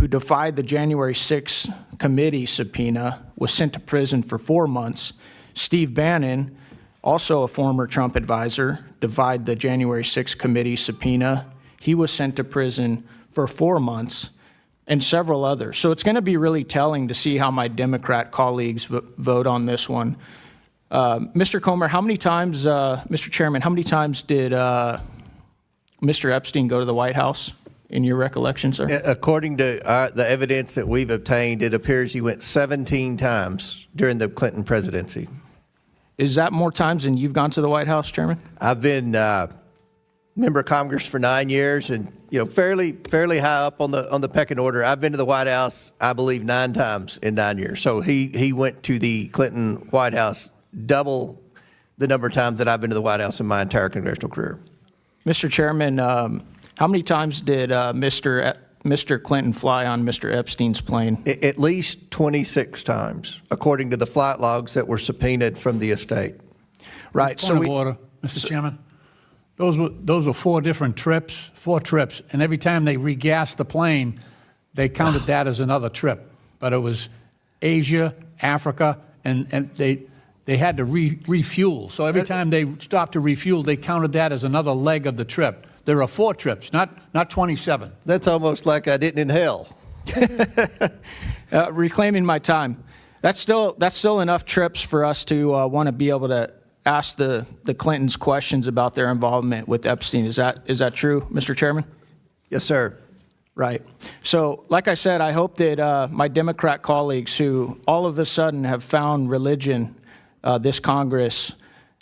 who defied the January 6th committee subpoena, was sent to prison for 4 months. Steve Bannon, also a former Trump advisor, defied the January 6th committee subpoena. He was sent to prison for 4 months, and several others. So it's going to be really telling to see how my Democrat colleagues vote on this one. Mr. Comer, how many times, Mr. Chairman, how many times did Mr. Epstein go to the White House, in your recollection, sir? According to the evidence that we've obtained, it appears he went 17 times during the Clinton presidency. Is that more times than you've gone to the White House, Chairman? I've been member of Congress for 9 years, and fairly high up on the pecking order. I've been to the White House, I believe, 9 times in 9 years. So he went to the Clinton White House double the number of times that I've been to the White House in my entire congressional career. Mr. Chairman, how many times did Mr. Clinton fly on Mr. Epstein's plane? At least 26 times, according to the flight logs that were subpoenaed from the estate. Right. Point of order, Mr. Chairman. Those were 4 different trips, 4 trips, and every time they regassed the plane, they counted that as another trip. But it was Asia, Africa, and they had to refuel. So every time they stopped to refuel, they counted that as another leg of the trip. There are 4 trips, not 27. That's almost like I didn't inhale. Reclaiming my time. That's still enough trips for us to want to be able to ask the Clintons questions about their involvement with Epstein. Is that true, Mr. Chairman? Yes, sir. Right. So, like I said, I hope that my Democrat colleagues who all of a sudden have found religion, this Congress,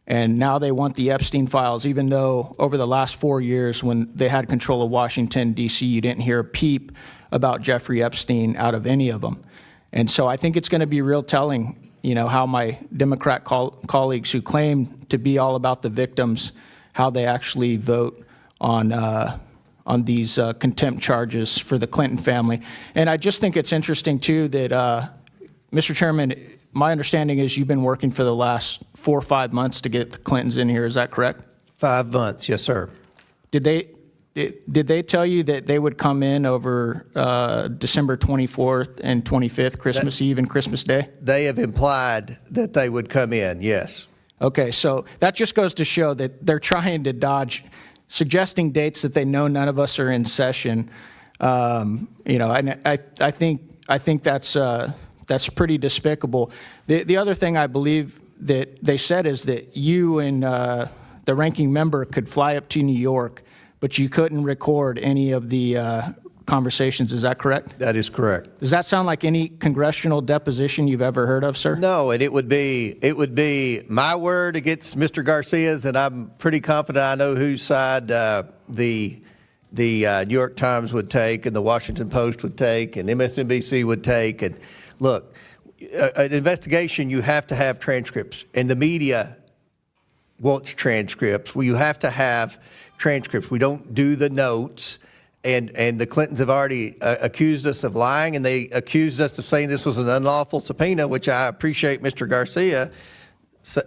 and now they want the Epstein files, even though over the last 4 years when they had control of Washington, D.C., you didn't hear a peep about Jeffrey Epstein out of any of them. And so I think it's going to be real telling, how my Democrat colleagues who claim to be all about the victims, how they actually vote on these contempt charges for the Clinton family. And I just think it's interesting, too, that, Mr. Chairman, my understanding is you've been working for the last 4 or 5 months to get the Clintons in here. Is that correct? 5 months, yes, sir. Did they tell you that they would come in over December 24th and 25th, Christmas Eve and Christmas Day? They have implied that they would come in, yes. Okay, so that just goes to show that they're trying to dodge suggesting dates that they know none of us are in session. And I think that's pretty despicable. The other thing I believe that they said is that you and the ranking member could fly up to New York, but you couldn't record any of the conversations. Is that correct? That is correct. Does that sound like any congressional deposition you've ever heard of, sir? No, and it would be my word against Mr. Garcia's, and I'm pretty confident I know whose side the New York Times would take, and the Washington Post would take, and MSNBC would take. And look, an investigation, you have to have transcripts, and the media wants transcripts. Well, you have to have transcripts. We don't do the notes. And the Clintons have already accused us of lying, and they accused us of saying this was an unlawful subpoena, which I appreciate Mr. Garcia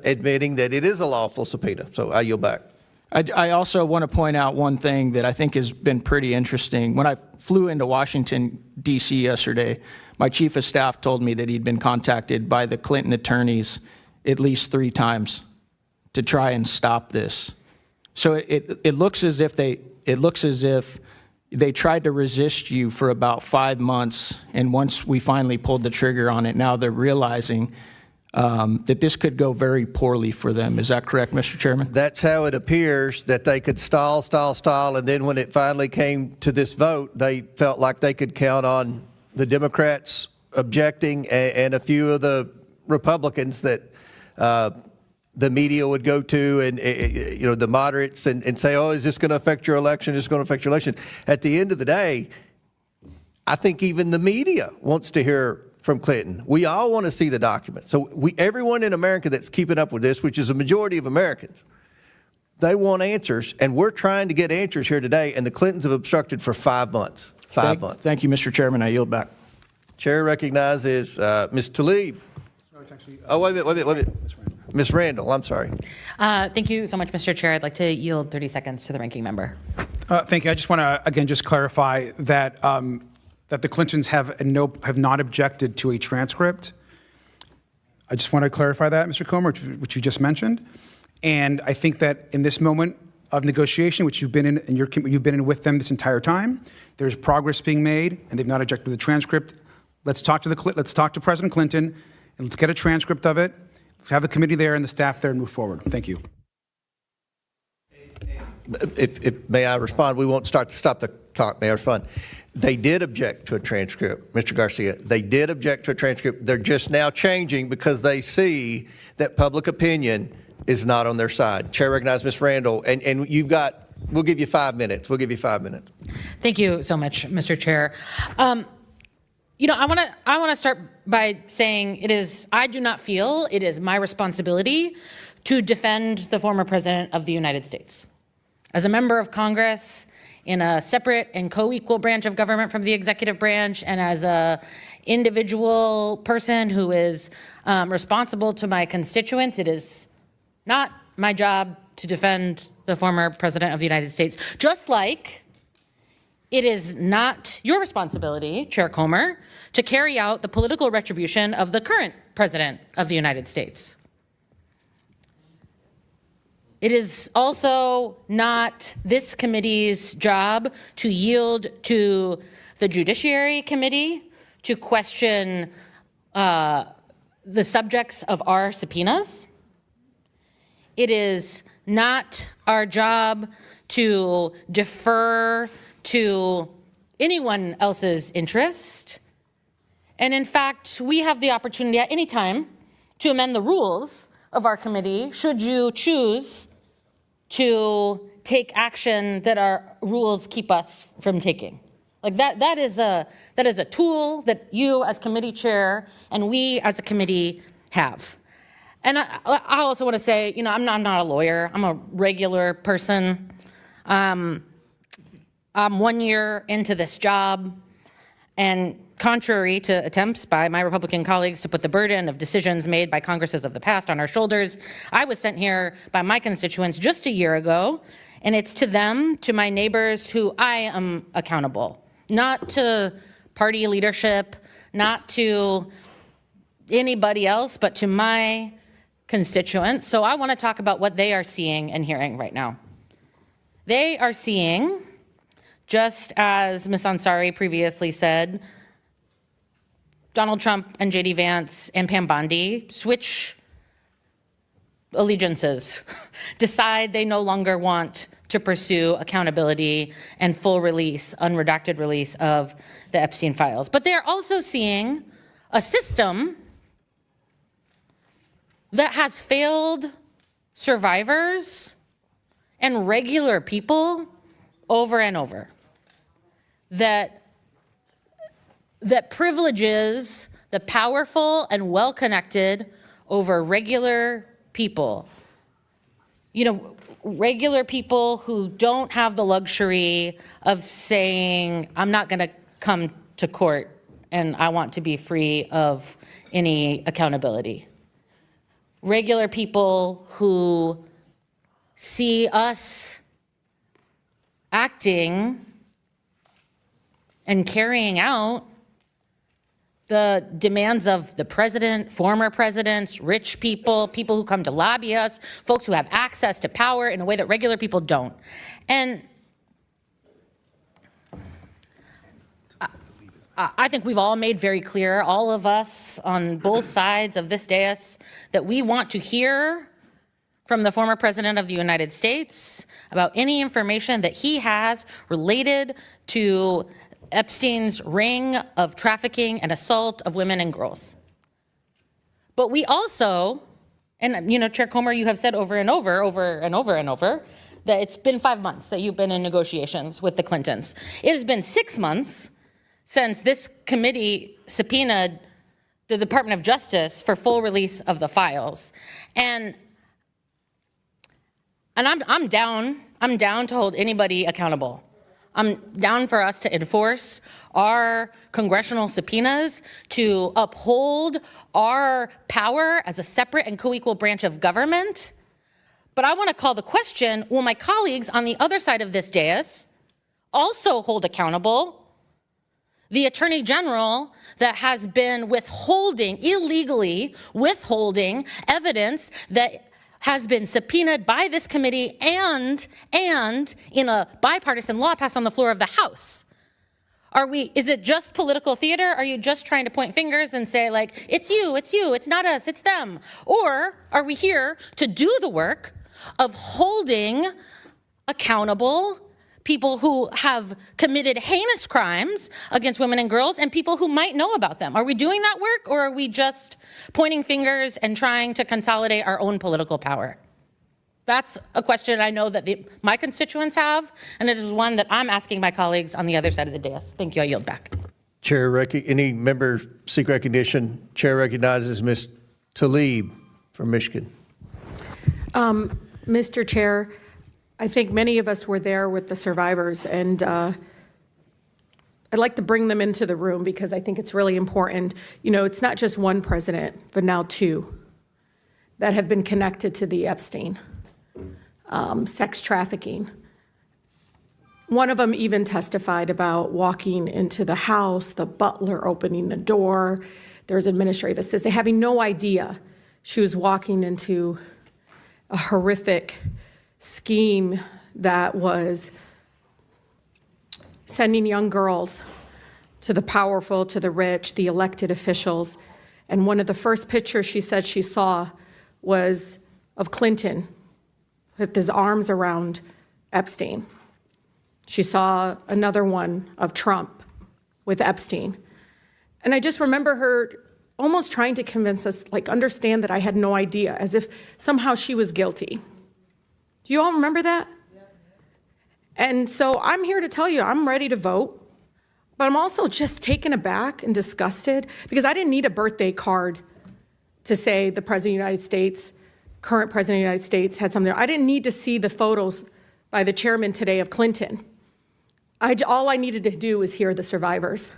admitting that it is a lawful subpoena. So I yield back. I also want to point out one thing that I think has been pretty interesting. When I flew into Washington, D.C. yesterday, my chief of staff told me that he'd been contacted by the Clinton attorneys at least 3 times to try and stop this. So it looks as if they tried to resist you for about 5 months, and once we finally pulled the trigger on it, now they're realizing that this could go very poorly for them. Is that correct, Mr. Chairman? That's how it appears, that they could stall, and then when it finally came to this vote, they felt like they could count on the Democrats objecting and a few of the Republicans that the media would go to, and the moderates, and say, oh, is this going to affect your election? Is this going to affect your election? At the end of the day, I think even the media wants to hear from Clinton. We all want to see the documents. So everyone in America that's keeping up with this, which is a majority of Americans, they want answers, and we're trying to get answers here today, and the Clintons have obstructed for 5 months. 5 months. Thank you, Mr. Chairman. I yield back. Chair recognizes Ms. Tlaib. Oh, wait a minute. Ms. Randall, I'm sorry. Thank you so much, Mr. Chair. I'd like to yield 30 seconds to the ranking member. Thank you. I just want to, again, just clarify that that the Clintons have not objected to a transcript. I just want to clarify that, Mr. Comer, which you just mentioned. And I think that in this moment of negotiation, which you've been in, and you've been in with them this entire time, there's progress being made, and they've not objected to the transcript. Let's talk to President Clinton, and let's get a transcript of it. Let's have the committee there and the staff there and move forward. Thank you. If may I respond? We won't stop the talk. May I respond? They did object to a transcript, Mr. Garcia. They did object to a transcript. They're just now changing because they see that public opinion is not on their side. Chair recognizes Ms. Randall, and we'll give you 5 minutes. We'll give you 5 minutes. Thank you so much, Mr. Chair. You know, I want to start by saying I do not feel it is my responsibility to defend the former president of the United States. As a member of Congress in a separate and co-equal branch of government from the executive branch, and as a individual person who is responsible to my constituents, it is not my job to defend the former president of the United States, just like it is not your responsibility, Chair Comer, to carry out the political retribution of the current president of the United States. It is also not this committee's job to yield to the Judiciary Committee to question the subjects of our subpoenas. It is not our job to defer to anyone else's interest. And in fact, we have the opportunity at any time to amend the rules of our committee should you choose to take action that our rules keep us from taking. Like that is a tool that you as committee chair and we as a committee have. And I also want to say, you know, I'm not a lawyer. I'm a regular person. I'm 1 year into this job, and contrary to attempts by my Republican colleagues to put the burden of decisions made by Congresses of the past on our shoulders, I was sent here by my constituents just a year ago, and it's to them, to my neighbors, who I am accountable. Not to party leadership, not to anybody else, but to my constituents. So I want to talk about what they are seeing and hearing right now. They are seeing, just as Ms. Ansari previously said, Donald Trump and J.D. Vance and Pam Bondi switch allegiances, decide they no longer want to pursue accountability and full release, unredacted release of the Epstein files. But they're also seeing a system that has failed survivors and regular people over and over, that privileges the powerful and well-connected over regular people. You know, regular people who don't have the luxury of saying, I'm not going to come to court and I want to be free of any accountability. Regular people who see us acting and carrying out the demands of the president, former presidents, rich people, people who come to lobby us, folks who have access to power in a way that regular people don't. And I think we've all made very clear, all of us on both sides of this dais, that we want to hear from the former president of the United States about any information that he has related to Epstein's ring of trafficking and assault of women and girls. But we also, and you know, Chair Comer, you have said over and over, that it's been 5 months that you've been in negotiations with the Clintons. It has been 6 months since this committee subpoenaed the Department of Justice for full release of the files. And I'm down to hold anybody accountable. I'm down for us to enforce our congressional subpoenas, to uphold our power as a separate and co-equal branch of government. But I want to call the question, will my colleagues on the other side of this dais also hold accountable the Attorney General that has been illegally withholding evidence that has been subpoenaed by this committee and in a bipartisan law passed on the floor of the House. Is it just political theater? Are you just trying to point fingers and say, like, it's you, it's not us, it's them? Or are we here to do the work of holding accountable people who have committed heinous crimes against women and girls and people who might know about them? Are we doing that work, or are we just pointing fingers and trying to consolidate our own political power? That's a question I know that my constituents have, and it is one that I'm asking my colleagues on the other side of the dais. Thank you. I yield back. Any member seek recognition? Chair recognizes Ms. Tlaib from Michigan. Mr. Chair, I think many of us were there with the survivors, and I'd like to bring them into the room because I think it's really important. You know, it's not just one president, but now two that have been connected to the Epstein sex trafficking. One of them even testified about walking into the house, the butler opening the door, there's administrative assistant, having no idea she was walking into a horrific scheme that was sending young girls to the powerful, to the rich, the elected officials. And one of the first pictures she said she saw was of Clinton with his arms around Epstein. She saw another one of Trump with Epstein. And I just remember her almost trying to convince us, like, understand that I had no idea, as if somehow she was guilty. Do you all remember that? Yeah. And so I'm here to tell you, I'm ready to vote, but I'm also just taken aback and disgusted because I didn't need a birthday card to say the President of the United States, current President of the United States, had something. I didn't need to see the photos by the chairman today of Clinton. All I needed to do was hear the survivors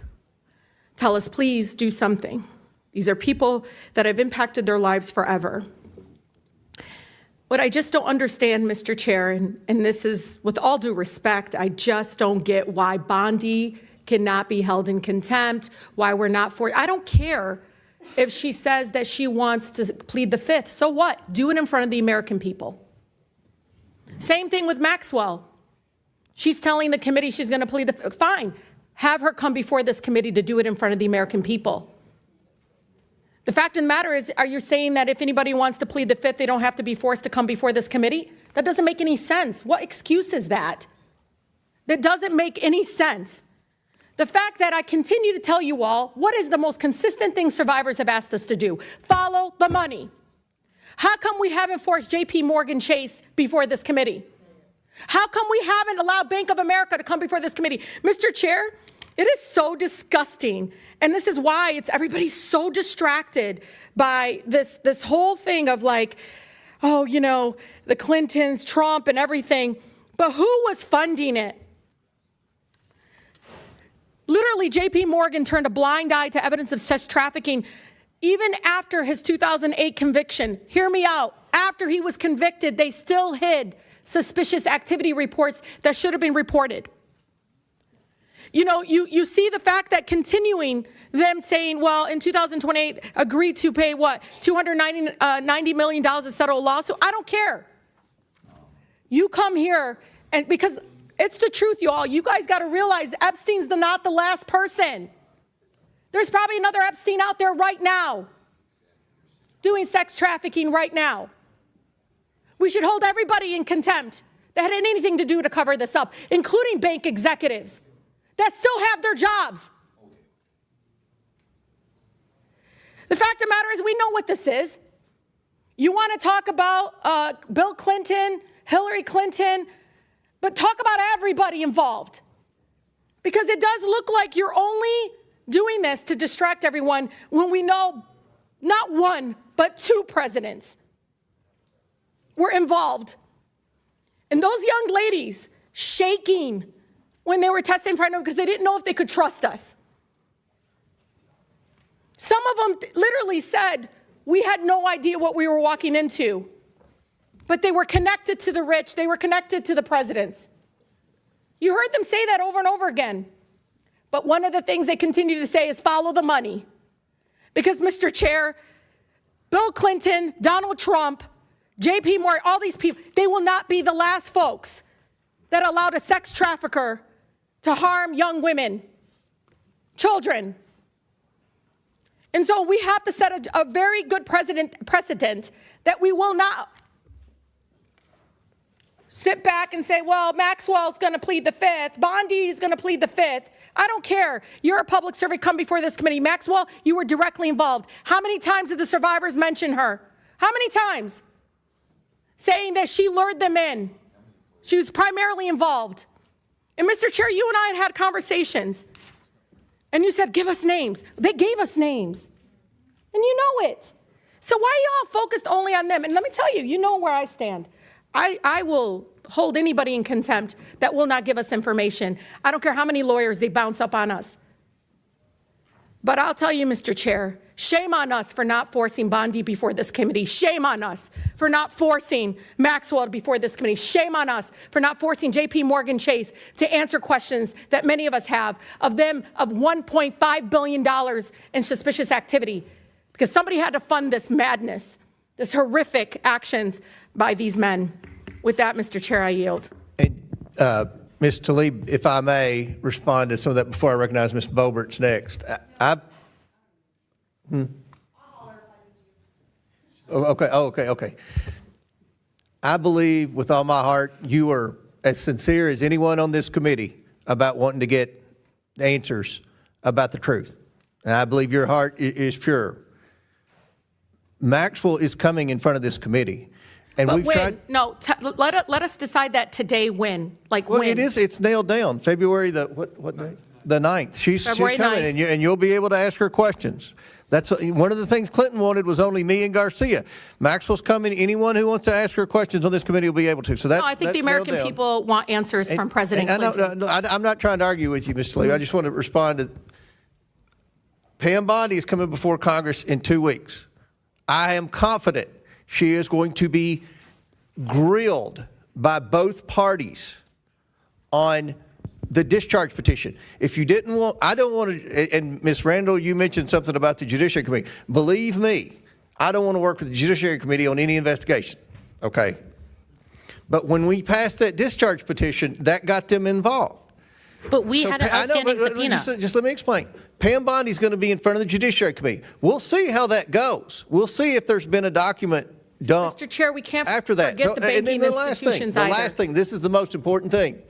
tell us, please do something. These are people that have impacted their lives forever. What I just don't understand, Mr. Chair, and this is with all due respect, I just don't get why Bondi cannot be held in contempt, why we're not for it. I don't care if she says that she wants to plead the fifth. So what? Do it in front of the American people. Same thing with Maxwell. She's telling the committee she's going to plead the fifth. Fine. Have her come before this committee to do it in front of the American people. The fact of the matter is, are you saying that if anybody wants to plead the fifth, they don't have to be forced to come before this committee? That doesn't make any sense. What excuse is that? That doesn't make any sense. The fact that I continue to tell you all, what is the most consistent thing survivors have asked us to do? Follow the money. How come we haven't forced JP Morgan Chase before this committee? How come we haven't allowed Bank of America to come before this committee? Mr. Chair, it is so disgusting. And this is why everybody's so distracted by this whole thing of, like, oh, you know, the Clintons, Trump, and everything. But who was funding it? Literally, JP Morgan turned a blind eye to evidence of sex trafficking even after his 2008 conviction. Hear me out. After he was convicted, they still hid suspicious activity reports that should have been reported. You know, you see the fact that continuing them saying, well, in 2028, agreed to pay what, $290 million to settle a lawsuit. I don't care. You come here, and because it's the truth, y'all. You guys got to realize Epstein's not the last person. There's probably another Epstein out there right now doing sex trafficking right now. We should hold everybody in contempt that had anything to do to cover this up, including bank executives that still have their jobs. The fact of the matter is, we know what this is. You want to talk about Bill Clinton, Hillary Clinton, but talk about everybody involved. Because it does look like you're only doing this to distract everyone when we know not one, but two presidents were involved. And those young ladies shaking when they were testifying in front of them because they didn't know if they could trust us. Some of them literally said, we had no idea what we were walking into. But they were connected to the rich. They were connected to the presidents. You heard them say that over and over again. But one of the things they continue to say is follow the money. Because, Mr. Chair, Bill Clinton, Donald Trump, J.P. Morgan, all these people, they will not be the last folks that allowed a sex trafficker to harm young women, children. And so we have to set a very good precedent that we will not sit back and say, well, Maxwell's going to plead the fifth, Bondi is going to plead the fifth. I don't care. You're a public servant. Come before this committee. Maxwell, you were directly involved. How many times did the survivors mention her? How many times? Saying that she lured them in. She was primarily involved. And Mr. Chair, you and I had conversations. And you said, give us names. They gave us names. And you know it. So why are y'all focused only on them? And let me tell you, you know where I stand. I will hold anybody in contempt that will not give us information. I don't care how many lawyers they bounce up on us. But I'll tell you, Mr. Chair, shame on us for not forcing Bondi before this committee. Shame on us for not forcing Maxwell before this committee. Shame on us for not forcing J.P. Morgan Chase to answer questions that many of us have of them of $1.5 billion in suspicious activity. Because somebody had to fund this madness, this horrific actions by these men. With that, Mr. Chair, I yield. And, Ms. Tlaib, if I may respond to some of that before I recognize Ms. Bobert's next. Okay. I believe with all my heart you are as sincere as anyone on this committee about wanting to get answers about the truth. And I believe your heart is pure. Maxwell is coming in front of this committee. And But we've when? tried. No, let us decide that today when. Like Well, when. it's nailed down. February what day? The 9th. She's February coming, 9th. and you'll be able to ask her questions. That's one of the things Clinton wanted was only me and Garcia. Maxwell's coming. Anyone who wants to ask her questions on this committee will be able to. So that's No, I think the that's nailed American down. people want answers from President And Clinton. I'm not trying to argue with you, Mr. Lee. I just want to respond to Pam Bondi is coming before Congress in 2 weeks. I am confident she is going to be grilled by both parties on the discharge petition. If you didn't want, I don't want to, and Ms. Randall, you mentioned something about the Judiciary Committee. Believe me, I don't want to work with the Judiciary Committee on any investigation, okay? But when we passed that discharge petition, that got them involved. But we So had an I know, outstanding but subpoena. just let me explain. Pam Bondi's going to be in front of the Judiciary Committee. We'll see how that goes. We'll see if there's been a document dumped Mr. Chair, we can't after that. forget the And then banking the last thing, institutions the either. last thing, this is the most important thing.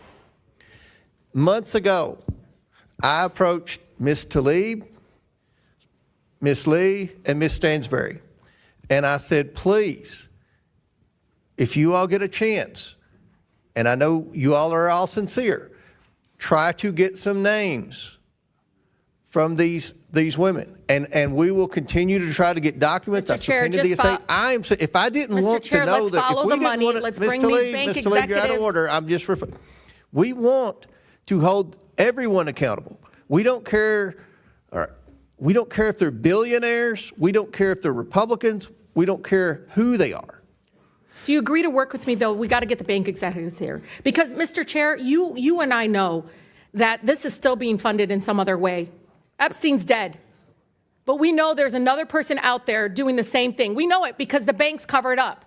Months ago, I approached Ms. Tlaib, Ms. Lee, and Ms. Stansbury, and I said, please, if you all get a chance, and I know you all are all sincere, try to get some names from these women, and we will continue to try to get documents. Mr. Chair, subpoenaed the just estate. If I didn't Mr. want Chair, to know let's that, follow if we the didn't money. want to, Let's Ms. bring Tlaib, these bank Ms. Tlaib, you're out of executives. order. I'm just we want to hold everyone accountable. We don't care. We don't care if they're billionaires. We don't care if they're Republicans. We don't care who they are. Do you agree to work with me, though? We got to get the bank executives here. Because, Mr. Chair, you and I know that this is still being funded in some other way. Epstein's dead. But we know there's another person out there doing the same thing. We know it because the banks cover it up.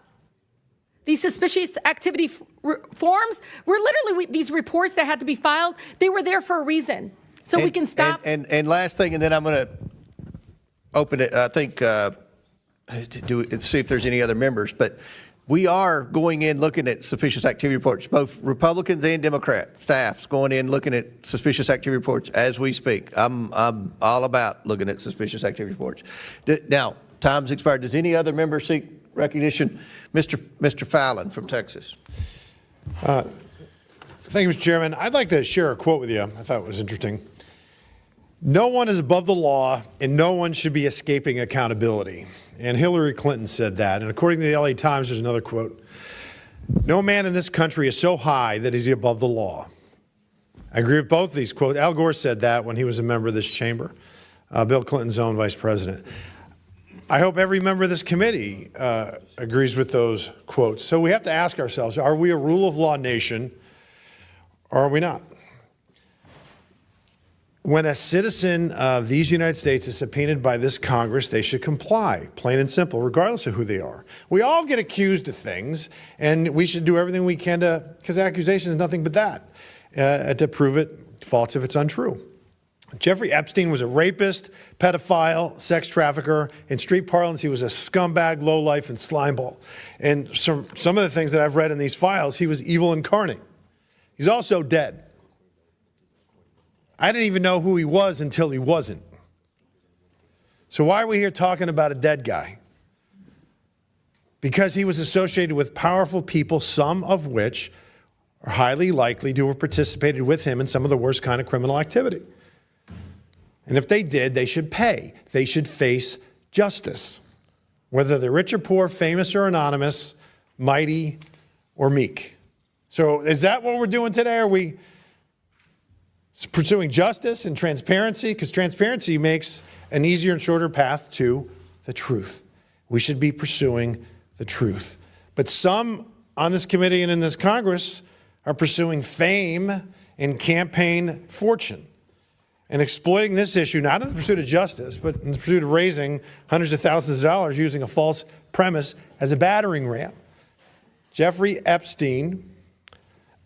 These suspicious activity forms were literally, these reports that had to be filed, they were there for a reason. So we can stop. And last thing, and then I'm going to open it, I think, to see if there's any other members. But we are going in looking at suspicious activity reports, both Republicans and Democrat staffs going in looking at suspicious activity reports as we speak. I'm all about looking at suspicious activity reports. Now, time's expired. Does any other member seek recognition? Mr. Fallon from Texas. Thank you, Mr. Chairman. I'd like to share a quote with you. I thought it was interesting. No one is above the law, and no one should be escaping accountability. And Hillary Clinton said that. And according to the LA Times, there's another quote. No man in this country is so high that he's above the law. I agree with both of these quotes. Al Gore said that when he was a member of this chamber, Bill Clinton's own vice president. I hope every member of this committee agrees with those quotes. So we have to ask ourselves, are we a rule of law nation or are we not? when a citizen of these United States is subpoenaed by this Congress, they should comply, plain and simple, regardless of who they are. We all get accused of things, and we should do everything we can to, because accusation is nothing but that, to prove it false if it's untrue. Jeffrey Epstein was a rapist, pedophile, sex trafficker. In street parlance, he was a scumbag, lowlife, and slimeball. And some of the things that I've read in these files, he was evil incarnate. He's also dead. I didn't even know who he was until he wasn't. So why are we here talking about a dead guy? Because he was associated with powerful people, some of which are highly likely to have participated with him in some of the worst kind of criminal activity. And if they did, they should pay. They should face justice, whether they're rich or poor, famous or anonymous, mighty or meek. So is that what we're doing today? Are we pursuing justice and transparency? Because transparency makes an easier and shorter path to the truth. We should be pursuing the truth. But some on this committee and in this Congress are pursuing fame and campaign fortune and exploiting this issue, not in the pursuit of justice, but in the pursuit of raising hundreds of thousands of dollars using a false premise as a battering ram. Jeffrey Epstein,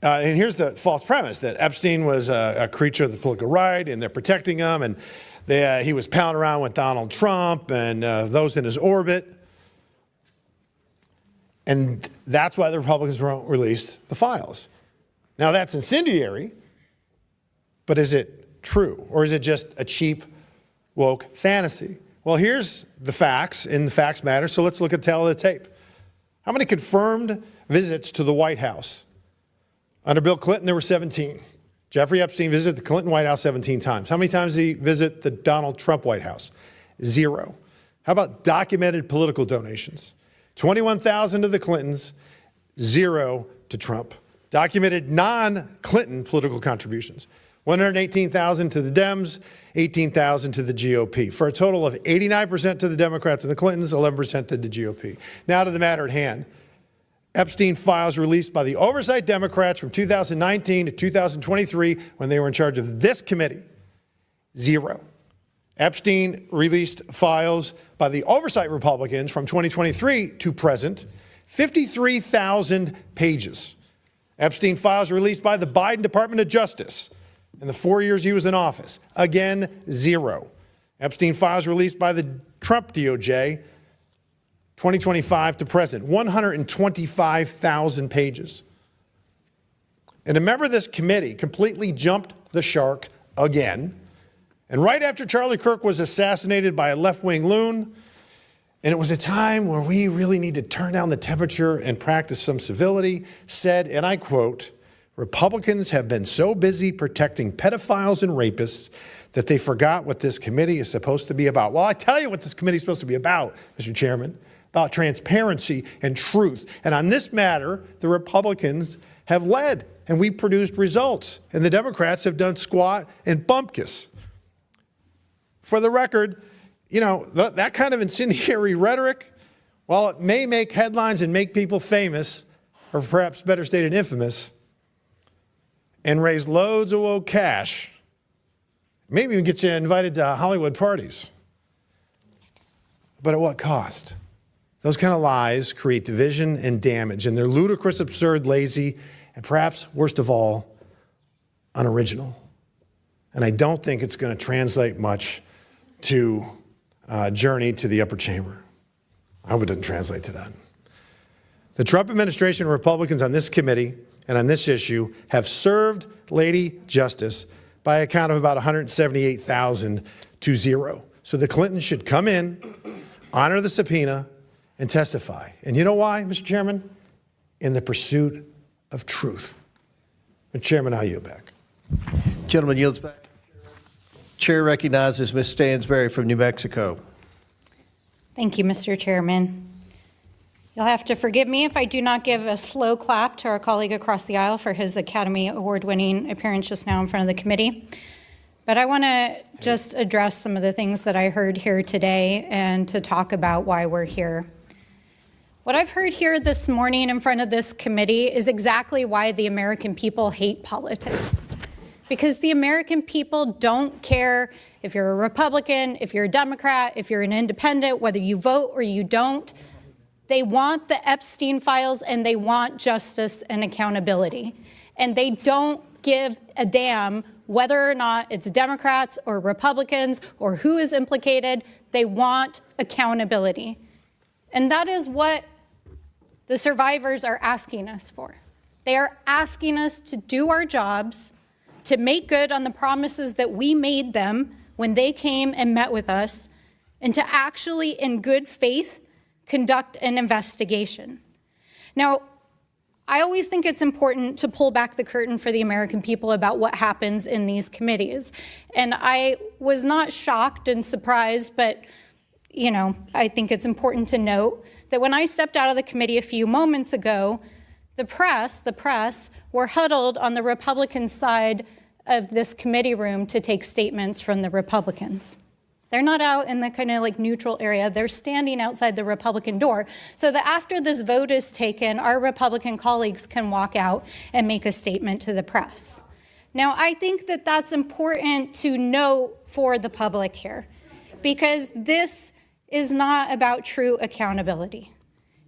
and here's the false premise, that Epstein was a creature of the political right, and they're protecting him, and he was pounding around with Donald Trump and those in his orbit. And that's why the Republicans won't release the files. Now, that's incendiary, but is it true? Or is it just a cheap, woke fantasy? Well, here's the facts, and the facts matter, so let's look at tail of the tape. How many confirmed visits to the White House? Under Bill Clinton, there were 17. Jeffrey Epstein visited the Clinton White House 17 times. How many times did he visit the Donald Trump White House? 0. How about documented political donations? 21,000 to the Clintons, 0 to Trump. Documented non-Clinton political contributions. 118,000 to the Dems, 18,000 to the GOP, for a total of 89% to the Democrats and the Clintons, 11% to the GOP. Now to the matter at hand. Epstein files released by the oversight Democrats from 2019 to 2023 when they were in charge of this committee, 0. Epstein released files by the oversight Republicans from 2023 to present, 53,000 pages. Epstein files released by the Biden Department of Justice in the 4 years he was in office, again, 0. Epstein files released by the Trump DOJ, 2025 to present, 125,000 pages. And a member of this committee completely jumped the shark again. And right after Charlie Kirk was assassinated by a left-wing loon, and it was a time where we really need to turn down the temperature and practice some civility, said, and I quote, "Republicans have been so busy protecting pedophiles and rapists that they forgot what this committee is supposed to be about." Well, I tell you what this committee is supposed to be about, Mr. Chairman, about transparency and truth. And on this matter, the Republicans have led, and we produced results, and the Democrats have done squat and bumpkiss. For the record, you know, that kind of incendiary rhetoric, while it may make headlines and make people famous, or perhaps better stated infamous, and raise loads of woke cash, maybe even get you invited to Hollywood parties. But at what cost? Those kind of lies create division and damage, and they're ludicrous, absurd, lazy, and perhaps, worst of all, unoriginal. And I don't think it's going to translate much to journey to the upper chamber. I hope it doesn't translate to that. The Trump administration and Republicans on this committee and on this issue have served Lady Justice by a count of about 178,000 to 0. So the Clintons should come in, honor the subpoena, and testify. And you know why, Mr. Chairman? In the pursuit of truth. Mr. Chairman, I yield back. Gentleman yields back. Chair recognizes Ms. Stansberry from New Mexico. Thank you, Mr. Chairman. You'll have to forgive me if I do not give a slow clap to our colleague across the aisle for his Academy Award-winning appearance just now in front of the committee. But I want to just address some of the things that I heard here today and to talk about why we're here. What I've heard here this morning in front of this committee is exactly why the American people hate politics. because the American people don't care if you're a Republican, if you're a Democrat, if you're an independent, whether you vote or you don't. They want the Epstein files and they want justice and accountability. And they don't give a damn whether or not it's Democrats or Republicans or who is implicated. They want accountability. And that is what the survivors are asking us for. They are asking us to do our jobs, to make good on the promises that we made them when they came and met with us, and to actually, in good faith, conduct an investigation. Now, I always think it's important to pull back the curtain for the American people about what happens in these committees. And I was not shocked and surprised, but I think it's important to note that when I stepped out of the committee a few moments ago, the press were huddled on the Republican side of this committee room to take statements from the Republicans. They're not out in the kind of like neutral area. They're standing outside the Republican door so that after this vote is taken, our Republican colleagues can walk out and make a statement to the press. Now, I think that that's important to note for the public here, because this is not about true accountability.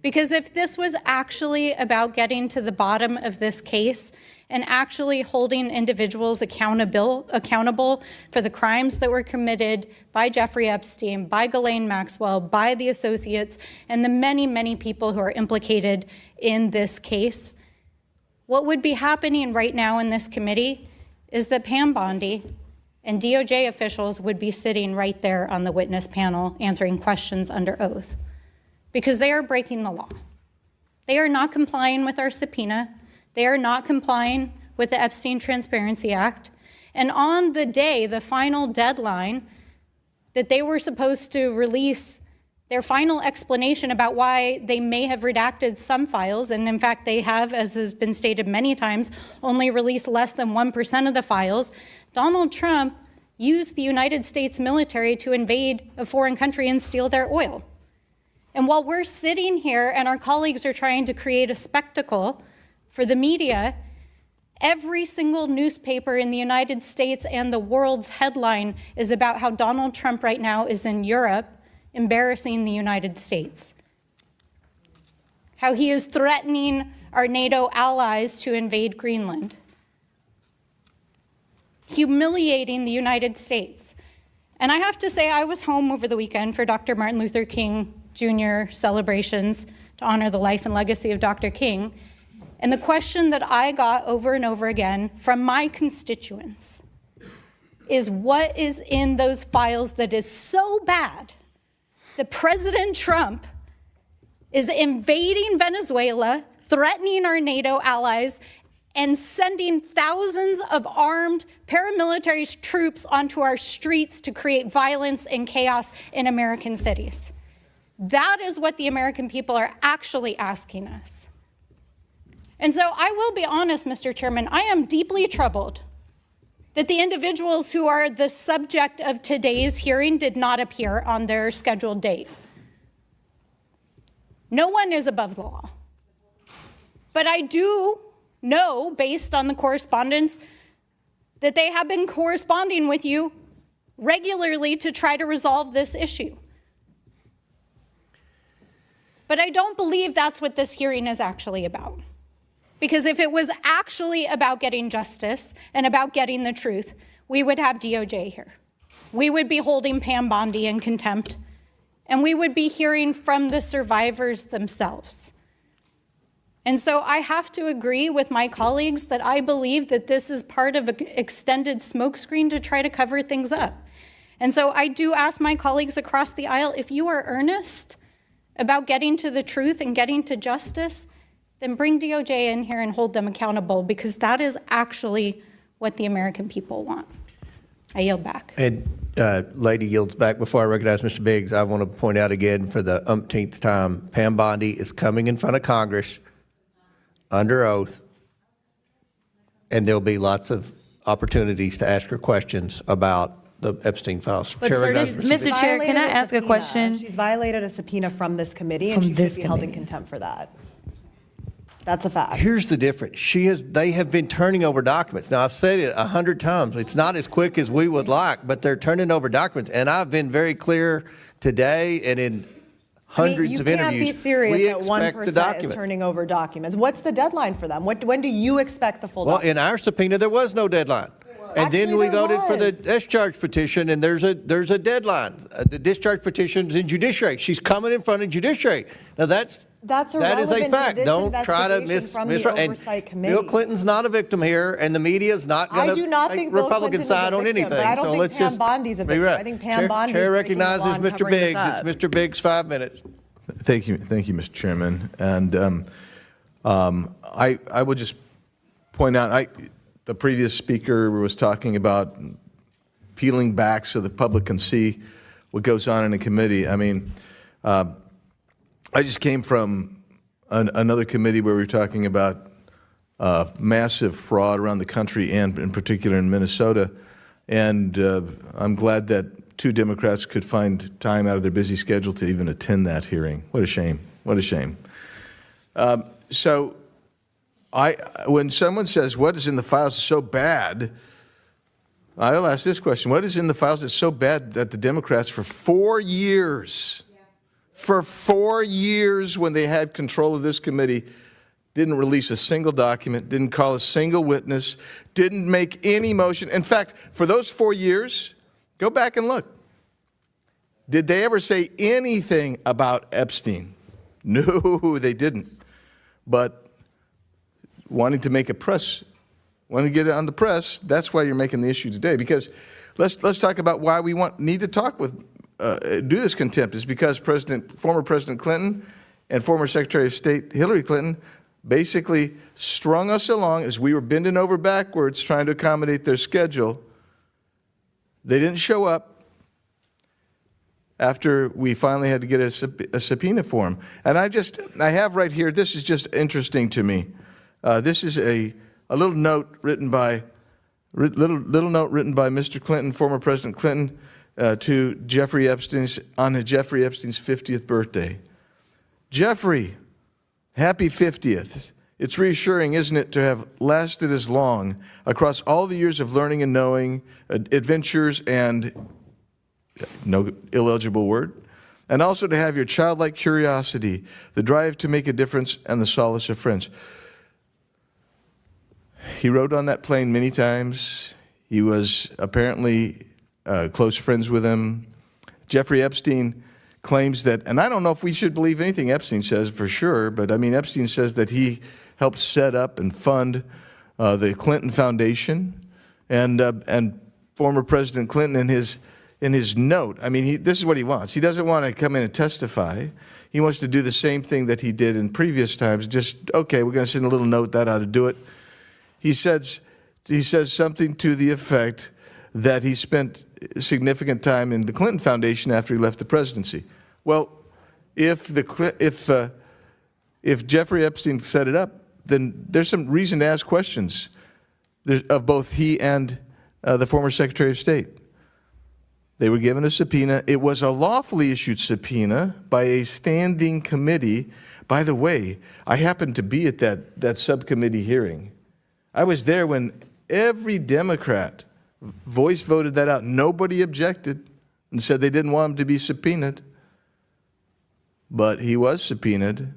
Because if this was actually about getting to the bottom of this case and actually holding individuals accountable for the crimes that were committed by Jeffrey Epstein, by Ghislaine Maxwell, by the associates, and the many, many people who are implicated in this case, what would be happening right now in this committee is that Pam Bondi and DOJ officials would be sitting right there on the witness panel answering questions under oath, because they are breaking the law. They are not complying with our subpoena. They are not complying with the Epstein Transparency Act. And on the day, the final deadline, that they were supposed to release their final explanation about why they may have redacted some files, and in fact they have, as has been stated many times, only released less than 1% of the files, Donald Trump used the United States military to invade a foreign country and steal their oil. And while we're sitting here and our colleagues are trying to create a spectacle for the media, every single newspaper in the United States and the world's headline is about how Donald Trump right now is in Europe embarrassing the United States. How he is threatening our NATO allies to invade Greenland. Humiliating the United States. And I have to say, I was home over the weekend for Dr. Martin Luther King Jr. celebrations to honor the life and legacy of Dr. King. And the question that I got over and over again from my constituents is, what is in those files that is so bad that President Trump is invading Venezuela, threatening our NATO allies, and sending thousands of armed paramilitary troops onto our streets to create violence and chaos in American cities? That is what the American people are actually asking us. And so I will be honest, Mr. Chairman, I am deeply troubled that the individuals who are the subject of today's hearing did not appear on their scheduled date. No one is above the law. But I do know, based on the correspondence, that they have been corresponding with you regularly to try to resolve this issue. But I don't believe that's what this hearing is actually about. Because if it was actually about getting justice and about getting the truth, we would have DOJ here. We would be holding Pam Bondi in contempt, and we would be hearing from the survivors themselves. And so I have to agree with my colleagues that I believe that this is part of an extended smokescreen to try to cover things up. And so I do ask my colleagues across the aisle, if you are earnest about getting to the truth and getting to justice, then bring DOJ in here and hold them accountable, because that is actually what the American people want. I yield back. And lady yields back. Before I recognize Mr. Biggs, I want to point out again for the umpteenth time, Pam Bondi is coming in front of Congress under oath, and there'll be lots of opportunities to ask her questions about the Epstein files. But Chair sir, recognizes Mr. Biggs. Mr. Chair, can I ask a question? She's violated a subpoena from this committee, and she should be held in contempt for that. That's a fact. Here's the difference. They have been turning over documents. Now, I've said it 100 times. It's not as quick as we would like, but they're turning over documents. And I've been very clear today and in hundreds of interviews. You can't be serious we that expect 1% the is document. turning over documents. What's the deadline for them? When do you expect the full Well, document? in our subpoena, there was no deadline. And then Actually, we there voted for the was. discharge petition, and there's a deadline. The discharge petition is in judiciary. She's coming in front of judiciary. Now that is a irrelevant to fact. this Don't try to investigation from the and Oversight Bill Committee. Clinton's not a victim here, and the media is not going I do not to think take Bill Republican Clinton is a side on victim, anything. but I don't so think let's Pam just Bondi's a be victim. right. I think Pam Bondi's Chair breaking the recognizes law and Mr. covering this Biggs. up. It's Mr. Biggs, 5 minutes. Thank you, Mr. Chairman. And I will just point out, the previous speaker was talking about peeling back so the public can see what goes on in a committee. I mean, I just came from another committee where we were talking about massive fraud around the country and in particular in Minnesota. And I'm glad that 2 Democrats could find time out of their busy schedule to even attend that hearing. What a shame. What a shame. So when someone says, what is in the files is so bad, I'll ask this question. What is in the files that's so bad that the Democrats for 4 years, for 4 years when they had control of this committee, didn't release a single document, didn't call a single witness, didn't make any motion. In fact, for those 4 years, go back and look. Did they ever say anything about Epstein? No, they didn't. But wanting to make a press, wanting to get it on the press, that's why you're making the issue today. Because let's talk about why we need to talk with, do this contempt. Is because former President Clinton and former Secretary of State Hillary Clinton basically strung us along as we were bending over backwards trying to accommodate their schedule. They didn't show up after we finally had to get a subpoena for them. And I have right here, this is just interesting to me. This is a little note written by Mr. Clinton, former President Clinton, to Jeffrey Epstein on Jeffrey Epstein's 50th birthday. Jeffrey, happy 50th. It's reassuring, isn't it, to have lasted as long across all the years of learning and knowing, adventures and, no illegible word, and also to have your childlike curiosity, the drive to make a difference, and the solace of friends. He rode on that plane many times. He was apparently close friends with him. Jeffrey Epstein claims that, and I don't know if we should believe anything Epstein says for sure, but I mean, Epstein says that he helped set up and fund the Clinton Foundation, and former President Clinton in his note, I mean, this is what he wants. He doesn't want to come in and testify. He wants to do the same thing that he did in previous times. Just, okay, we're going to send a little note, that ought to do it. He says something to the effect that he spent significant time in the Clinton Foundation after he left the presidency. Well, if Jeffrey Epstein set it up, then there's some reason to ask questions of both he and the former Secretary of State. They were given a subpoena. It was a lawfully issued subpoena by a standing committee. By the way, I happened to be at that subcommittee hearing. I was there when every Democrat voice voted that out. Nobody objected and said they didn't want him to be subpoenaed. But he was subpoenaed,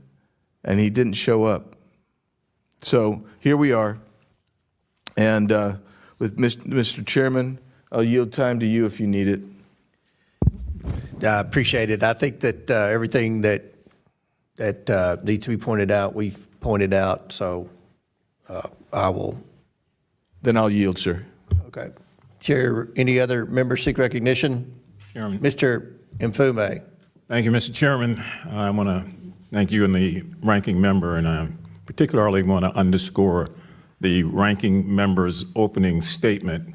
and he didn't show up. So here we are. And with Mr. Chairman, I'll yield time to you if you need it. I appreciate it. I think that everything that needs to be pointed out, we've pointed out. So I will. Then I'll yield, sir. Okay. Chair, any other members seek recognition? Chairman. Mr. Mfume. Thank you, Mr. Chairman. I want to thank you and the ranking member, and I particularly want to underscore the ranking member's opening statement,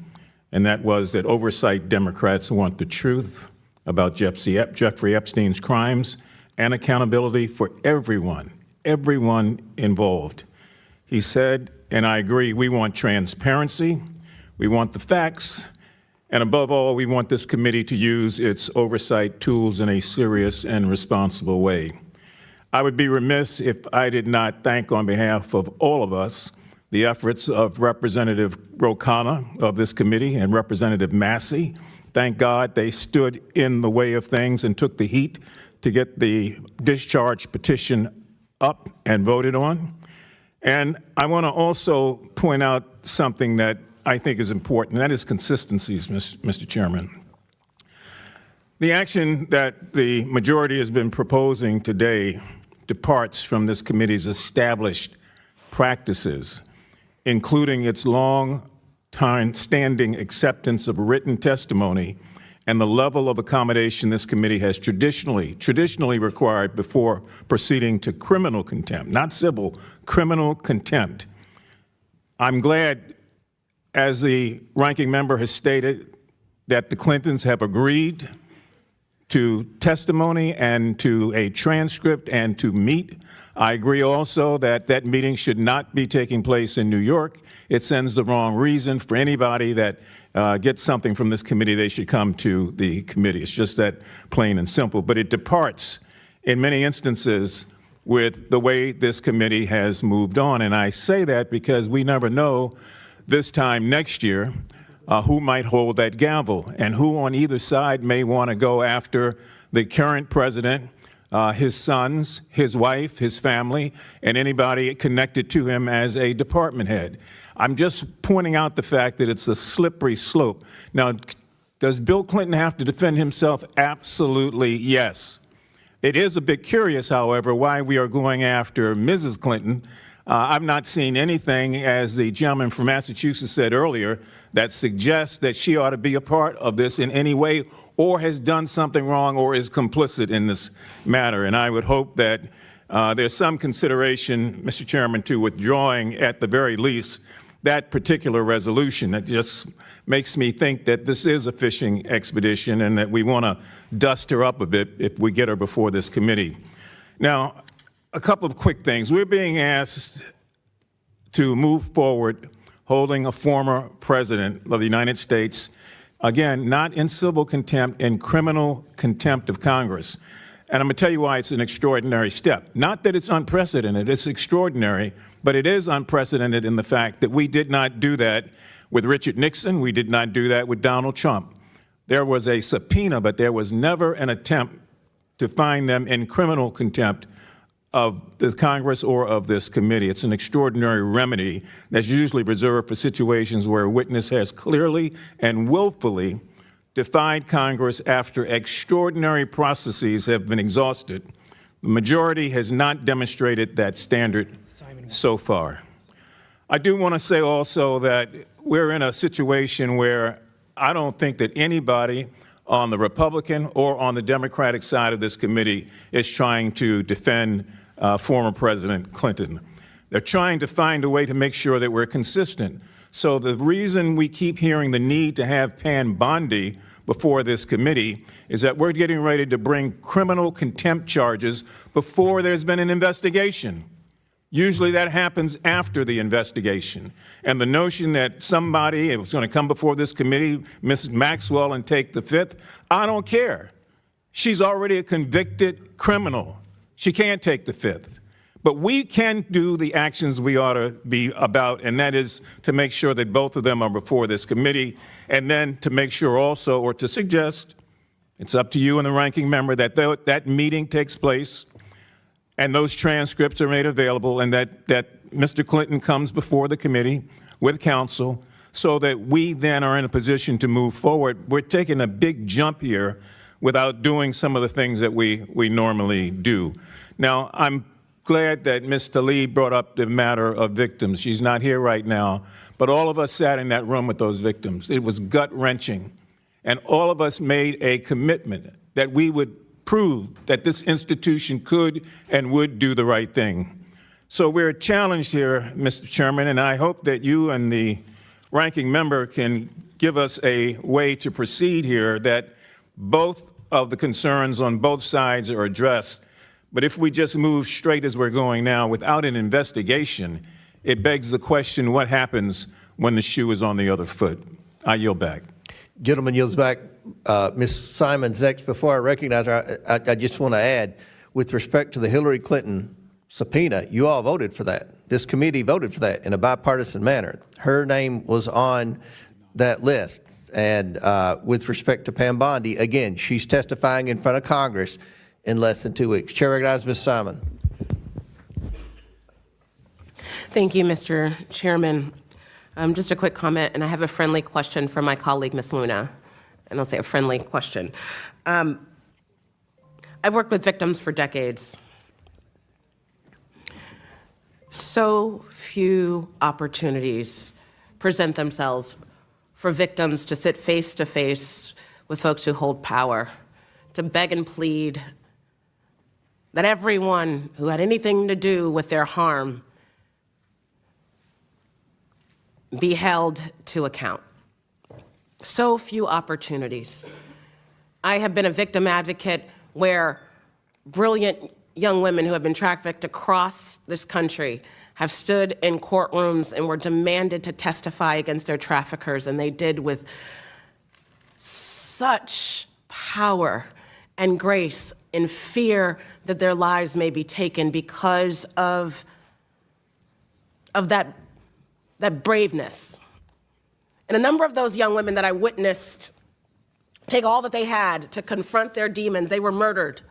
and that was that oversight Democrats want the truth about Jeffrey Epstein's crimes and accountability for everyone involved. He said, and I agree, we want transparency, we want the facts, and above all, we want this committee to use its oversight tools in a serious and responsible way. I would be remiss if I did not thank on behalf of all of us the efforts of Representative Rokana of this committee and Representative Massey. Thank God they stood in the way of things and took the heat to get the discharge petition up and voted on. And I want to also point out something that I think is important, and that is consistencies, Mr. Chairman. The action that the majority has been proposing today departs from this committee's established practices, including its long-time standing acceptance of written testimony and the level of accommodation this committee has traditionally required before proceeding to criminal contempt, not civil, criminal contempt. I'm glad, as the ranking member has stated, that the Clintons have agreed to testimony and to a transcript and to meet. I agree also that that meeting should not be taking place in New York. It sends the wrong reason for anybody that gets something from this committee. They should come to the committee. It's just that plain and simple. But it departs in many instances with the way this committee has moved on. And I say that because we never know this time next year who might hold that gavel and who on either side may want to go after the current president, his sons, his wife, his family, and anybody connected to him as a department head. I'm just pointing out the fact that it's a slippery slope. Now, does Bill Clinton have to defend himself? Absolutely yes. It is a bit curious, however, why we are going after Mrs. Clinton. I've not seen anything, as the gentleman from Massachusetts said earlier, that suggests that she ought to be a part of this in any way or has done something wrong or is complicit in this matter. And I would hope that there's some consideration, Mr. Chairman, to withdrawing at the very least that particular resolution. It just makes me think that this is a fishing expedition and that we want to dust her up a bit if we get her before this committee. Now, a couple of quick things. We're being asked to move forward holding a former president of the United States, again, not in civil contempt, in criminal contempt of Congress. And I'm going to tell you why it's an extraordinary step. Not that it's unprecedented, it's extraordinary, but it is unprecedented in the fact that we did not do that with Richard Nixon, we did not do that with Donald Trump. There was a subpoena, but there was never an attempt to find them in criminal contempt of the Congress or of this committee. It's an extraordinary remedy that's usually reserved for situations where a witness has clearly and willfully defied Congress after extraordinary processes have been exhausted. The majority has not demonstrated that standard so far. I do want to say also that we're in a situation where I don't think that anybody on the Republican or on the Democratic side of this committee is trying to defend former President Clinton. They're trying to find a way to make sure that we're consistent. So the reason we keep hearing the need to have Pam Bondi before this committee is that we're getting ready to bring criminal contempt charges before there's been an investigation. Usually that happens after the investigation. And the notion that somebody was going to come before this committee, Mrs. Maxwell, and take the fifth, I don't care. She's already a convicted criminal. She can't take the fifth. But we can do the actions we ought to be about, and that is to make sure that both of them are before this committee, and then to make sure also, or to suggest, it's up to you and the ranking member, that that meeting takes place and those transcripts are made available, and that Mr. Clinton comes before the committee with counsel so that we then are in a position to move forward. We're taking a big jump here without doing some of the things that we normally do. Now, I'm glad that Ms. Tlaib brought up the matter of victims. She's not here right now, but all of us sat in that room with those victims. It was gut-wrenching, and all of us made a commitment that we would prove that this institution could and would do the right thing. So we're challenged here, Mr. Chairman, and I hope that you and the ranking member can give us a way to proceed here that both of the concerns on both sides are addressed. But if we just move straight as we're going now without an investigation, it begs the question, what happens when the shoe is on the other foot? I yield back. Gentleman yields back. Ms. Simons next. Before I recognize her, I just want to add, with respect to the Hillary Clinton subpoena, you all voted for that. This committee voted for that in a bipartisan manner. Her name was on that list. And with respect to Pam Bondi, again, she's testifying in front of Congress in less than 2 weeks. Chair recognizes Ms. Simon. Thank you, Mr. Chairman. Just a quick comment, and I have a friendly question for my colleague, Ms. Luna. And I'll say a friendly question. I've worked with victims for decades. So few opportunities present themselves for victims to sit face to face with folks who hold power, to beg and plead that everyone who had anything to do with their harm be held to account. So few opportunities. I have been a victim advocate where brilliant young women who have been trafficked across this country have stood in courtrooms and were demanded to testify against their traffickers, and they did with such power and grace in fear that their lives may be taken because of that braveness. And a number of those young women that I witnessed take all that they had to confront their demons, they were murdered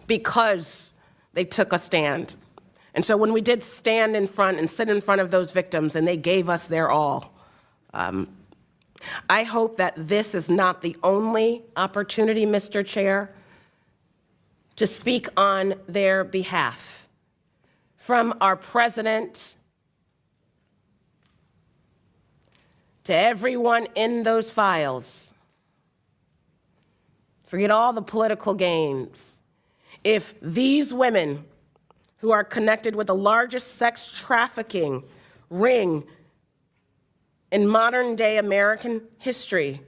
because they took a stand. And so when we did stand in front and sit in front of those victims and they gave us their all, I hope that this is not the only opportunity, Mr. Chair, to speak on their behalf. From our president to everyone in those files, forget all the political games. If these women who are connected with the largest sex trafficking ring in modern day American history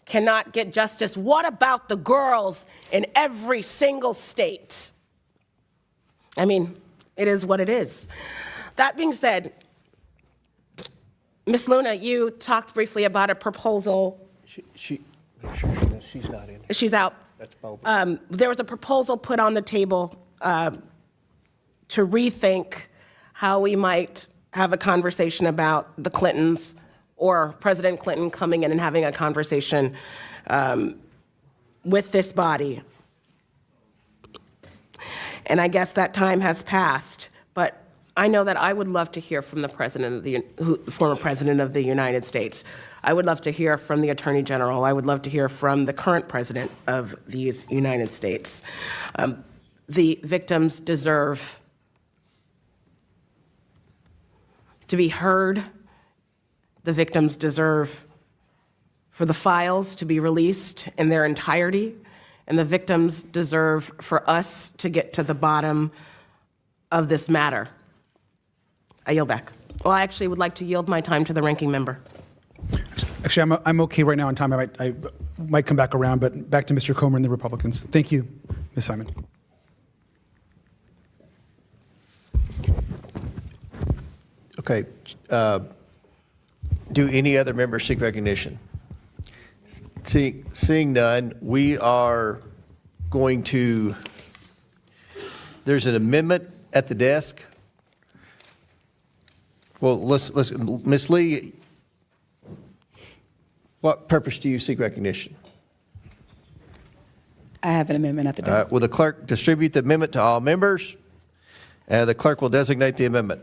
cannot get justice, what about the girls in every single state? I mean, it is what it is. That being said, Ms. Luna, you talked briefly about a proposal. She's not in. She's out. That's Bob. There was a proposal put on the table to rethink how we might have a conversation about the Clintons or President Clinton coming in and having a conversation with this body. And I guess that time has passed, but I know that I would love to hear from the former President of the United States. I would love to hear from the Attorney General. I would love to hear from the current President of these United States. The victims deserve to be heard. The victims deserve for the files to be released in their entirety. And the victims deserve for us to get to the bottom of this matter. I yield back. Well, I actually would like to yield my time to the ranking member. Actually, I'm okay right now on time. I might come back around, but back to Mr. Comer and the Republicans. Thank you, Ms. Simon. Okay. Do any other members seek recognition? Seeing none, we are going to, there's an amendment at the desk. Well, let's Ms. Lee, what purpose do you seek recognition? I have an amendment at the desk. Will the clerk distribute the amendment to all members? And the clerk will designate the amendment.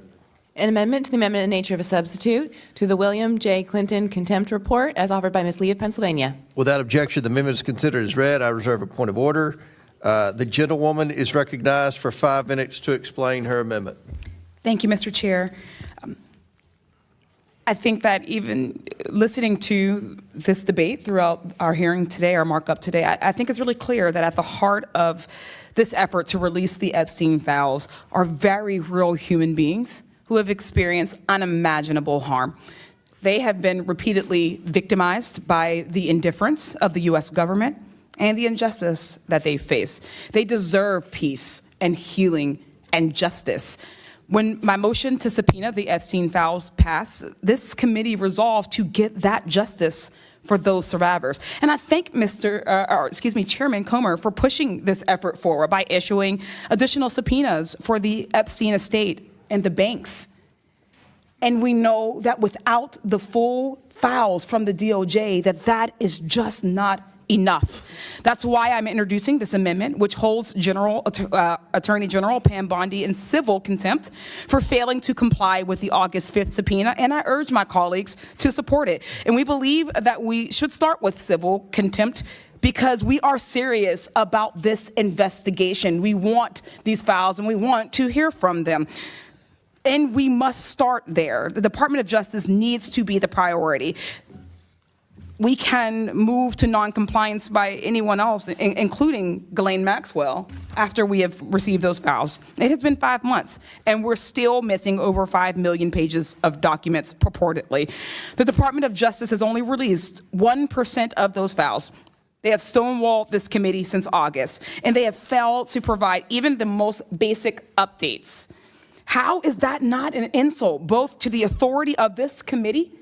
An amendment to the amendment in nature of a substitute to the William J. Clinton contempt report as offered by Ms. Lee of Pennsylvania. Without objection, the amendment is considered as read. I reserve a point of order. The gentlewoman is recognized for 5 minutes to explain her amendment. Thank you, Mr. Chair. I think that even listening to this debate throughout our hearing today, our markup today, I think it's really clear that at the heart of this effort to release the Epstein files are very real human beings who have experienced unimaginable harm. They have been repeatedly victimized by the indifference of the U.S. government and the injustice that they face. They deserve peace and healing and justice. When my motion to subpoena the Epstein files passed, this committee resolved to get that justice for those survivors. And I thank Chairman Comer for pushing this effort forward by issuing additional subpoenas for the Epstein estate and the banks. And we know that without the full files from the DOJ, that is just not enough. That's why I'm introducing this amendment, which holds Attorney General Pam Bondi in civil contempt for failing to comply with the August 5th subpoena, and I urge my colleagues to support it. And we believe that we should start with civil contempt because we are serious about this investigation. We want these files and we want to hear from them. And we must start there. The Department of Justice needs to be the priority. We can move to noncompliance by anyone else, including Ghislaine Maxwell, after we have received those files. It has been 5 months, and we're still missing over 5 million pages of documents purportedly. The Department of Justice has only released 1% of those files. They have stonewalled this committee since August, and they have failed to provide even the most basic updates. How is that not an insult both to the authority of this committee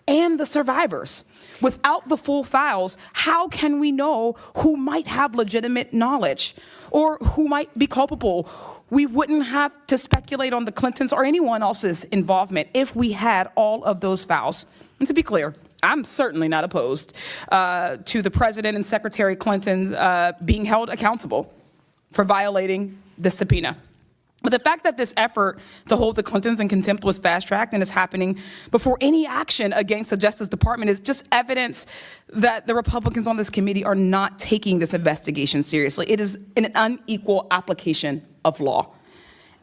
and the survivors? Without the full files, how can we know who might have legitimate knowledge or who might be culpable? We wouldn't have to speculate on the Clintons or anyone else's involvement if we had all of those files. And to be clear, I'm certainly not opposed to the President and Secretary Clinton being held accountable for violating the subpoena. But the fact that this effort to hold the Clintons in contempt was fast-tracked and is happening before any action against the Justice Department is just evidence that the Republicans on this committee are not taking this investigation seriously. It is an unequal application of law.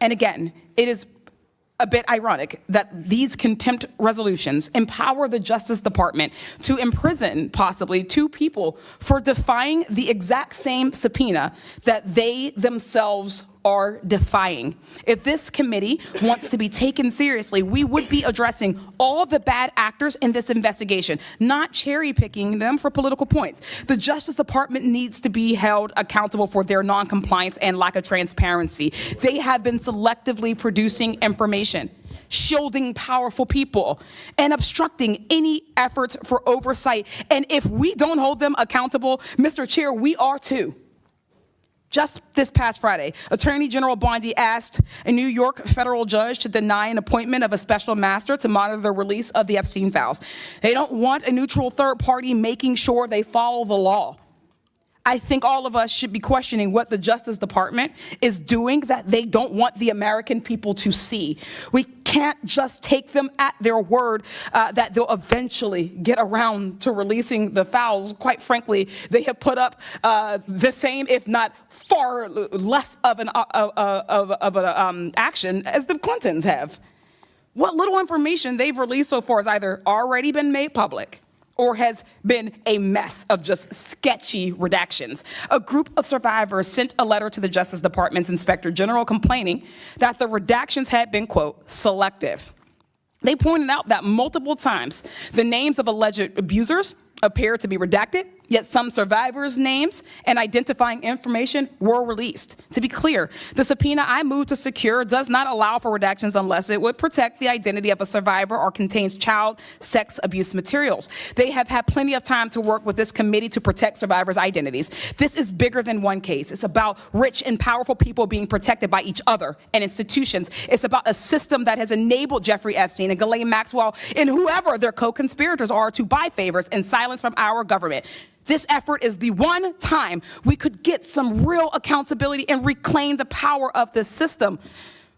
And again, it is a bit ironic that these contempt resolutions empower the Justice Department to imprison possibly 2 people for defying the exact same subpoena that they themselves are defying. If this committee wants to be taken seriously, we would be addressing all the bad actors in this investigation, not cherry picking them for political points. The Justice Department needs to be held accountable for their noncompliance and lack of transparency. They have been selectively producing information, shielding powerful people, and obstructing any efforts for oversight. And if we don't hold them accountable, Mr. Chair, we are too. Just this past Friday, Attorney General Bondi asked a New York federal judge to deny an appointment of a special master to monitor the release of the Epstein files. They don't want a neutral third party making sure they follow the law. I think all of us should be questioning what the Justice Department is doing that they don't want the American people to see. We can't just take them at their word that they'll eventually get around to releasing the files. Quite frankly, they have put up the same, if not far less of an action as the Clintons have. What little information they've released so far has either already been made public or has been a mess of just sketchy redactions. A group of survivors sent a letter to the Justice Department's Inspector General complaining that the redactions had been, quote, selective. They pointed out that multiple times the names of alleged abusers appeared to be redacted, yet some survivors' names and identifying information were released. To be clear, the subpoena I moved to secure does not allow for redactions unless it would protect the identity of a survivor or contains child sex abuse materials. They have had plenty of time to work with this committee to protect survivors' identities. This is bigger than one case. It's about rich and powerful people being protected by each other and institutions. It's about a system that has enabled Jeffrey Epstein and Ghislaine Maxwell and whoever their co-conspirators are to buy favors and silence from our government. This effort is the one time we could get some real accountability and reclaim the power of the system.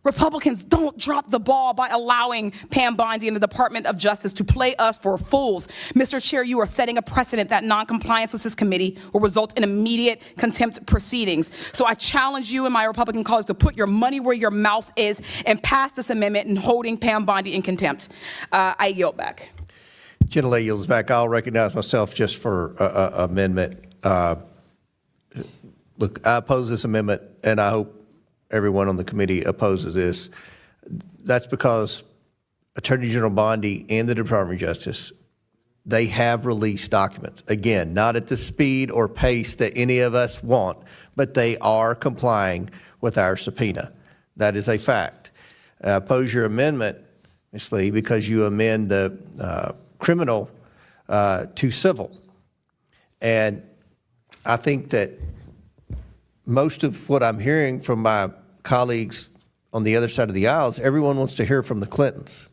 Republicans, don't drop the ball by allowing Pam Bondi and the Department of Justice to play us for fools. Mr. Chair, you are setting a precedent that noncompliance with this committee will result in immediate contempt proceedings. So I challenge you and my Republican colleagues to put your money where your mouth is and pass this amendment in holding Pam Bondi in contempt. I yield back. Gentlelady yields back. I'll recognize myself just for amendment. Look, I oppose this amendment, and I hope everyone on the committee opposes this. That's because Attorney General Bondi and the Department of Justice, they have released documents. Again, not at the speed or pace that any of us want, but they are complying with our subpoena. That is a fact. I oppose your amendment, Ms. Lee, because you amend the criminal to civil. And I think that most of what I'm hearing from my colleagues on the other side of the aisle is everyone wants to hear from the Clintons.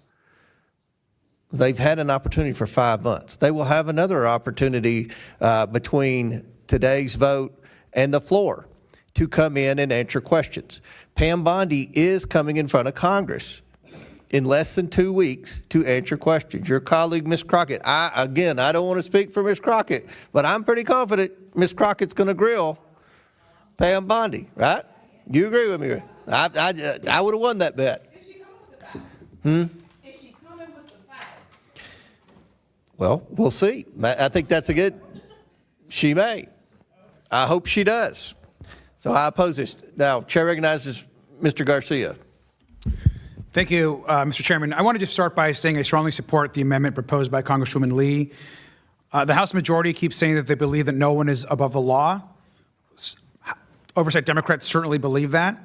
They've had an opportunity for 5 months. They will have another opportunity between today's vote and the floor to come in and answer questions. Pam Bondi is coming in front of Congress in less than 2 weeks to answer questions. Your colleague, Ms. Crockett, I don't want to speak for Ms. Crockett, but I'm pretty confident Ms. Crockett's going to grill Pam Bondi, right? You agree with me? I would have won that bet. Is she coming with the facts? Is she coming with the facts? Well, we'll see. I think that's a good, she may. I hope she does. So I oppose this. Now, Chair recognizes Mr. Garcia. Thank you, Mr. Chairman. I want to just start by saying I strongly support the amendment proposed by Congresswoman Lee. The House majority keeps saying that they believe that no one is above the law. Oversight Democrats certainly believe that.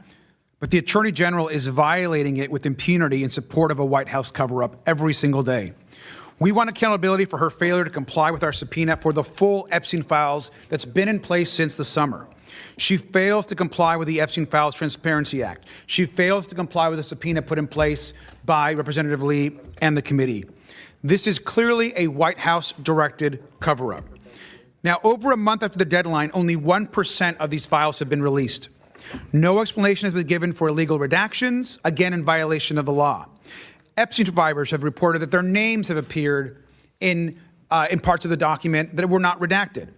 But the Attorney General is violating it with impunity in support of a White House cover-up every single day. We want accountability for her failure to comply with our subpoena for the full Epstein files that's been in place since the summer. She fails to comply with the Epstein Files Transparency Act. She fails to comply with the subpoena put in place by Representative Lee and the committee. This is clearly a White House-directed cover-up. Now, over a month after the deadline, only 1% of these files have been released. No explanation has been given for illegal redactions, again in violation of the law. Epstein survivors have reported that their names have appeared in parts of the document that were not redacted.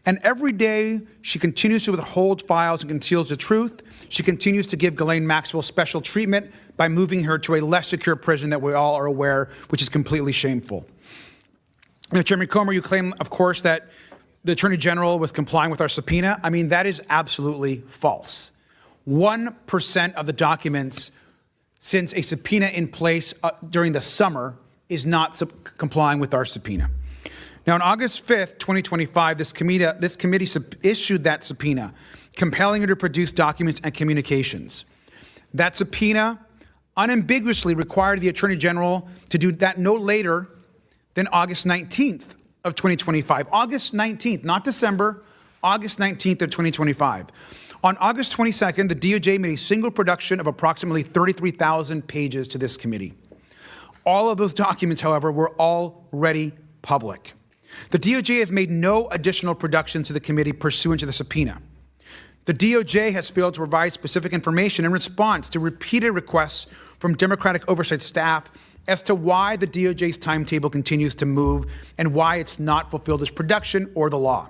And every day, she continues to withhold files and conceals the truth. She continues to give Ghislaine Maxwell special treatment by moving her to a less secure prison that we all are aware, which is completely shameful. Now, Chairman Comer, you claim, of course, that the Attorney General was complying with our subpoena. I mean, that is absolutely false. 1% of the documents since a subpoena in place during the summer is not complying with our subpoena. Now, on August 5th, 2025, this committee issued that subpoena, compelling her to produce documents and communications. That subpoena unambiguously required the Attorney General to do that no later than August 19th of 2025. August 19th, not December, August 19th of 2025. On August 22nd, the DOJ made a single production of approximately 33,000 pages to this committee. All of those documents, however, were already public. The DOJ has made no additional production to the committee pursuant to the subpoena. The DOJ has failed to provide specific information in response to repeated requests from Democratic oversight staff as to why the DOJ's timetable continues to move and why it's not fulfilled its production or the law.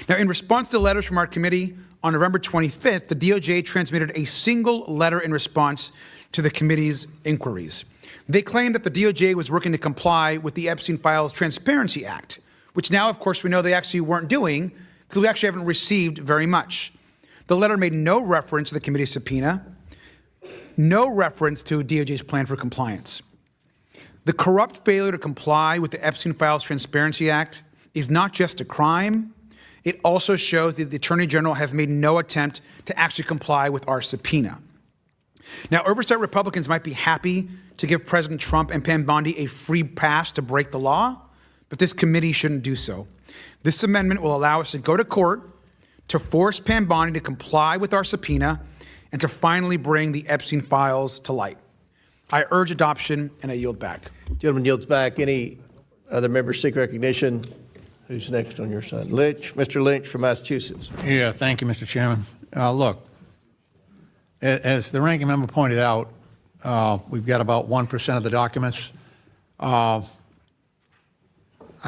Now, in response to letters from our committee on November 25th, the DOJ transmitted a single letter in response to the committee's inquiries. They claimed that the DOJ was working to comply with the Epstein Files Transparency Act, which now, of course, we know they actually weren't doing because we actually haven't received very much. The letter made no reference to the committee's subpoena, no reference to DOJ's plan for compliance. The corrupt failure to comply with the Epstein Files Transparency Act is not just a crime, it also shows that the Attorney General has made no attempt to actually comply with our subpoena. Now, oversight Republicans might be happy to give President Trump and Pam Bondi a free pass to break the law, but this committee shouldn't do so. This amendment will allow us to go to court to force Pam Bondi to comply with our subpoena and to finally bring the Epstein files to light. I urge adoption, and I yield back. Gentleman yields back. Any other members seek recognition? Who's next on your side? Lynch, Mr. Lynch from Massachusetts. Yeah, thank you, Mr. Chairman. Look, as the ranking member pointed out, we've got about 1% of the documents. I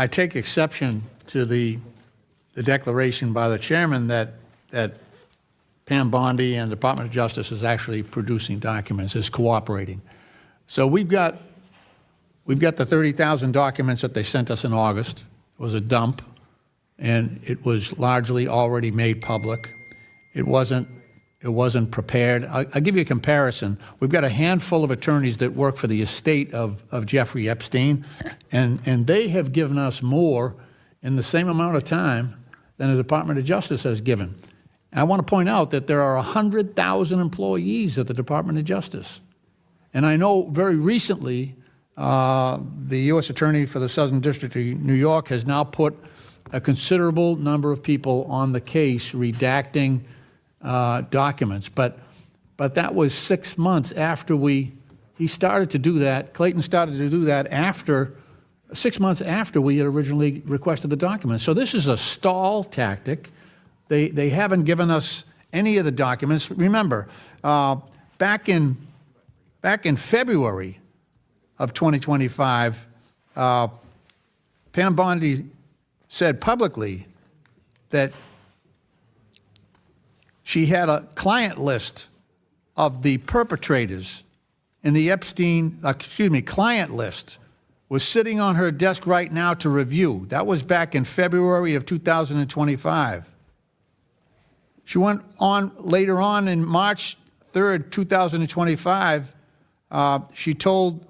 take exception to the declaration by the chairman that Pam Bondi and the Department of Justice is actually producing documents, is cooperating. So we've got the 30,000 documents that they sent us in August. It was a dump, and it was largely already made public. It wasn't prepared. I'll give you a comparison. We've got a handful of attorneys that work for the estate of Jeffrey Epstein, and they have given us more in the same amount of time than the Department of Justice has given. And I want to point out that there are 100,000 employees at the Department of Justice. And I know very recently the U.S. Attorney for the Southern District of New York has now put a considerable number of people on the case redacting documents. But that was 6 months after he started to do that. Clayton started to do that 6 months after we had originally requested the documents. So this is a stall tactic. They haven't given us any of the documents. Remember, back in February of 2025, Pam Bondi said publicly that she had a client list of the perpetrators, and the Epstein, client list was sitting on her desk right now to review. That was back in February of 2025. She went on later on in March 3rd, 2025, she told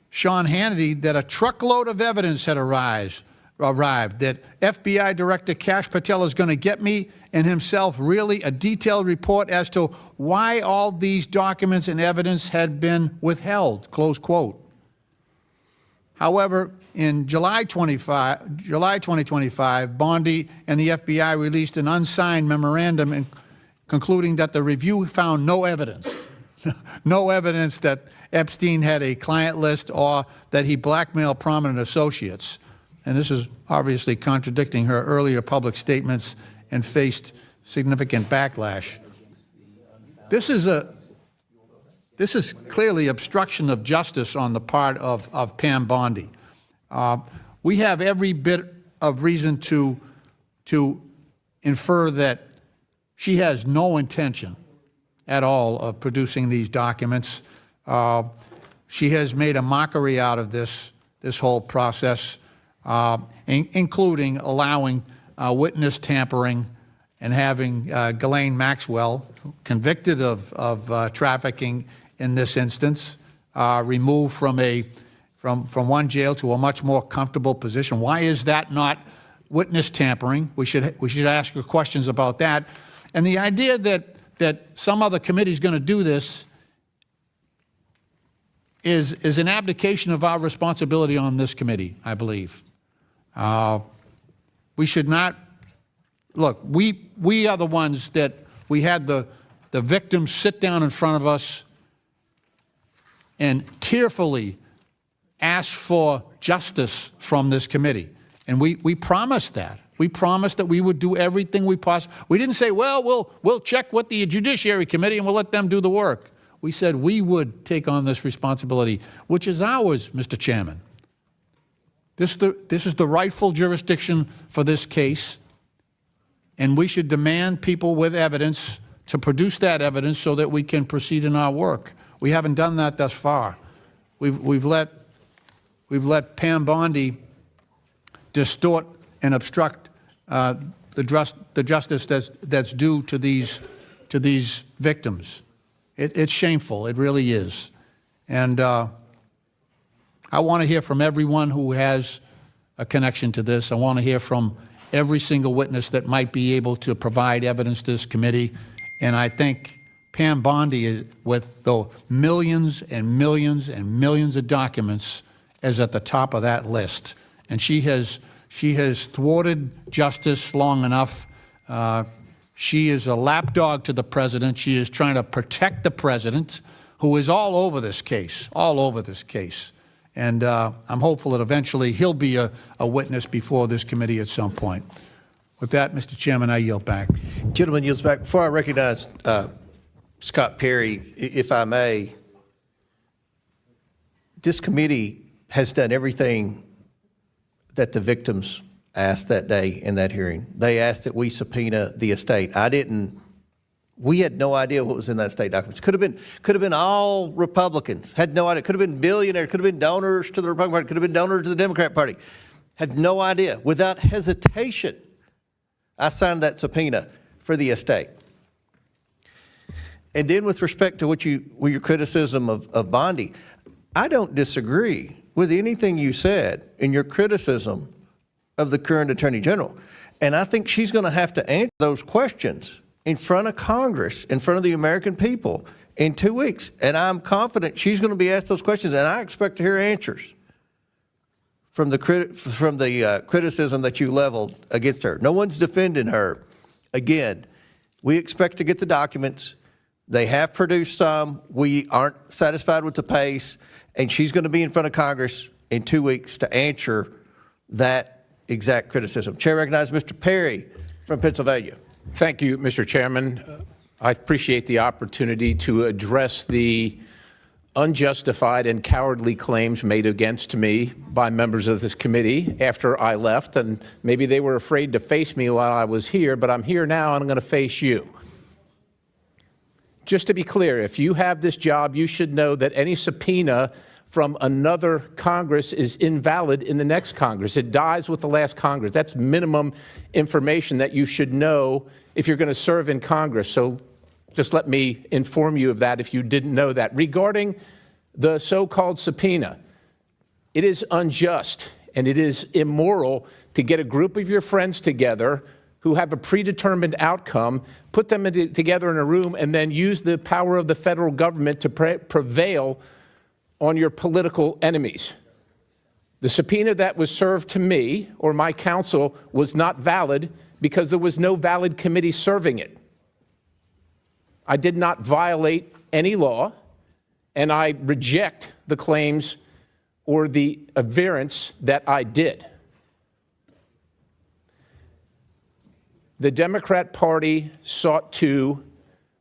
Sean Hannity that a truckload of evidence had arrived, that FBI Director Kash Patel is going to get me and himself really a detailed report as to why all these documents and evidence had been withheld, close quote. However, in July 2025, Bondi and the FBI released an unsigned memorandum concluding that the review found no evidence, no evidence that Epstein had a client list or that he blackmailed prominent associates. And this is obviously contradicting her earlier public statements and faced significant backlash. This is clearly obstruction of justice on the part of Pam Bondi. We have every bit of reason to infer that she has no intention at all of producing these documents. She has made a mockery out of this whole process, including allowing witness tampering and having Ghislaine Maxwell, convicted of trafficking in this instance, removed from one jail to a much more comfortable position. Why is that not witness tampering? We should ask her questions about that. And the idea that some other committee is going to do this is an abdication of our responsibility on this committee, I believe. We should not, look, we are the ones that we had the victims sit down in front of us and tearfully ask for justice from this committee. And we promised that. We promised that we would do everything we possibly. We didn't say, well, we'll check with the Judiciary Committee and we'll let them do the work. We said we would take on this responsibility, which is ours, Mr. Chairman. This is the rightful jurisdiction for this case, and we should demand people with evidence to produce that evidence so that we can proceed in our work. We haven't done that thus far. We've let Pam Bondi distort and obstruct the justice that's due to these victims. It's shameful. It really is. And I want to hear from everyone who has a connection to this. I want to hear from every single witness that might be able to provide evidence to this committee. And I think Pam Bondi, with the millions and millions and millions of documents, is at the top of that list. And she has thwarted justice long enough. She is a lapdog to the president. She is trying to protect the president, who is all over this case, all over this case. And I'm hopeful that eventually he'll be a witness before this committee at some point. With that, Mr. Chairman, I yield back. Gentleman yields back. Before I recognize Scott Perry, if I may, this committee has done everything that the victims asked that day in that hearing. They asked that we subpoena the estate. We had no idea what was in that estate documents. Could have been all Republicans. Had no idea. Could have been billionaires. Could have been donors to the Republican Party. Could have been donors to the Democrat Party. Had no idea. Without hesitation, I signed that subpoena for the estate. And then with respect to your criticism of Bondi, I don't disagree with anything you said in your criticism of the current Attorney General. And I think she's going to have to answer those questions in front of Congress, in front of the American people in 2 weeks. And I'm confident she's going to be asked those questions, and I expect to hear answers. from the criticism that you leveled against her. No one's defending her. Again, we expect to get the documents. They have produced some. We aren't satisfied with the pace, and she's going to be in front of Congress in 2 weeks to answer that exact criticism. Chair recognizes Mr. Perry from Pennsylvania. Thank you, Mr. Chairman. I appreciate the opportunity to address the unjustified and cowardly claims made against me by members of this committee after I left, and maybe they were afraid to face me while I was here, but I'm here now and I'm going to face you. Just to be clear, if you have this job, you should know that any subpoena from another Congress is invalid in the next Congress. It dies with the last Congress. That's minimum information that you should know if you're going to serve in Congress. So just let me inform you of that if you didn't know that. Regarding the so-called subpoena, it is unjust and it is immoral to get a group of your friends together who have a predetermined outcome, put them together in a room, and then use the power of the federal government to prevail on your political enemies. The subpoena that was served to me or my counsel was not valid because there was no valid committee serving it. I did not violate any law, and I reject the claims or the averance that I did. The Democrat Party sought to,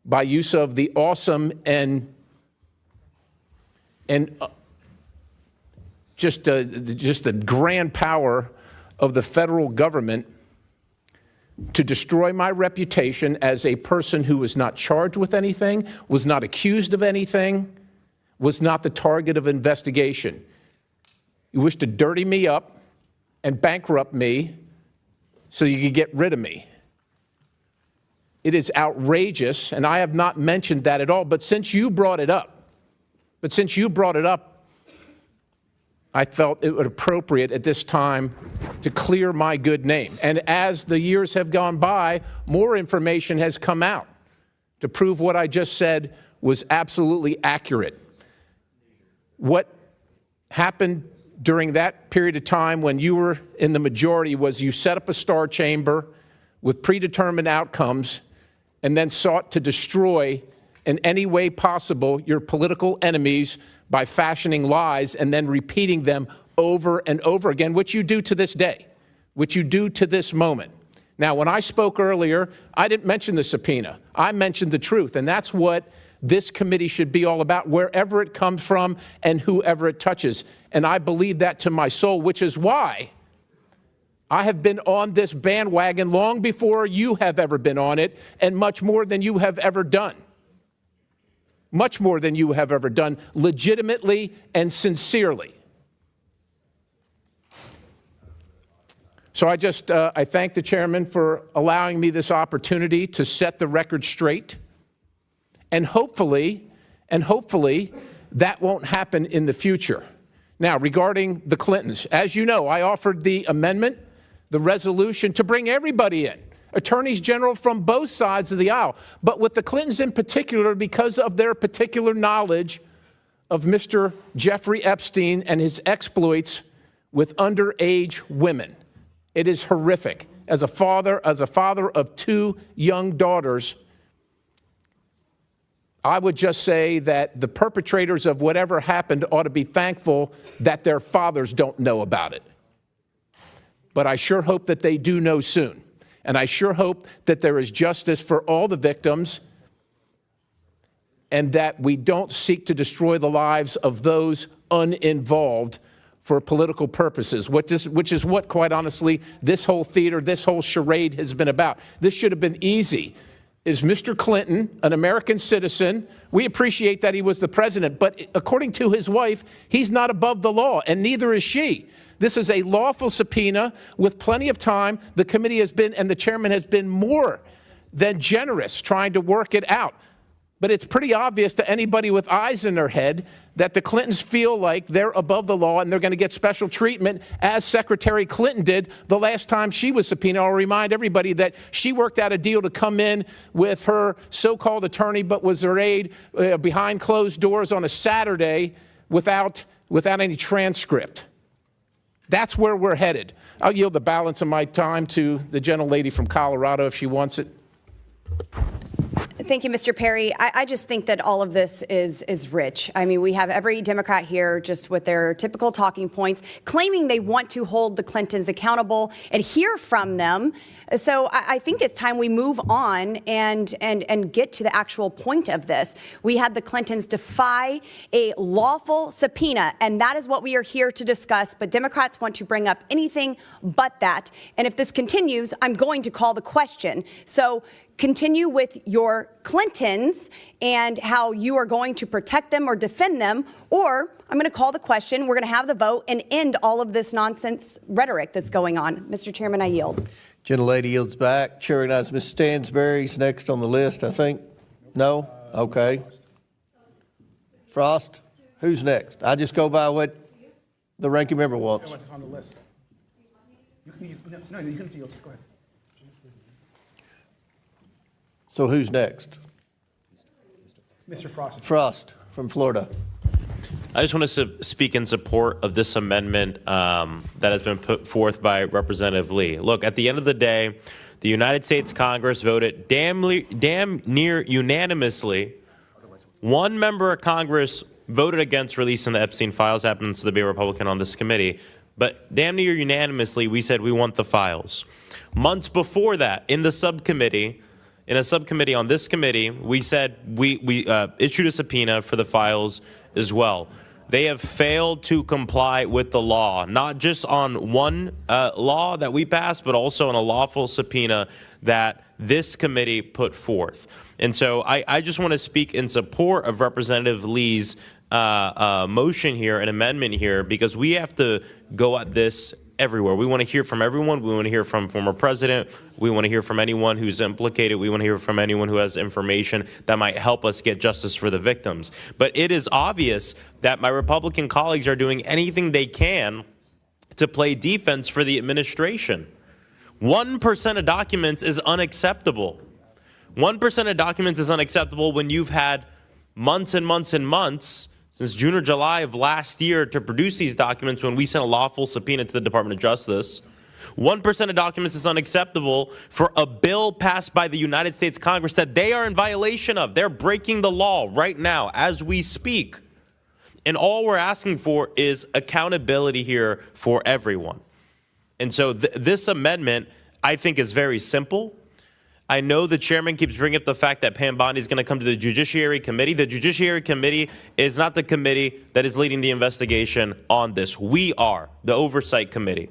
by use of the awesome and just the grand power of the federal government, to destroy my reputation as a person who was not charged with anything, was not accused of anything, was not the target of investigation. You wish to dirty me up and bankrupt me so you could get rid of me. It is outrageous, and I have not mentioned that at all, but since you brought it up, I felt it was appropriate at this time to clear my good name. And as the years have gone by, more information has come out to prove what I just said was absolutely accurate. What happened during that period of time when you were in the majority was you set up a star chamber with predetermined outcomes and then sought to destroy in any way possible your political enemies by fashioning lies and then repeating them over and over again, which you do to this day, which you do to this moment. Now, when I spoke earlier, I didn't mention the subpoena. I mentioned the truth, and that's what this committee should be all about, wherever it comes from and whoever it touches. And I believe that to my soul, which is why I have been on this bandwagon long before you have ever been on it, and much more than you have ever done. Much more than you have ever done, legitimately and sincerely. So I thank the chairman for allowing me this opportunity to set the record straight. And hopefully, that won't happen in the future. Now, regarding the Clintons, as you know, I offered the amendment, the resolution, to bring everybody in. Attorneys general from both sides of the aisle, but with the Clintons in particular because of their particular knowledge of Mr. Jeffrey Epstein and his exploits with underage women. It is horrific. As a father of two young daughters, I would just say that the perpetrators of whatever happened ought to be thankful that their fathers don't know about it. But I sure hope that they do know soon. And I sure hope that there is justice for all the victims and that we don't seek to destroy the lives of those uninvolved for political purposes, which is what, quite honestly, this whole theater, this whole charade has been about. This should have been easy. Is Mr. Clinton an American citizen? We appreciate that he was the president, but according to his wife, he's not above the law, and neither is she. This is a lawful subpoena with plenty of time. The committee has been, and the chairman has been more than generous trying to work it out. But it's pretty obvious to anybody with eyes in their head that the Clintons feel like they're above the law and they're going to get special treatment, as Secretary Clinton did the last time she was subpoenaed. I'll remind everybody that she worked out a deal to come in with her so-called attorney, but was her aide behind closed doors on a Saturday without any transcript. That's where we're headed. I'll yield the balance of my time to the gentlelady from Colorado if she wants it. Thank you, Mr. Perry. I just think that all of this is rich. I mean, we have every Democrat here just with their typical talking points, claiming they want to hold the Clintons accountable and hear from them. So I think it's time we move on and get to the actual point of this. We had the Clintons defy a lawful subpoena, and that is what we are here to discuss. But Democrats want to bring up anything but that. And if this continues, I'm going to call the question. So continue with your Clintons and how you are going to protect them or defend them, or I'm going to call the question, we're going to have the vote and end all of this nonsense rhetoric that's going on. Mr. Chairman, I yield. Gentlelady yields back. Chair recognizes Ms. Stansberry's next on the list, I think. No? Okay. Frost? Who's next? I just go by what the ranking member wants. What's on the list? No, you can yield. Go ahead. So who's next? Mr. Frost. Frost from Florida. I just want to speak in support of this amendment that has been put forth by Representative Lee. Look, at the end of the day, the United States Congress voted damn near unanimously. One member of Congress voted against releasing the Epstein files, happens to be a Republican on this committee, but damn near unanimously, we said we want the files. Months before that, in a subcommittee on this committee, we said we issued a subpoena for the files as well. They have failed to comply with the law, not just on one law that we passed, but also on a lawful subpoena that this committee put forth. And so I just want to speak in support of Representative Lee's motion here, an amendment here, because we have to go at this everywhere. We want to hear from everyone. We want to hear from former president. We want to hear from anyone who's implicated. We want to hear from anyone who has information that might help us get justice for the victims. But it is obvious that my Republican colleagues are doing anything they can to play defense for the administration. 1% of documents is unacceptable. 1% of documents is unacceptable when you've had months and months and months since June or July of last year to produce these documents when we sent a lawful subpoena to the Department of Justice. 1% of documents is unacceptable for a bill passed by the United States Congress that they are in violation of. They're breaking the law right now as we speak. And all we're asking for is accountability here for everyone. And so this amendment, I think, is very simple. I know the chairman keeps bringing up the fact that Pam Bondi is going to come to the Judiciary Committee. The Judiciary Committee is not the committee that is leading the investigation on this. We are the Oversight Committee.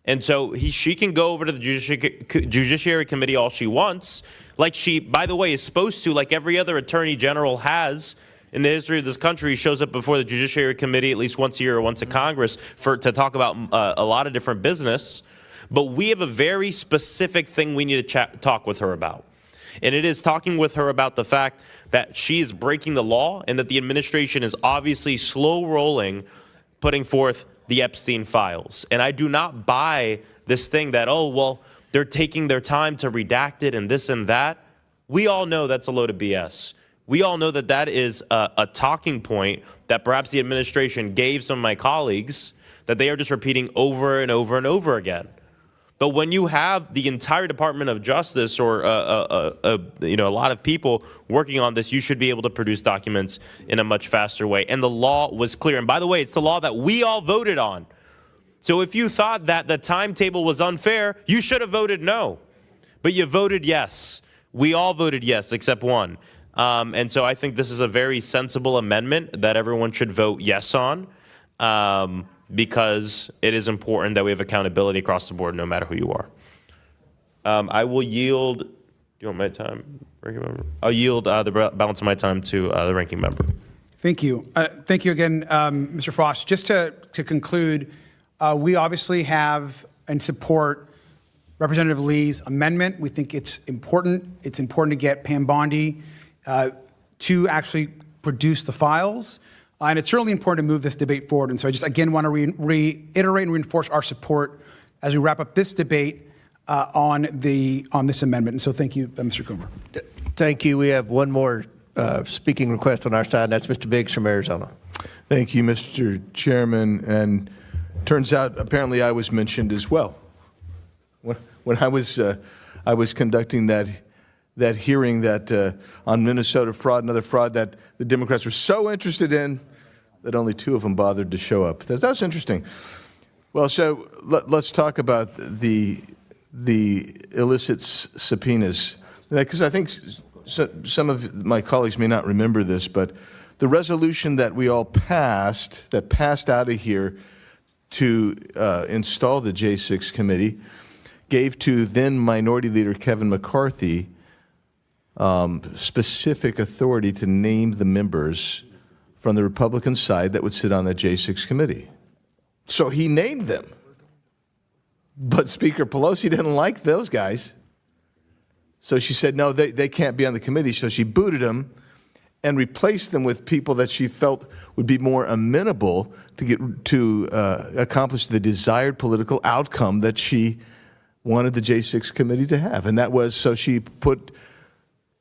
And so she can go over to the Judiciary Committee all she wants, like she, by the way, is supposed to, like every other attorney general has in the history of this country. He shows up before the Judiciary Committee at least once a year or once a Congress to talk about a lot of different business. But we have a very specific thing we need to talk with her about. And it is talking with her about the fact that she is breaking the law and that the administration is obviously slow rolling, putting forth the Epstein files. And I do not buy this thing that, oh, well, they're taking their time to redact it and this and that. We all know that's a load of BS. We all know that that is a talking point that perhaps the administration gave some of my colleagues that they are just repeating over and over and over again. But when you have the entire Department of Justice or a lot of people working on this, you should be able to produce documents in a much faster way. And the law was clear. And by the way, it's the law that we all voted on. So if you thought that the timetable was unfair, you should have voted no. But you voted yes. We all voted yes, except one. And so I think this is a very sensible amendment that everyone should vote yes on. Because it is important that we have accountability across the board, no matter who you are. I will yield. Do you want my time, ranking member? I'll yield the balance of my time to the ranking member. Thank you. Thank you again, Mr. Frost. Just to conclude, we obviously have and support Representative Lee's amendment. We think it's important. It's important to get Pam Bondi to actually produce the files. And it's certainly important to move this debate forward. And so I just, again, want to reiterate and reinforce our support as we wrap up this debate on this amendment. And so thank you, Mr. Coomer. Thank you. We have one more speaking request on our side, and that's Mr. Biggs from Arizona. Thank you, Mr. Chairman. And Turns out, apparently, I was mentioned as well. When I was conducting that hearing that on Minnesota fraud and other fraud that the Democrats were so interested in that only 2 of them bothered to show up. That was interesting. Well, so let's talk about the illicit subpoenas, because I think some of my colleagues may not remember this, but the resolution that we all passed, that passed out of here to install the J6 committee, gave to then Minority Leader Kevin McCarthy specific authority to name the members from the Republican side that would sit on the J6 committee. So he named them. But Speaker Pelosi didn't like those guys. So she said, no, they can't be on the committee. So she booted them and replaced them with people that she felt would be more amenable to accomplish the desired political outcome that she wanted the J6 committee to have. And that was, so she put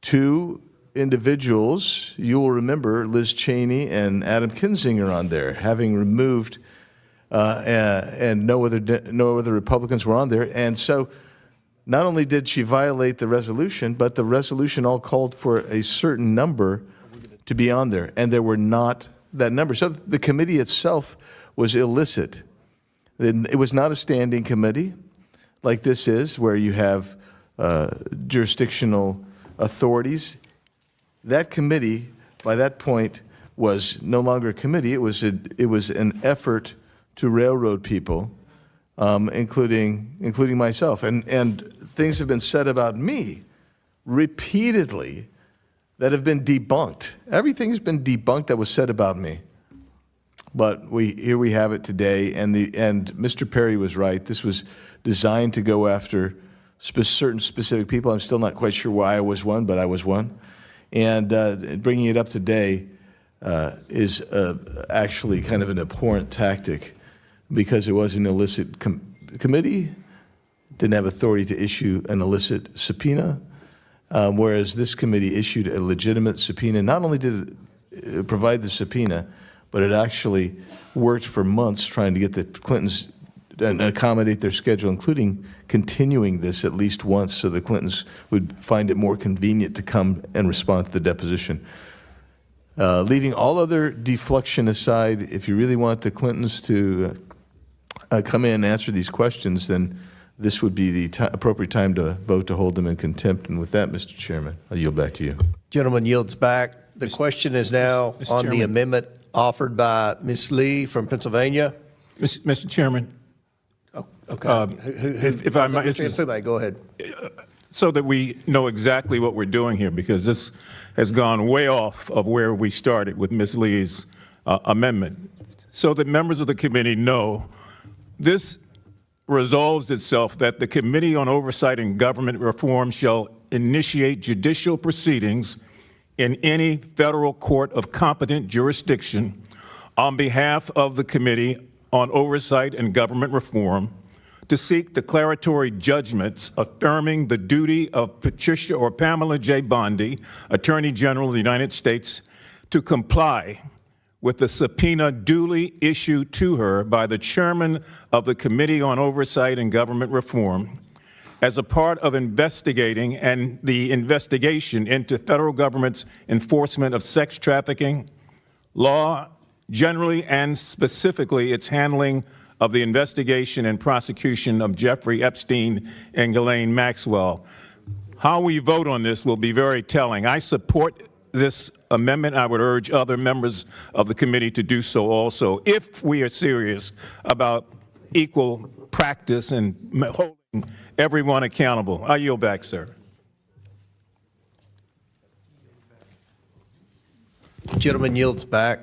2 individuals, you will remember Liz Cheney and Adam Kinzinger on there, having removed, and no other Republicans were on there. And so not only did she violate the resolution, but the resolution all called for a certain number to be on there, and there were not that number. So the committee itself was illicit. It was not a standing committee like this is, where you have jurisdictional authorities. That committee, by that point, was no longer a committee. It was an effort to railroad people, including myself. And things have been said about me repeatedly that have been debunked. Everything's been debunked that was said about me. But here we have it today, and Mr. Perry was right. This was designed to go after certain specific people. I'm still not quite sure why I was one, but I was one. And bringing it up today is actually kind of an abhorrent tactic, because it was an illicit committee, didn't have authority to issue an illicit subpoena, whereas this committee issued a legitimate subpoena. Not only did it provide the subpoena, but it actually worked for months trying to get the Clintons and accommodate their schedule, including continuing this at least once so the Clintons would find it more convenient to come and respond to the deposition. Leaving all other deflection aside, if you really want the Clintons to come in and answer these questions, then this would be the appropriate time to vote to hold them in contempt. And with that, Mr. Chairman, I'll yield back to you. Gentleman yields back. The question is now on the amendment offered by Ms. Lee from Pennsylvania. Mr. Chairman. Oh, okay. If I might, go ahead. So that we know exactly what we're doing here, because this has gone way off of where we started with Ms. Lee's amendment. So that members of the committee know, this resolves itself that the Committee on Oversight and Government Reform shall initiate judicial proceedings in any federal court of competent jurisdiction on behalf of the Committee on Oversight and Government Reform to seek declaratory judgments affirming the duty of Patricia or Pamela J. Bondi, Attorney General of the United States, to comply with the subpoena duly issued to her by the chairman of the Committee on Oversight and Government Reform as a part of investigating and the investigation into federal government's enforcement of sex trafficking law generally and specifically its handling of the investigation and prosecution of Jeffrey Epstein and Ghislaine Maxwell. How we vote on this will be very telling. I support this amendment. I would urge other members of the committee to do so also, if we are serious about equal practice and holding everyone accountable. I yield back, sir. Gentleman yields back.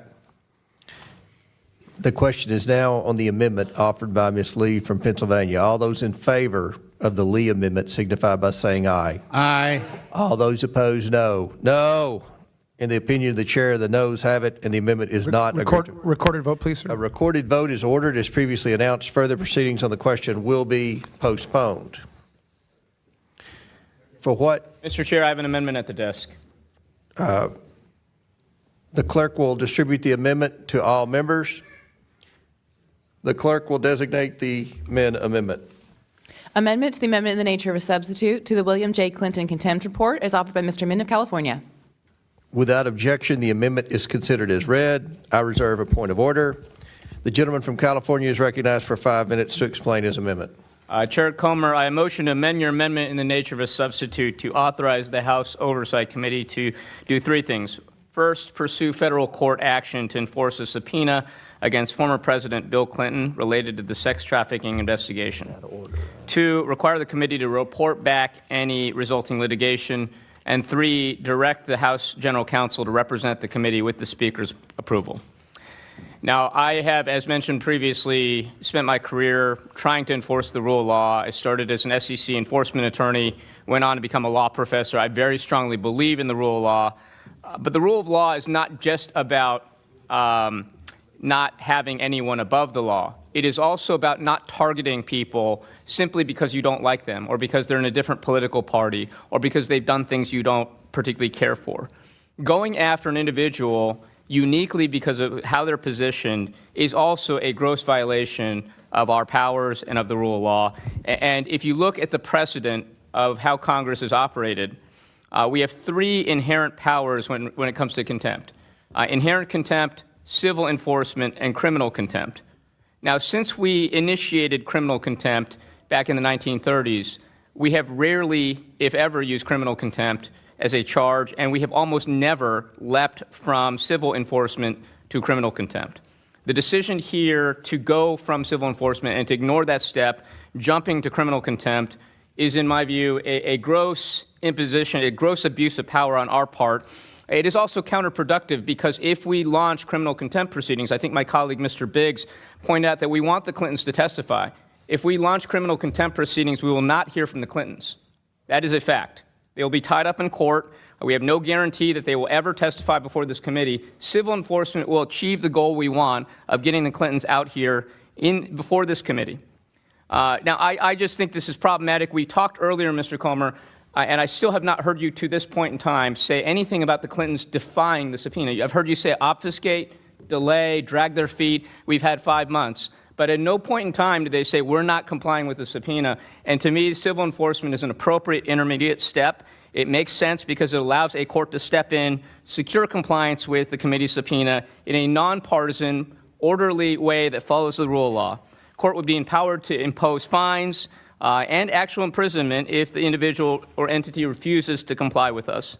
The question is now on the amendment offered by Ms. Lee from Pennsylvania. All those in favor of the Lee amendment signify by saying aye. Aye. All those opposed, no. No. In the opinion of the chair, the noes have it, and the amendment is not agreed to. Recorded vote, please, sir. A recorded vote is ordered as previously announced. Further proceedings on the question will be postponed. For what? Mr. Chair, I have an amendment at the desk. The clerk will distribute the amendment to all members. The clerk will designate the Min amendment. Amendment to the amendment in the nature of a substitute to the William J. Clinton contempt report is offered by Mr. Min of California. Without objection, the amendment is considered as read. I reserve a point of order. The gentleman from California is recognized for 5 minutes to explain his amendment. Chair Comer, I motion to amend your amendment in the nature of a substitute to authorize the House Oversight Committee to do three things. First, pursue federal court action to enforce a subpoena against former President Bill Clinton related to the sex trafficking investigation. Two, require the committee to report back any resulting litigation. And three, direct the House General Counsel to represent the committee with the Speaker's approval. Now, I have, as mentioned previously, spent my career trying to enforce the rule of law. I started as an SEC enforcement attorney, went on to become a law professor. I very strongly believe in the rule of law. But the rule of law is not just about not having anyone above the law. It is also about not targeting people simply because you don't like them or because they're in a different political party or because they've done things you don't particularly care for. Going after an individual uniquely because of how they're positioned is also a gross violation of our powers and of the rule of law. And if you look at the precedent of how Congress is operated, we have three inherent powers when it comes to contempt. Inherent contempt, civil enforcement, and criminal contempt. Now, since we initiated criminal contempt back in the 1930s, we have rarely, if ever, used criminal contempt as a charge, and we have almost never leapt from civil enforcement to criminal contempt. The decision here to go from civil enforcement and to ignore that step, jumping to criminal contempt, is, in my view, a gross imposition, a gross abuse of power on our part. It is also counterproductive because if we launch criminal contempt proceedings, I think my colleague Mr. Biggs pointed out that we want the Clintons to testify. If we launch criminal contempt proceedings, we will not hear from the Clintons. That is a fact. They will be tied up in court. We have no guarantee that they will ever testify before this committee. Civil enforcement will achieve the goal we want of getting the Clintons out here before this committee. Now, I just think this is problematic. We talked earlier, Mr. Comer, and I still have not heard you to this point in time say anything about the Clintons defying the subpoena. I've heard you say obfuscate, delay, drag their feet. We've had 5 months. But at no point in time did they say we're not complying with the subpoena. And to me, civil enforcement is an appropriate intermediate step. It makes sense because it allows a court to step in, secure compliance with the committee's subpoena in a nonpartisan, orderly way that follows the rule of law. Court would be empowered to impose fines and actual imprisonment if the individual or entity refuses to comply with us.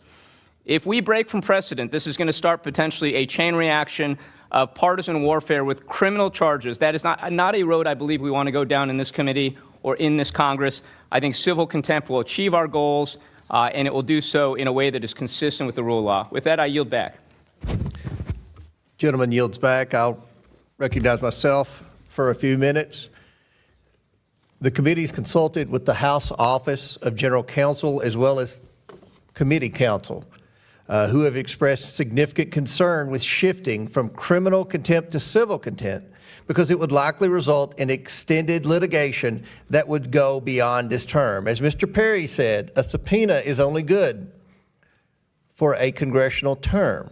If we break from precedent, this is going to start potentially a chain reaction of partisan warfare with criminal charges. That is not a road I believe we want to go down in this committee or in this Congress. I think civil contempt will achieve our goals, and it will do so in a way that is consistent with the rule of law. With that, I yield back. Gentleman yields back. I'll recognize myself for a few minutes. The committee's consulted with the House Office of General Counsel as well as committee counsel, who have expressed significant concern with shifting from criminal contempt to civil contempt because it would likely result in extended litigation that would go beyond this term. As Mr. Perry said, a subpoena is only good for a congressional term.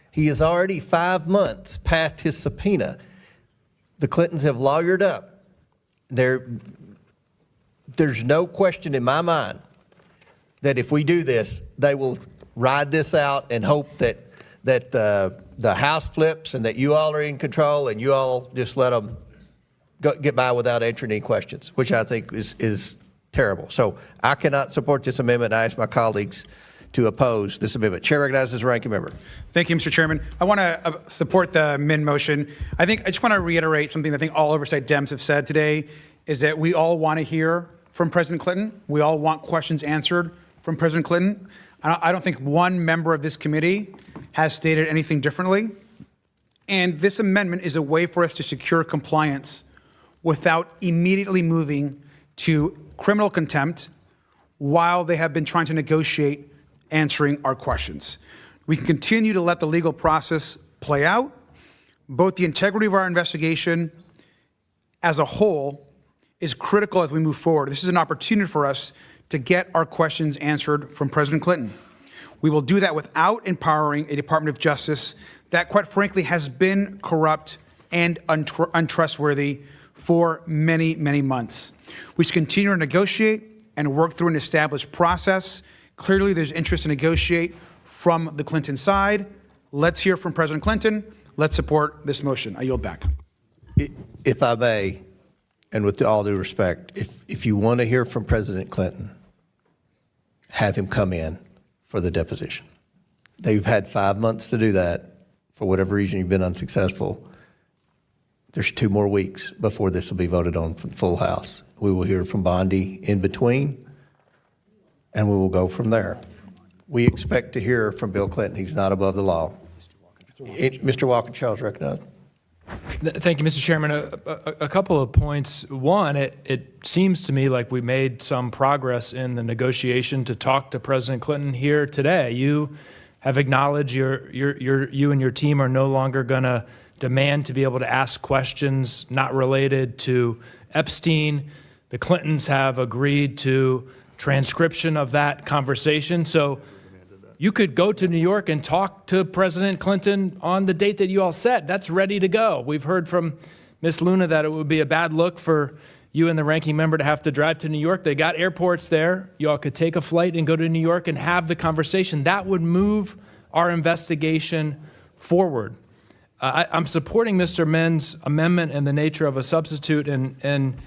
He is already 5 months past his subpoena. The Clintons have lawyered up. There's no question in my mind that if we do this, they will ride this out and hope that the House flips and that you all are in control and you all just let them get by without answering any questions, which I think is terrible. So I cannot support this amendment. I ask my colleagues to oppose this amendment. Chair recognizes the ranking member. Thank you, Mr. Chairman. I want to support the Min motion. I just want to reiterate something I think all oversight Dems have said today is that we all want to hear from President Clinton. We all want questions answered from President Clinton. I don't think one member of this committee has stated anything differently. And this amendment is a way for us to secure compliance without immediately moving to criminal contempt while they have been trying to negotiate answering our questions. We can continue to let the legal process play out. Both the integrity of our investigation as a whole is critical as we move forward. This is an opportunity for us to get our questions answered from President Clinton. We will do that without empowering a Department of Justice that, quite frankly, has been corrupt and untrustworthy for many, many months. We should continue to negotiate and work through an established process. Clearly, there's interest to negotiate from the Clinton side. Let's hear from President Clinton. Let's support this motion. I yield back. If I may, and with all due respect, if you want to hear from President Clinton, have him come in for the deposition. They've had 5 months to do that. For whatever reason, you've been unsuccessful. There's 2 more weeks before this will be voted on from the full House. We will hear from Bondi in between, and we will go from there. We expect to hear from Bill Clinton. He's not above the law. Mr. Walker-Charles, recognized. Thank you, Mr. Chairman. A couple of points. One, it seems to me like we made some progress in the negotiation to talk to President Clinton here today. You have acknowledged you and your team are no longer going to demand to be able to ask questions not related to Epstein. The Clintons have agreed to transcription of that conversation. So you could go to New York and talk to President Clinton on the date that you all set. That's ready to go. We've heard from Ms. Luna that it would be a bad look for you and the ranking member to have to drive to New York. They got airports there. You all could take a flight and go to New York and have the conversation. That would move our investigation forward. I'm supporting Mr. Men's amendment in the nature of a substitute, and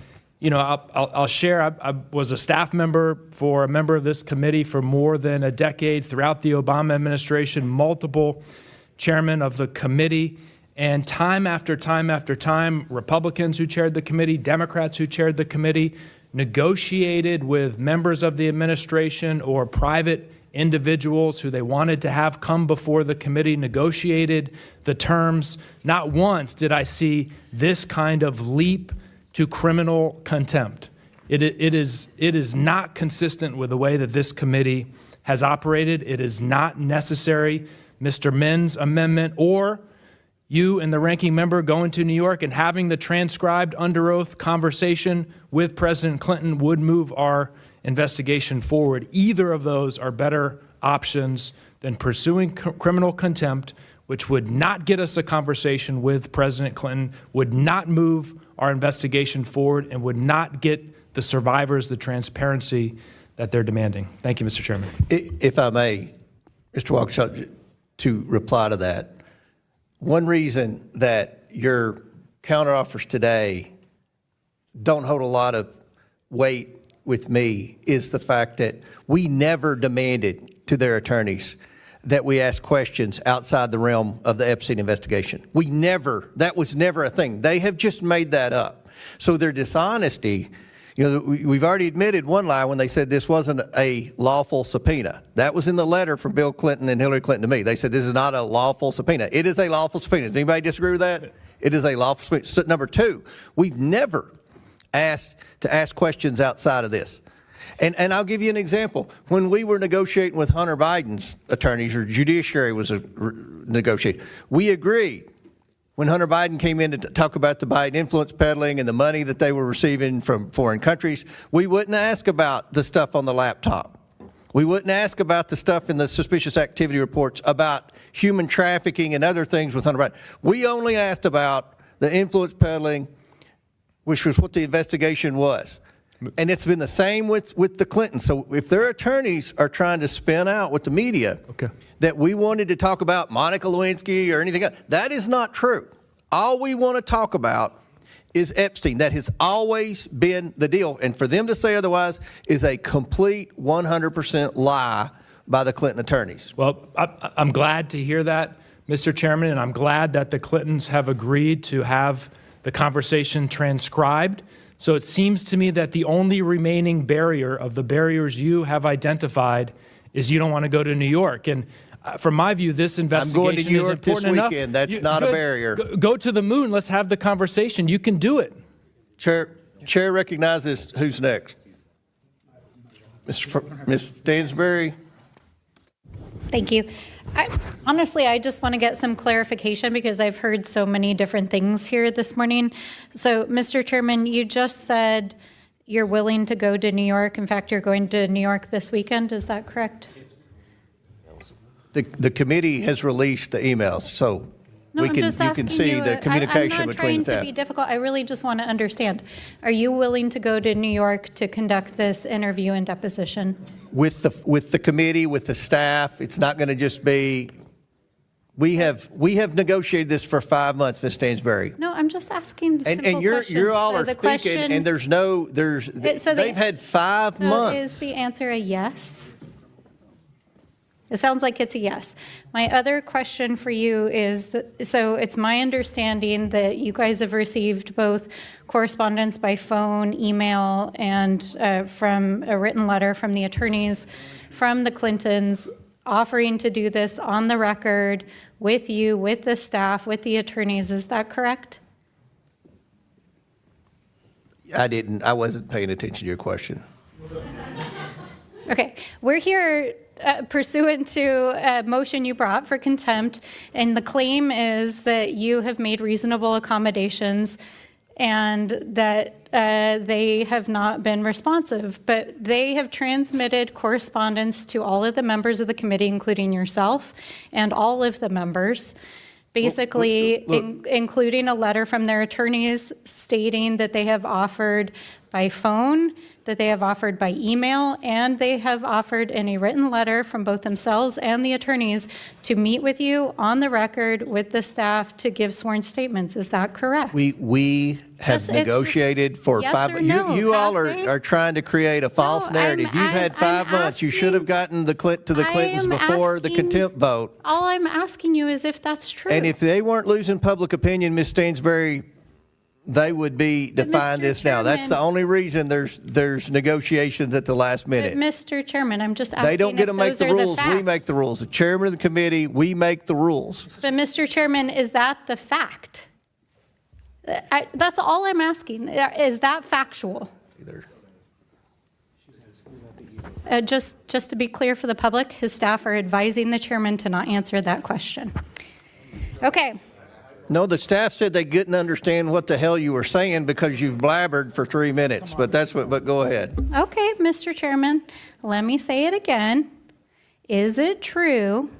you know, I'll share. I was a staff member for a member of this committee for more than a decade throughout the Obama administration, multiple chairmen of the committee, and time after time after time, Republicans who chaired the committee, Democrats who chaired the committee, negotiated with members of the administration or private individuals who they wanted to have come before the committee, negotiated the terms. Not once did I see this kind of leap to criminal contempt. It is not consistent with the way that this committee has operated. It is not necessary. Mr. Men's amendment, or you and the ranking member going to New York and having the transcribed under oath conversation with President Clinton would move our investigation forward. Either of those are better options than pursuing criminal contempt, which would not get us a conversation with President Clinton, would not move our investigation forward, and would not get the survivors the transparency that they're demanding. Thank you, Mr. Chairman. If I may, Mr. Walker, to reply to that, one reason that your counteroffers today don't hold a lot of weight with me is the fact that we never demanded to their attorneys that we ask questions outside the realm of the Epstein investigation. That was never a thing. They have just made that up. So their dishonesty, you know, we've already admitted one lie when they said this wasn't a lawful subpoena. That was in the letter from Bill Clinton and Hillary Clinton to me. They said this is not a lawful subpoena. It is a lawful subpoena. Does anybody disagree with that? It is a lawful subpoena. So, number two, we've never asked to ask questions outside of this. And I'll give you an example. When we were negotiating with Hunter Biden's attorneys, or judiciary was negotiating, we agreed when Hunter Biden came in to talk about the Biden influence peddling and the money that they were receiving from foreign countries, we wouldn't ask about the stuff on the laptop. We wouldn't ask about the stuff in the suspicious activity reports about human trafficking and other things with Hunter Biden. We only asked about the influence peddling, which was what the investigation was. And it's been the same with the Clintons. So if their attorneys are trying to spin out with the media that we wanted to talk about Monica Lewinsky or anything else, that is not true. All we want to talk about is Epstein. That has always been the deal. And for them to say otherwise is a complete 100% lie by the Clinton attorneys. Well, I'm glad to hear that, Mr. Chairman, and I'm glad that the Clintons have agreed to have the conversation transcribed. So it seems to me that the only remaining barrier of the barriers you have identified is you don't want to go to New York. And from my view, this investigation I'm going to New York is important this enough. weekend. That's not a barrier. Go to the moon. Let's have the conversation. You can do it. Chair recognizes who's next. Ms. Stansbury. Thank you. Honestly, I just want to get some clarification because I've heard so many different things here this morning. So, Mr. Chairman, you just said you're willing to go to New York. In fact, you're going to New York this weekend. Is that correct? The committee has released the emails. So No, I'm just you asking can see the communication I'm not between trying the to staff. be difficult. I really just want to understand. Are you willing to go to New York to conduct this interview and deposition? With the committee, with the staff, it's not going to just be, we have negotiated this for 5 months, Ms. Stansberry. No, I'm just asking simple And you're questions. all So are the speaking, question- and they've had 5 So months. is the answer a yes? It sounds like it's a yes. My other question for you is, so it's my understanding that you guys have received both correspondence by phone, email, and from a written letter from the attorneys from the Clintons offering to do this on the record with you, with the staff, with the attorneys. Is that correct? I wasn't paying attention to your question. Okay, we're here pursuant to a motion you brought for contempt, and the claim is that you have made reasonable accommodations and that they have not been responsive. But they have transmitted correspondence to all of the members of the committee, including yourself and all of the members, basically including a letter from their attorneys stating that they have offered by phone, that they have offered by email, and they have offered in a written letter from both themselves and the attorneys to meet with you on the record with the staff to give sworn statements. Is that correct? We have Yes, it's negotiated just for yes 5 or months. no. You all Have they? are trying to create a false narrative. You've had 5 months. You should have gotten to the Clintons before the contempt vote. All I'm asking you is if that's true. And if they weren't losing public opinion, Ms. Stansberry, they would be defying Mr. this now. That's the Chairman- only reason there's negotiations at the last minute. But Mr. Chairman, I'm just asking They don't get if to make those the are rules. We facts. make the rules. The chairman of the committee, we make the rules. But Mr. Chairman, is that the fact? That's all I'm asking. Is that factual? Just to be clear for the public, his staff are advising the chairman to not answer that question. Okay. No, the staff said they couldn't understand what the hell you were saying because you've blabbered for 3 minutes, but go ahead. Okay, Mr. Chairman, let me say it again. Is it true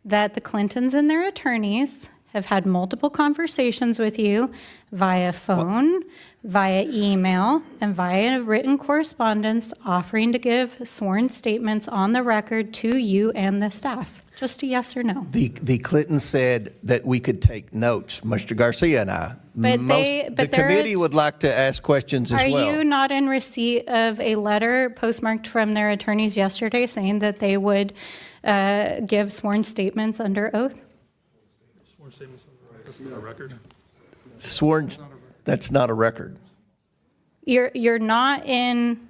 that the Clintons and their attorneys have had multiple conversations with you via phone, via email, and via written correspondence offering to give sworn statements on the record to you and the staff? Just a yes or no. The Clintons said that we could take notes, Mr. Garcia and I. The committee would like to ask questions as well. Are you not in receipt of a letter postmarked from their attorneys yesterday saying that they would give sworn statements under oath? Sworn statements on the record. That's not a record. You're not in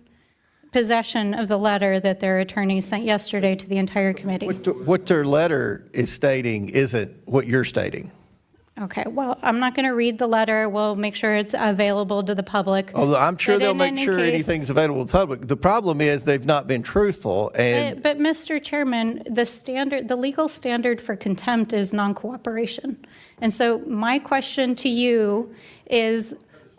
possession of the letter that their attorneys sent yesterday to the entire committee. What their letter is stating isn't what you're stating. Okay, well, I'm not going to read the letter. We'll make sure it's available to the public. Although I'm sure But they'll in make any sure case- anything's available to the public. The problem is they've not been truthful, and But Mr. Chairman, the legal standard for contempt is non-cooperation. And so my question to you is,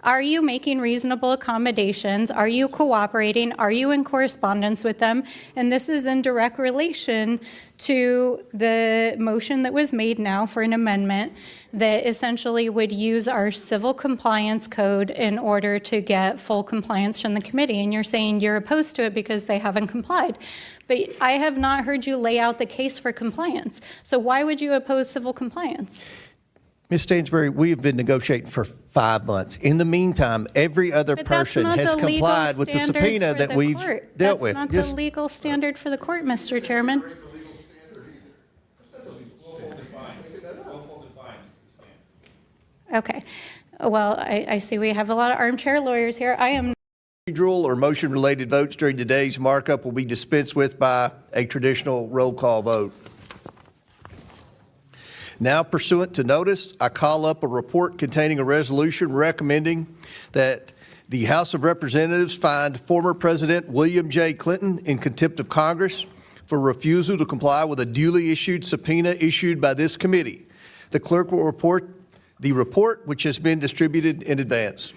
are you making reasonable accommodations? Are you cooperating? Are you in correspondence with them? And this is in direct relation to the motion that was made now for an amendment that essentially would use our civil compliance code in order to get full compliance from the committee. And you're saying you're opposed to it because they haven't complied. But I have not heard you lay out the case for compliance. So why would you oppose civil compliance? Ms. Stansberry, we have been negotiating for 5 months. In the meantime, every other But that's person not has the legal complied with the standard subpoena for that the we've court. dealt with. That's not the legal standard for the court, Mr. Chairman. Okay. Well, I see we have a lot of armchair lawyers here. I am Procedural or motion-related votes during today's markup will be dispensed with by a traditional roll call vote. Now pursuant to notice, I call up a report containing a resolution recommending that the House of Representatives find former President William J. Clinton in contempt of Congress for refusal to comply with a duly issued subpoena issued by this committee. The clerk will report the report, which has been distributed in advance.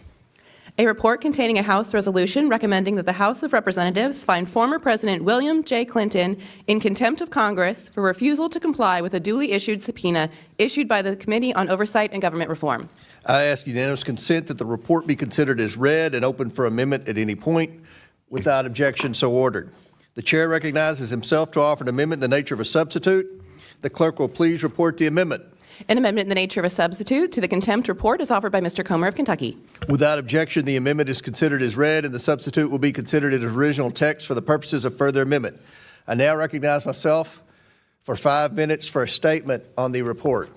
A report containing a House resolution recommending that the House of Representatives find former President William J. Clinton in contempt of Congress for refusal to comply with a duly issued subpoena issued by the Committee on Oversight and Government Reform. I ask unanimous consent that the report be considered as read and open for amendment at any point. Without objection, so ordered. The chair recognizes himself to offer an amendment in the nature of a substitute. The clerk will please report the amendment. An amendment in the nature of a substitute to the contempt report is offered by Mr. Comer of Kentucky. Without objection, the amendment is considered as read, and the substitute will be considered as original text for the purposes of further amendment. I now recognize myself for 5 minutes for a statement on the report.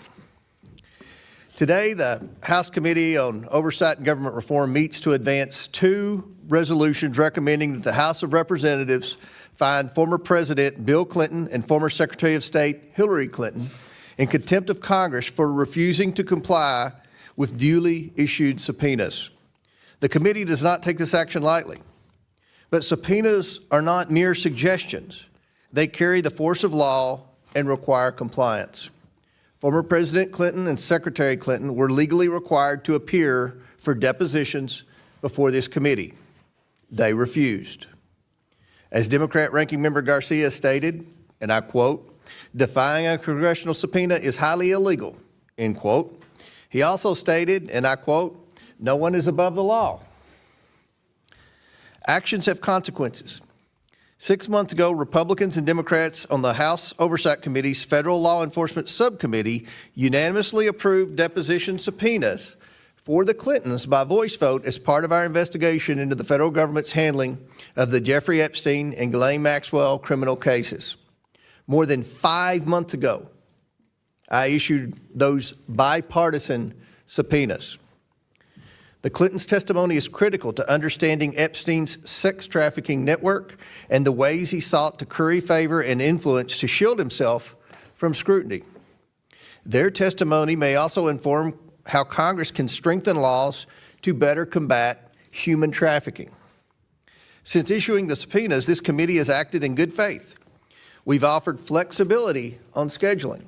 Today, the House Committee on Oversight and Government Reform meets to advance 2 resolutions recommending that the House of Representatives find former President Bill Clinton and former Secretary of State Hillary Clinton in contempt of Congress for refusing to comply with duly issued subpoenas. The committee does not take this action lightly, but subpoenas are not mere suggestions. They carry the force of law and require compliance. Former President Clinton and Secretary Clinton were legally required to appear for depositions before this committee. They refused. As Democrat Ranking Member Garcia stated, and I quote, "Defying a congressional subpoena is highly illegal," end quote. He also stated, and I quote, "No one is above the law." Actions have consequences. 6 months ago, Republicans and Democrats on the House Oversight Committee's Federal Law Enforcement Subcommittee unanimously approved deposition subpoenas for the Clintons by voice vote as part of our investigation into the federal government's handling of the Jeffrey Epstein and Ghislaine Maxwell criminal cases. More than 5 months ago, I issued those bipartisan subpoenas. The Clintons' testimony is critical to understanding Epstein's sex trafficking network and the ways he sought to curry favor and influence to shield himself from scrutiny. Their testimony may also inform how Congress can strengthen laws to better combat human trafficking. Since issuing the subpoenas, this committee has acted in good faith. We've offered flexibility on scheduling.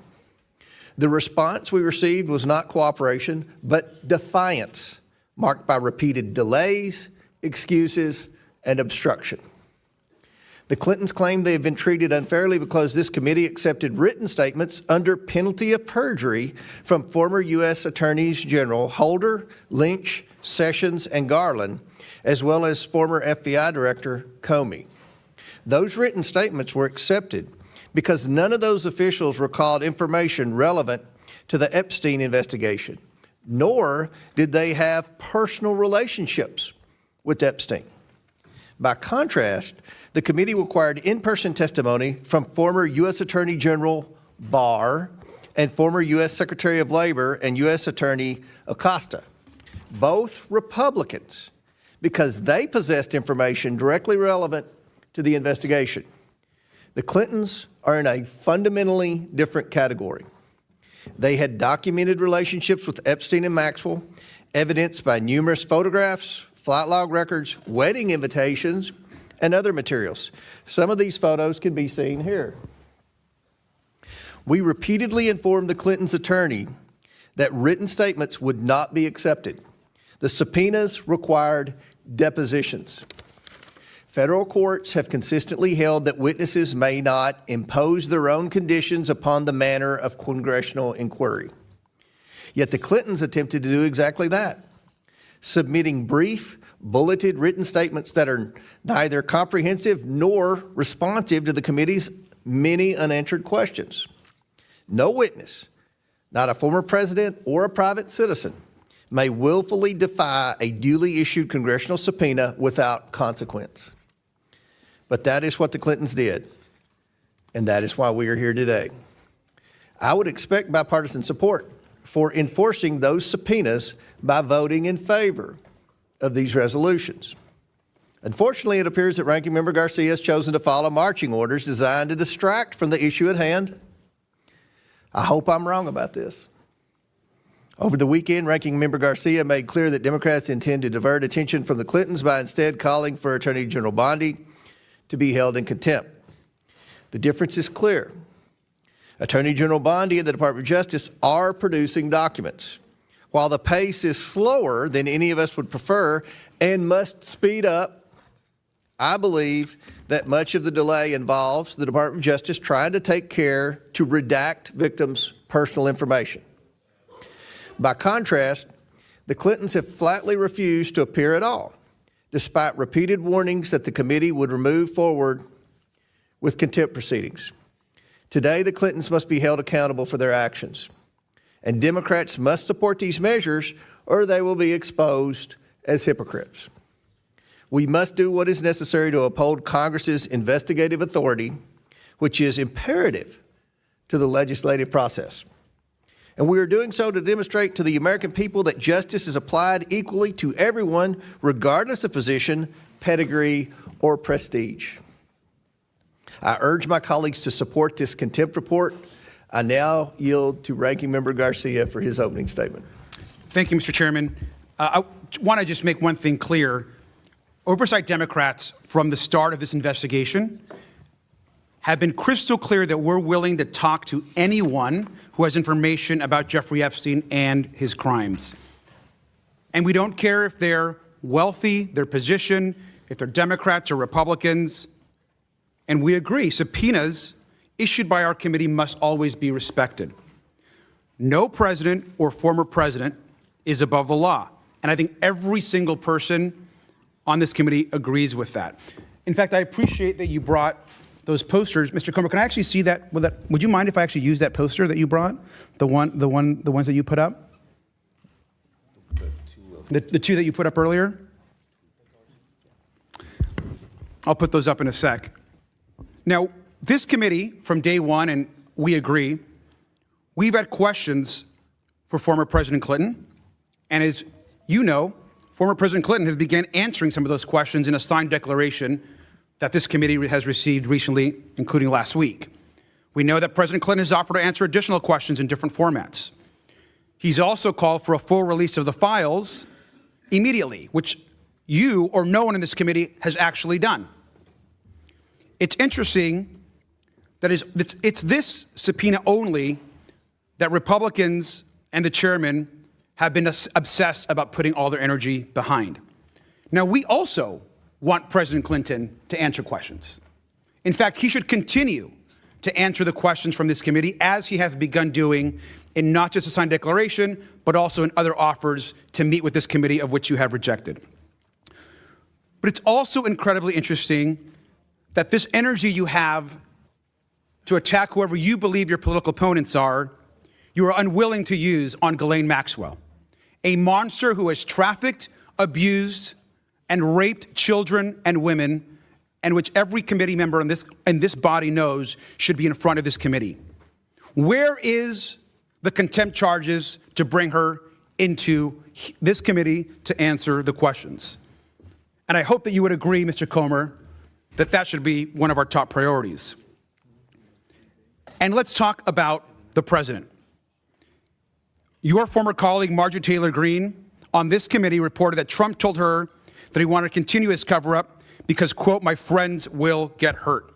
The response we received was not cooperation, but defiance, marked by repeated delays, excuses, and obstruction. The Clintons claim they have been treated unfairly because this committee accepted written statements under penalty of perjury from former U.S. Attorneys General Holder, Lynch, Sessions, and Garland, as well as former FBI Director Comey. Those written statements were accepted because none of those officials recalled information relevant to the Epstein investigation, nor did they have personal relationships with Epstein. By contrast, the committee required in-person testimony from former U.S. Attorney General Barr and former U.S. Secretary of Labor and U.S. Attorney Acosta, both Republicans, because they possessed information directly relevant to the investigation. The Clintons are in a fundamentally different category. They had documented relationships with Epstein and Maxwell, evidenced by numerous photographs, flight log records, wedding invitations, and other materials. Some of these photos can be seen here. We repeatedly informed the Clintons' attorney that written statements would not be accepted. The subpoenas required depositions. Federal courts have consistently held that witnesses may not impose their own conditions upon the manner of congressional inquiry. Yet the Clintons attempted to do exactly that, submitting brief, bulleted written statements that are neither comprehensive nor responsive to the committee's many unanswered questions. No witness, not a former president or a private citizen, may willfully defy a duly issued congressional subpoena without consequence. But that is what the Clintons did, and that is why we are here today. I would expect bipartisan support for enforcing those subpoenas by voting in favor of these resolutions. Unfortunately, it appears that Ranking Member Garcia has chosen to follow marching orders designed to distract from the issue at hand. I hope I'm wrong about this. Over the weekend, Ranking Member Garcia made clear that Democrats intend to divert attention from the Clintons by instead calling for Attorney General Bondi to be held in contempt. The difference is clear. Attorney General Bondi and the Department of Justice are producing documents. While the pace is slower than any of us would prefer and must speed up, I believe that much of the delay involves the Department of Justice trying to take care to redact victims' personal information. By contrast, the Clintons have flatly refused to appear at all, despite repeated warnings that the committee would move forward with contempt proceedings. Today, the Clintons must be held accountable for their actions, and Democrats must support these measures or they will be exposed as hypocrites. We must do what is necessary to uphold Congress's investigative authority, which is imperative to the legislative process. And we are doing so to demonstrate to the American people that justice is applied equally to everyone, regardless of position, pedigree, or prestige. I urge my colleagues to support this contempt report. I now yield to Ranking Member Garcia for his opening statement. Thank you, Mr. Chairman. I want to just make one thing clear. Oversight Democrats, from the start of this investigation, have been crystal clear that we're willing to talk to anyone who has information about Jeffrey Epstein and his crimes. And we don't care if they're wealthy, their position, if they're Democrats or Republicans. And we agree, subpoenas issued by our committee must always be respected. No president or former president is above the law. And I think every single person on this committee agrees with that. In fact, I appreciate that you brought those posters. Mr. Comer, can I actually see that? Would you mind if I actually use that poster that you brought? The ones that you put up? The two that you put up earlier? I'll put those up in a sec. Now, this committee, from day one, and we agree, we've had questions for former President Clinton. And as you know, former President Clinton has begun answering some of those questions in a signed declaration that this committee has received recently, including last week. We know that President Clinton has offered to answer additional questions in different formats. He's also called for a full release of the files immediately, which you or no one in this committee has actually done. It's interesting that it's this subpoena only that Republicans and the chairman have been obsessed about putting all their energy behind. Now, we also want President Clinton to answer questions. In fact, he should continue to answer the questions from this committee, as he has begun doing in not just a signed declaration, but also in other offers to meet with this committee, of which you have rejected. But it's also incredibly interesting that this energy you have to attack whoever you believe your political opponents are, you are unwilling to use on Ghislaine Maxwell, a monster who has trafficked, abused, and raped children and women, and which every committee member in this body knows should be in front of this committee. Where is the contempt charges to bring her into this committee to answer the questions? And I hope that you would agree, Mr. Comer, that that should be one of our top priorities. And let's talk about the president. Your former colleague, Marjorie Taylor Greene, on this committee reported that Trump told her that he wanted to continue his cover-up because, quote, my friends will get hurt.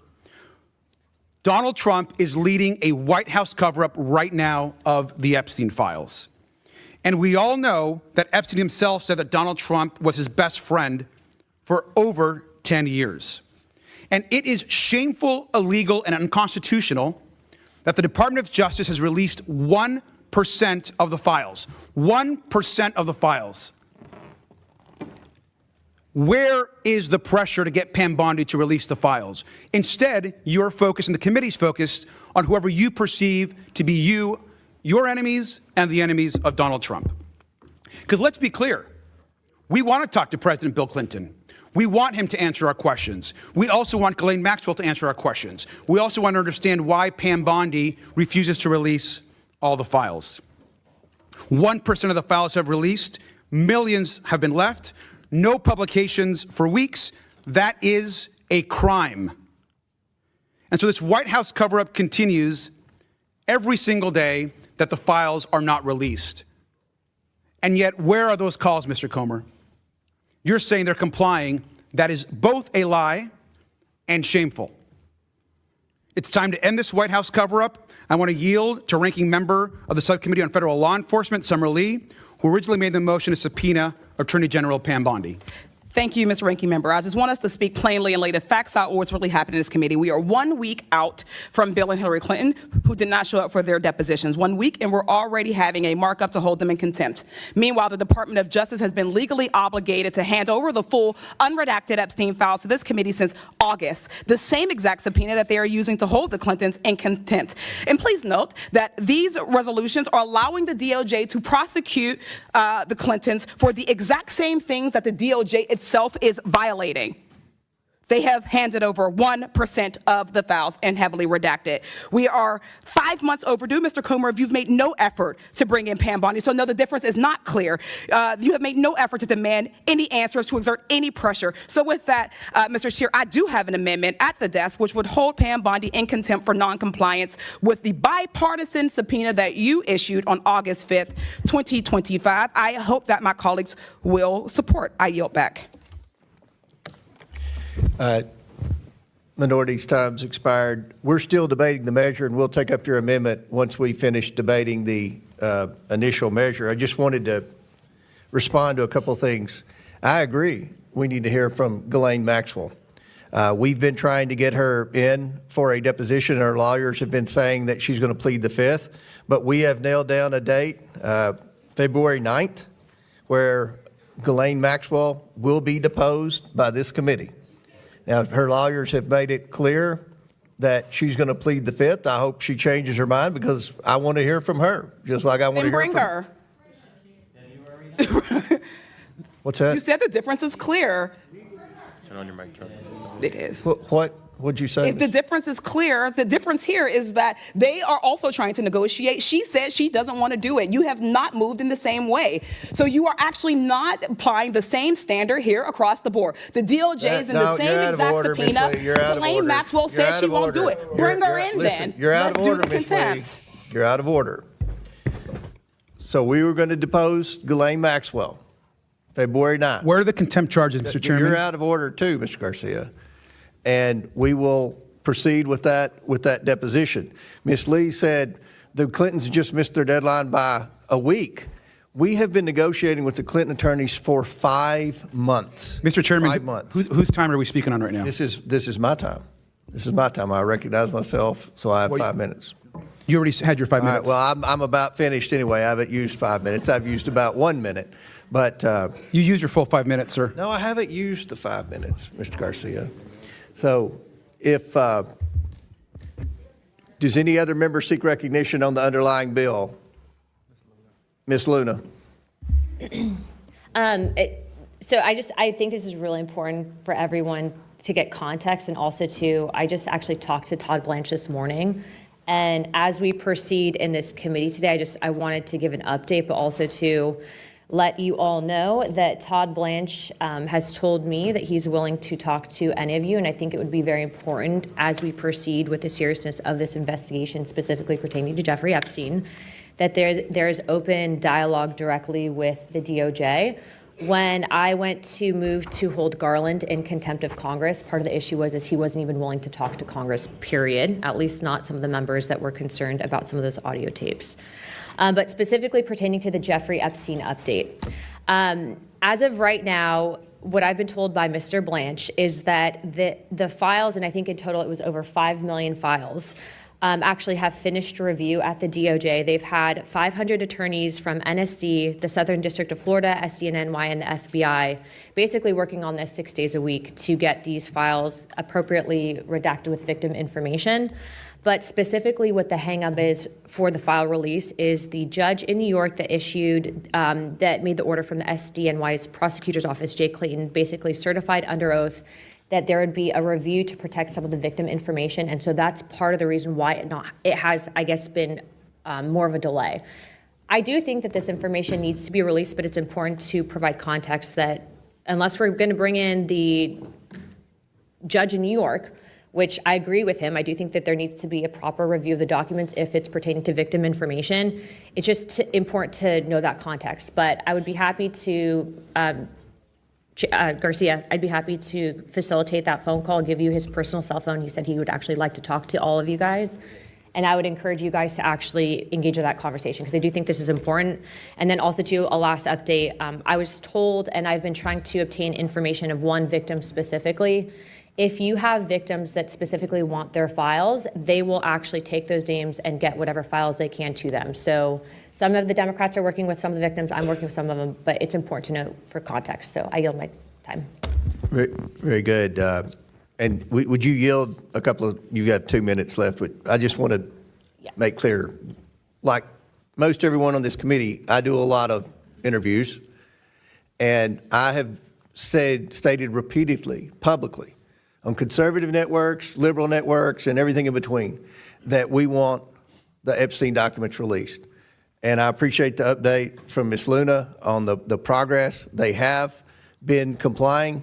Donald Trump is leading a White House cover-up right now of the Epstein files. And we all know that Epstein himself said that Donald Trump was his best friend for over 10 years. And it is shameful, illegal, and unconstitutional that the Department of Justice has released 1% of the files. 1% of the files. Where is the pressure to get Pam Bondi to release the files? Instead, you're focused, and the committee's focused, on whoever you perceive to be your enemies, and the enemies of Donald Trump. Because let's be clear, we want to talk to President Bill Clinton. We want him to answer our questions. We also want Ghislaine Maxwell to answer our questions. We also want to understand why Pam Bondi refuses to release all the files. 1% of the files have released. Millions have been left. No publications for weeks. That is a crime. And so this White House cover-up continues every single day that the files are not released. And yet, where are those calls, Mr. Comer? You're saying they're complying. That is both a lie and shameful. It's time to end this White House cover-up. I want to yield to Ranking Member of the Subcommittee on Federal Law Enforcement, Summer Lee, who originally made the motion to subpoena Attorney General Pam Bondi. Thank you, Mr. Ranking Member. I just want us to speak plainly and lay the facts out what's really happening in this committee. We are 1 week out from Bill and Hillary Clinton, who did not show up for their depositions. 1 week, and we're already having a markup to hold them in contempt. Meanwhile, the Department of Justice has been legally obligated to hand over the full unredacted Epstein files to this committee since August, the same exact subpoena that they are using to hold the Clintons in contempt. And please note that these resolutions are allowing the DOJ to prosecute the Clintons for the exact same things that the DOJ itself is violating. They have handed over 1% of the files and heavily redacted. We are 5 months overdue, Mr. Comer, if you've made no effort to bring in Pam Bondi. So no, the difference is not clear. You have made no effort to demand any answers, to exert any pressure. So with that, Mr. Chair, I do have an amendment at the desk which would hold Pam Bondi in contempt for noncompliance with the bipartisan subpoena that you issued on August 5th, 2025. I hope that my colleagues will support. I yield back. Minority's time's expired. We're still debating the measure, and we'll take up your amendment once we finish debating the initial measure. I just wanted to respond to a couple of things. I agree. We need to hear from Ghislaine Maxwell. We've been trying to get her in for a deposition. Our lawyers have been saying that she's going to plead the 5th, but we have nailed down a date, February 9th, where Ghislaine Maxwell will be deposed by this committee. Now, her lawyers have made it clear that she's going to plead the 5th. I hope she changes her mind, because I want to hear from her, just like I want to hear from her. What's that? You said the difference is clear. Turn on your mic, Charlie. It is. What'd you say? If the difference is clear, the difference here is that they are also trying to negotiate. She said she doesn't want to do it. You have not moved in the same way. So you are actually not applying the same standard here across the board. The DOJ is in the same exact subpoena. Ghislaine Maxwell said she won't do it. Bring her in then. You're out of order, Ms. Lee. You're out of order. So we were going to depose Ghislaine Maxwell, February 9th. Where are the contempt charges, Mr. Chairman? You're out of order too, Mr. Garcia. And we will proceed with that deposition. Ms. Lee said the Clintons just missed their deadline by a week. We have been negotiating with the Clinton attorneys for 5 months. Mr. Chairman, 5 months. Whose time are we speaking on right now? This is my time. This is my time. I recognize myself, so I have 5 minutes. You already had your 5 minutes. All right, well, I'm about finished anyway. I haven't used 5 minutes. I've used about 1 minute. But you used your full 5 minutes, sir. No, I haven't used the 5 minutes, Mr. Garcia. So if, does any other member seek recognition on the underlying bill? Ms. Luna. So I think this is really important for everyone to get context, and also I just actually talked to Todd Blanche this morning. And as we proceed in this committee today, I wanted to give an update, but also to let you all know that Todd Blanche has told me that he's willing to talk to any of you, and I think it would be very important as we proceed with the seriousness of this investigation, specifically pertaining to Jeffrey Epstein, that there's open dialogue directly with the DOJ. When I went to move to hold Garland in contempt of Congress, part of the issue was he wasn't even willing to talk to Congress, period, at least not some of the members that were concerned about some of those audio tapes. But specifically pertaining to the Jeffrey Epstein update. As of right now, what I've been told by Mr. Blanche is that the files, and I think in total it was over 5 million files, actually have finished review at the DOJ. They've had 500 attorneys from NSD, the Southern District of Florida, SDNY, and the FBI basically working on this 6 days a week to get these files appropriately redacted with victim information. But specifically what the hang-up is for the file release is the judge in New York that issued, that made the order from the SDNY's prosecutor's office, Jay Clayton, basically certified under oath that there would be a review to protect some of the victim information. And so that's part of the reason why it has, I guess, been more of a delay. I do think that this information needs to be released, but it's important to provide context that unless we're going to bring in the judge in New York, which I agree with him, I do think that there needs to be a proper review of the documents if it's pertaining to victim information. It's just important to know that context. But I would be happy to, Garcia, I'd be happy to facilitate that phone call, give you his personal cell phone. He said he would actually like to talk to all of you guys. And I would encourage you guys to actually engage in that conversation because I do think this is important. And then also to a last update, I was told, and I've been trying to obtain information of one victim specifically. If you have victims that specifically want their files, they will actually take those names and get whatever files they can to them. So some of the Democrats are working with some of the victims, I'm working with some of them, but it's important to know for context. So I yield my time. Very good. And would you yield a couple of, you got 2 minutes left, but I just want to make clear, like most everyone on this committee, I do a lot of interviews, and I have stated repeatedly, publicly, on conservative networks, liberal networks, and everything in between, that we want the Epstein documents released. And I appreciate the update from Ms. Luna on the progress. They have been complying.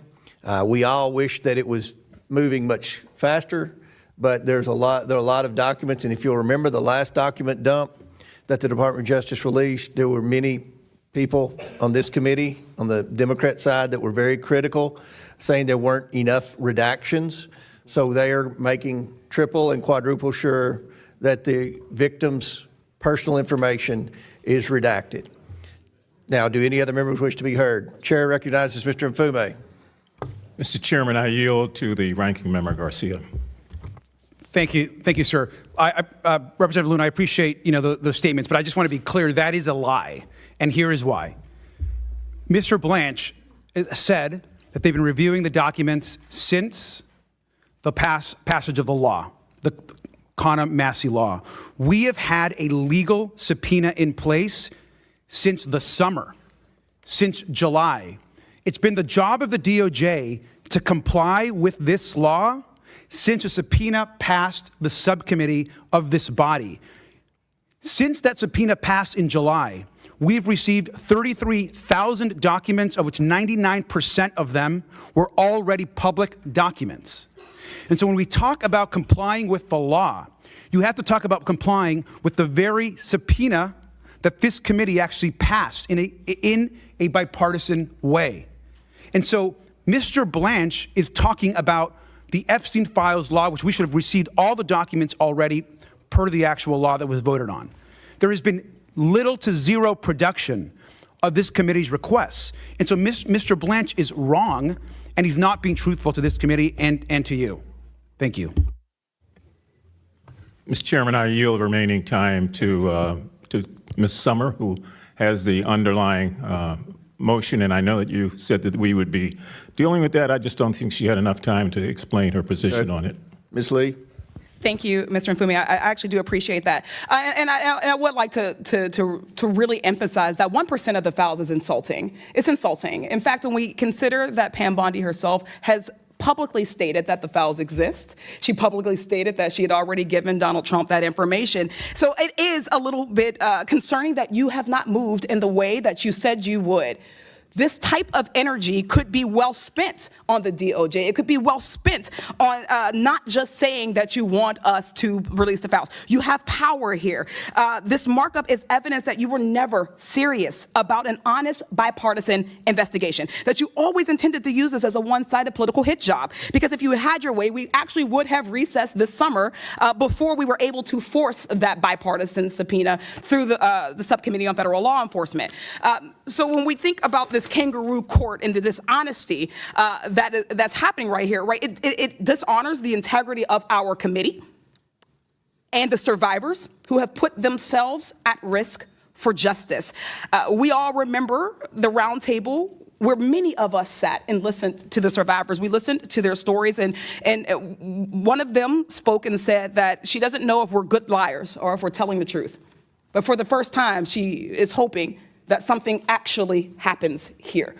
We all wish that it was moving much faster, but there are a lot of documents, and if you'll remember the last document dump that the Department of Justice released, there were many people on this committee, on the Democrat side, that were very critical, saying there weren't enough redactions. So they are making triple and quadruple sure that the victim's personal information is redacted. Now, do any other members wish to be heard? Chair recognizes Mr. Mfume. Mr. Chairman, I yield to the ranking member Garcia. Thank you, sir. Representative Luna, I appreciate those statements, but I just want to be clear that is a lie, and here is why. Mr. Blanche said that they've been reviewing the documents since the passage of the law, the Contempt law. We have had a legal subpoena in place since the summer, since July. It's been the job of the DOJ to comply with this law since a subpoena passed the subcommittee of this body. Since that subpoena passed in July, we've received 33,000 documents, of which 99% of them were already public documents. And so when we talk about complying with the law, you have to talk about complying with the very subpoena that this committee actually passed in a bipartisan way. And so Mr. Blanche is talking about the Epstein files law, which we should have received all the documents already per the actual law that was voted on. There has been little to zero production of this committee's requests. And so Mr. Blanche is wrong, and he's not being truthful to this committee and to you. Thank you. Mr. Chairman, I yield remaining time to Ms. Summer, who has the underlying motion, and I know that you said that we would be dealing with that. I just don't think she had enough time to explain her position on it. Ms. Lee? Thank you, Mr. Mfume. I actually do appreciate that. And I would like to really emphasize that 1% of the files is insulting. It's insulting. In fact, when we consider that Pam Bondi herself has publicly stated that the files exist. She publicly stated that she had already given Donald Trump that information. So it is a little bit concerning that you have not moved in the way that you said you would. This type of energy could be well spent on the DOJ. It could be well spent on not just saying that you want us to release the files. You have power here. This markup is evidence that you were never serious about an honest bipartisan investigation, that you always intended to use this as a one-sided political hit job. Because if you had your way, we actually would have recessed this summer before we were able to force that bipartisan subpoena through the Subcommittee on Federal Law Enforcement. So when we think about this kangaroo court and the dishonesty that's happening right here, right? It dishonors the integrity of our committee and the survivors who have put themselves at risk for justice. We all remember the round table where many of us sat and listened to the survivors. We listened to their stories, and one of them spoke and said that she doesn't know if we're good liars or if we're telling the truth. But for the first time, she is hoping that something actually happens here.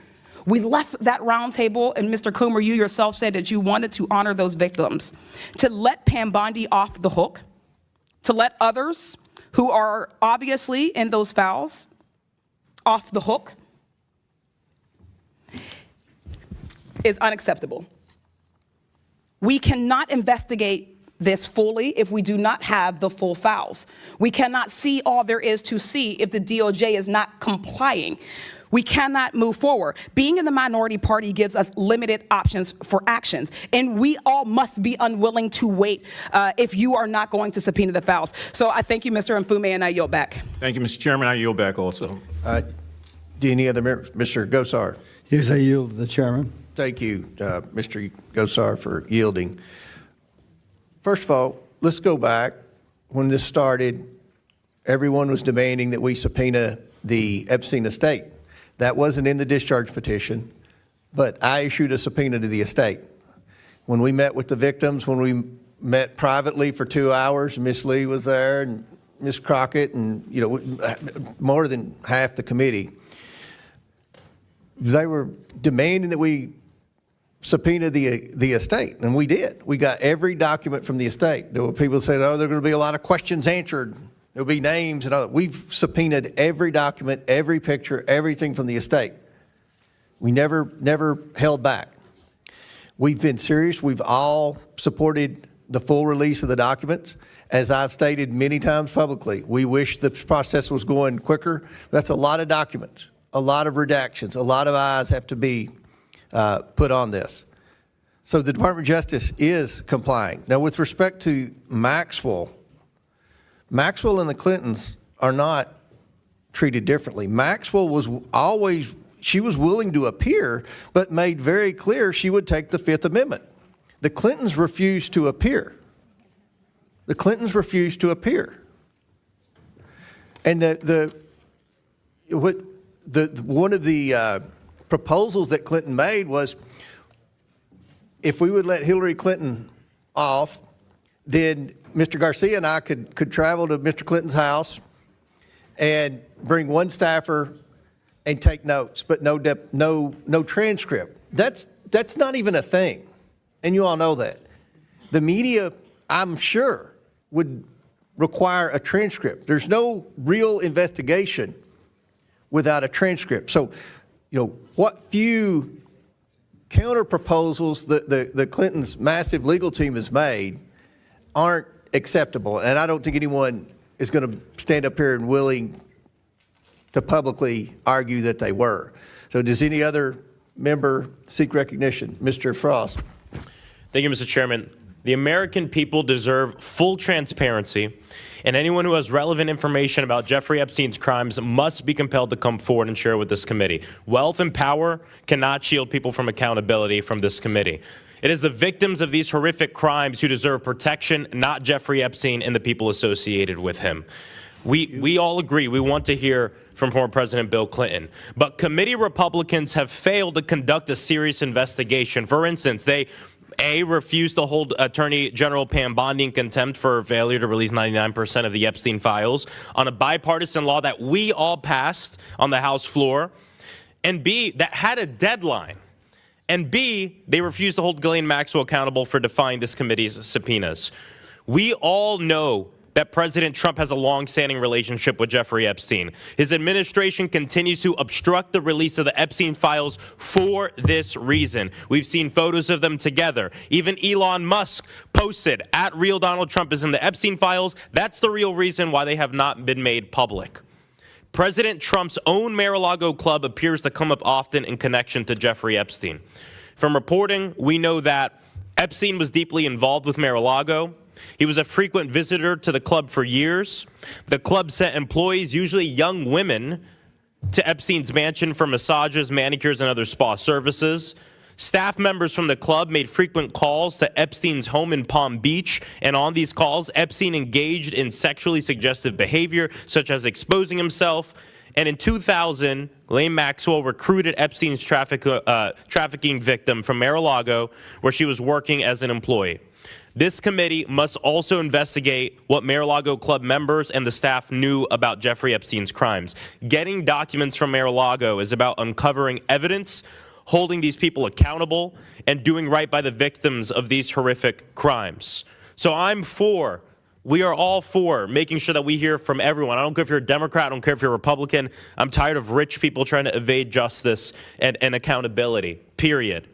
We left that round table, and Mr. Comer, you yourself said that you wanted to honor those victims, to let Pam Bondi off the hook, to let others who are obviously in those files off the hook is unacceptable. We cannot investigate this fully if we do not have the full files. We cannot see all there is to see if the DOJ is not complying. We cannot move forward. Being in the minority party gives us limited options for actions, and we all must be unwilling to wait if you are not going to subpoena the files. So I thank you, Mr. Mfume, and I yield back. Thank you, Mr. Chairman. I yield back also. Do any other members? Mr. Gosar? Yes, I yield to the chairman. Thank you, Mr. Gosar, for yielding. First of all, let's go back. When this started, everyone was demanding that we subpoena the Epstein estate. That wasn't in the discharge petition, but I issued a subpoena to the estate. When we met with the victims, when we met privately for 2 hours, Ms. Lee was there and Ms. Crockett and, more than half the committee. They were demanding that we subpoena the estate, and we did. We got every document from the estate. There were people who said, oh, there are going to be a lot of questions answered. There'll be names and all that. We've subpoenaed every document, every picture, everything from the estate. We never held back. We've been serious. We've all supported the full release of the documents. As I've stated many times publicly, we wish the process was going quicker. That's a lot of documents, a lot of redactions, a lot of eyes have to be put on this. So the Department of Justice is complying. Now, with respect to Maxwell and the Clintons are not treated differently. Maxwell was always, she was willing to appear, but made very clear she would take the Fifth Amendment. The Clintons refused to appear. The Clintons refused to appear. And one of the proposals that Clinton made was if we would let Hillary Clinton off, then Mr. Garcia and I could travel to Mr. Clinton's house and bring one staffer and take notes, but no transcript. That's not even a thing, and you all know that. The media, I'm sure, would require a transcript. There's no real investigation without a transcript. So, what few counter proposals the Clintons' massive legal team has made aren't acceptable, and I don't think anyone is going to stand up here and willing to publicly argue that they were. So does any other member seek recognition? Mr. Frost. Thank you, Mr. Chairman. The American people deserve full transparency, and anyone who has relevant information about Jeffrey Epstein's crimes must be compelled to come forward and share with this committee. Wealth and power cannot shield people from accountability from this committee. It is the victims of these horrific crimes who deserve protection, not Jeffrey Epstein and the people associated with him. We all agree we want to hear from former President Bill Clinton, but committee Republicans have failed to conduct a serious investigation. For instance, they refused to hold Attorney General Pam Bondi in contempt for failure to release 99% of the Epstein files on a bipartisan law that we all passed on the House floor, and B, that had a deadline. And B, they refused to hold Ghislaine Maxwell accountable for defying this committee's subpoenas. We all know that President Trump has a long-standing relationship with Jeffrey Epstein. His administration continues to obstruct the release of the Epstein files for this reason. We've seen photos of them together. Even Elon Musk posted, @Real Donald Trump is in the Epstein files. That's the real reason why they have not been made public. President Trump's own Mar-a-Lago club appears to come up often in connection to Jeffrey Epstein. From reporting, we know that Epstein was deeply involved with Mar-a-Lago. He was a frequent visitor to the club for years. The club sent employees, usually young women, to Epstein's mansion for massages, manicures, and other spa services. Staff members from the club made frequent calls to Epstein's home in Palm Beach, and on these calls, Epstein engaged in sexually suggestive behavior, such as exposing himself. And in 2000, Ghislaine Maxwell recruited Epstein's trafficking victim from Mar-a-Lago, where she was working as an employee. This committee must also investigate what Mar-a-Lago club members and the staff knew about Jeffrey Epstein's crimes. Getting documents from Mar-a-Lago is about uncovering evidence, holding these people accountable, and doing right by the victims of these horrific crimes. So we are all for making sure that we hear from everyone. I don't care if you're a Democrat, I don't care if you're a Republican. I'm tired of rich people trying to evade justice and accountability, period.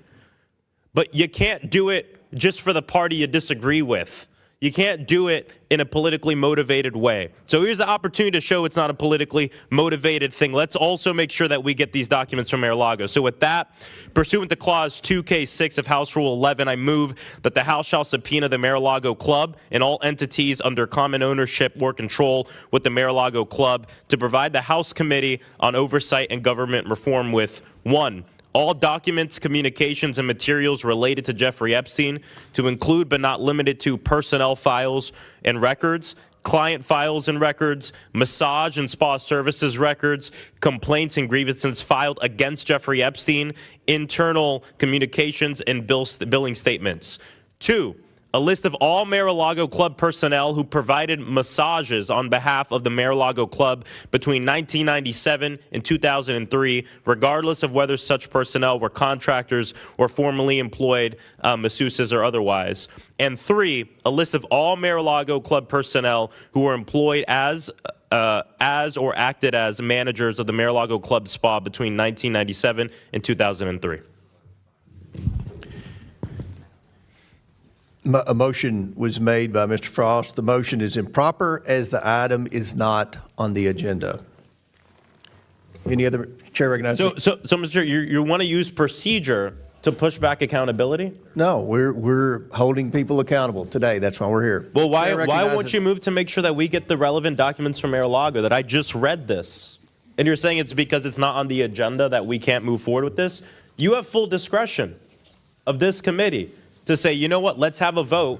But you can't do it just for the party you disagree with. You can't do it in a politically motivated way. So here's the opportunity to show it's not a politically motivated thing. Let's also make sure that we get these documents from Mar-a-Lago. So with that, pursuant to Clause 2K6 of House Rule 11, I move that the House shall subpoena the Mar-a-Lago Club and all entities under common ownership or control with the Mar-a-Lago Club to provide the House Committee on Oversight and Government Reform with 1. All documents, communications, and materials related to Jeffrey Epstein, to include but not limited to personnel files and records, client files and records, massage and spa services records, complaints and grievances filed against Jeffrey Epstein, internal communications, and billing statements. 2. A list of all Mar-a-Lago Club personnel who provided massages on behalf of the Mar-a-Lago Club between 1997 and 2003, regardless of whether such personnel were contractors or formerly employed masseuses or otherwise. And 3, a list of all Mar-a-Lago Club personnel who were employed as or acted as managers of the Mar-a-Lago Club Spa between 1997 and 2003. A motion was made by Mr. Frost. The motion is improper as the item is not on the agenda. Any other? Chair recognizes. So Mr. Chair, you want to use procedure to push back accountability? No, we're holding people accountable today. That's why we're here. Well, why won't you move to make sure that we get the relevant documents from Mar-a-Lago, that I just read this? And you're saying it's because it's not on the agenda that we can't move forward with this? You have full discretion of this committee to say, you know what, let's have a vote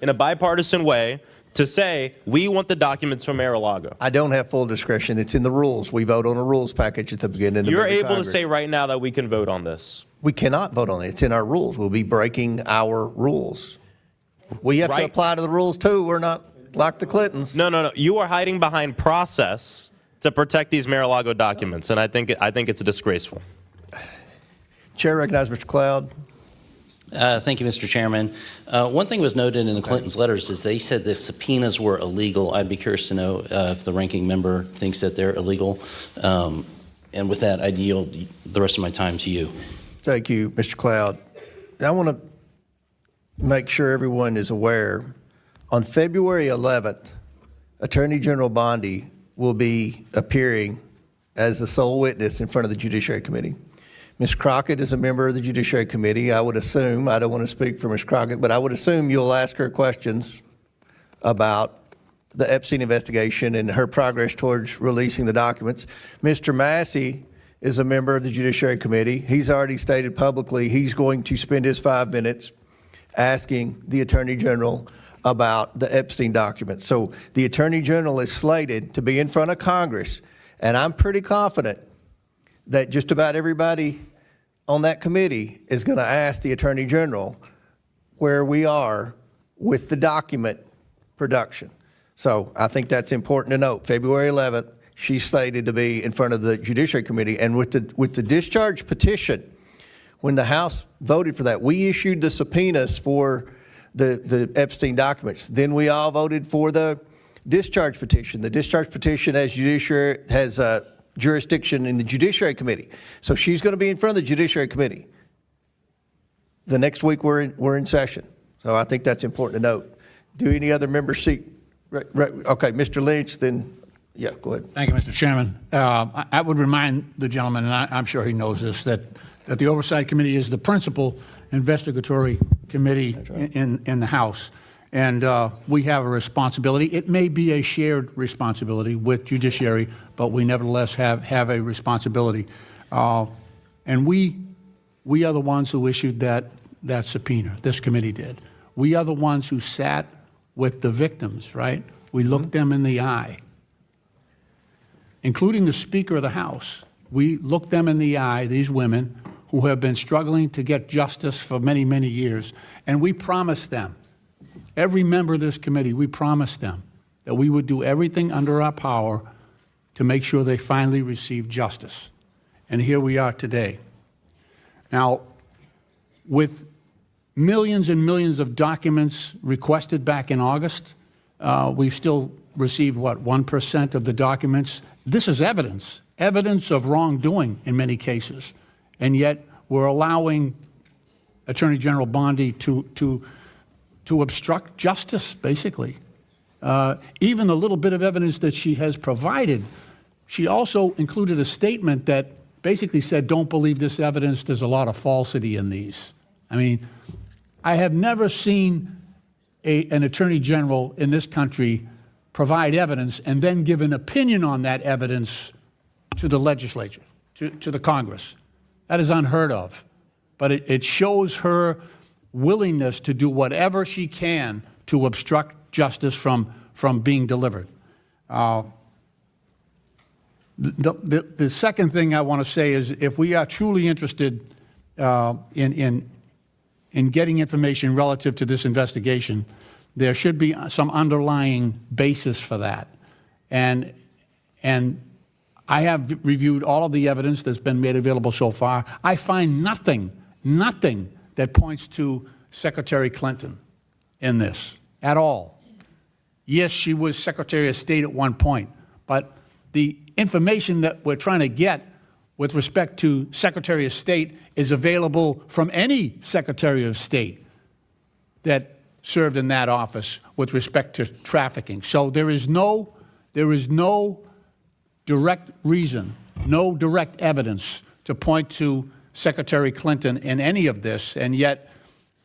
in a bipartisan way to say we want the documents from Mar-a-Lago. I don't have full discretion. It's in the rules. We vote on a rules package at the beginning of You're every able Congress. to say right now that we can vote on this. We cannot vote on it. It's in our rules. We'll be breaking our rules. We have to apply to the rules too. We're not like the Clintons. No. You are hiding behind process to protect these Mar-a-Lago documents, and I think it's disgraceful. Chair recognizes Mr. Cloud. Thank you, Mr. Chairman. One thing was noted in the Clintons' letters is they said the subpoenas were illegal. I'd be curious to know if the ranking member thinks that they're illegal. And with that, I'd yield the rest of my time to you. Thank you, Mr. Cloud. I want to make sure everyone is aware. On February 11th, Attorney General Bondi will be appearing as the sole witness in front of the Judiciary Committee. Ms. Crockett is a member of the Judiciary Committee. I would assume, I don't want to speak for Ms. Crockett, but I would assume you'll ask her questions about the Epstein investigation and her progress towards releasing the documents. Mr. Massey is a member of the Judiciary Committee. He's already stated publicly he's going to spend his 5 minutes asking the Attorney General about the Epstein documents. So the Attorney General is slated to be in front of Congress, and I'm pretty confident that just about everybody on that committee is going to ask the Attorney General where we are with the document production. So I think that's important to note. February 11th, she's slated to be in front of the Judiciary Committee. And with the discharge petition, when the House voted for that, we issued the subpoenas for the Epstein documents. Then we all voted for the discharge petition. The discharge petition has jurisdiction in the Judiciary Committee. So she's going to be in front of the Judiciary Committee. The next week we're in session. So I think that's important to note. Do any other members seek? Okay, Mr. Lynch, then, yeah, go ahead. Thank you, Mr. Chairman. I would remind the gentleman, and I'm sure he knows this, that the Oversight Committee is the principal investigatory committee in the House. And we have a responsibility. It may be a shared responsibility with Judiciary, but we nevertheless have a responsibility. And we are the ones who issued that subpoena. This committee did. We are the ones who sat with the victims, right? We looked them in the eye, including the Speaker of the House. We looked them in the eye, these women who have been struggling to get justice for many, many years, and we promised them, every member of this committee, we promised them that we would do everything under our power to make sure they finally receive justice. And here we are today. Now, with millions and millions of documents requested back in August, we've still received, 1% of the documents. This is evidence of wrongdoing in many cases. And yet we're allowing Attorney General Bondi to to obstruct justice, basically. Even the little bit of evidence that she has provided, she also included a statement that basically said, don't believe this evidence, there's a lot of falsity in these. I mean, I have never seen an attorney general in this country provide evidence and then give an opinion on that evidence to the legislature, to the Congress. That is unheard of. But it shows her willingness to do whatever she can to obstruct justice from being delivered. The second thing I want to say is if we are truly interested in getting information relative to this investigation, there should be some underlying basis for that. And I have reviewed all of the evidence that's been made available so far. I find nothing that points to Secretary Clinton in this at all. Yes, she was Secretary of State at one point, but the information that we're trying to get with respect to Secretary of State is available from any Secretary of State that served in that office with respect to trafficking. So there is no direct reason, no direct evidence to point to Secretary Clinton in any of this, and yet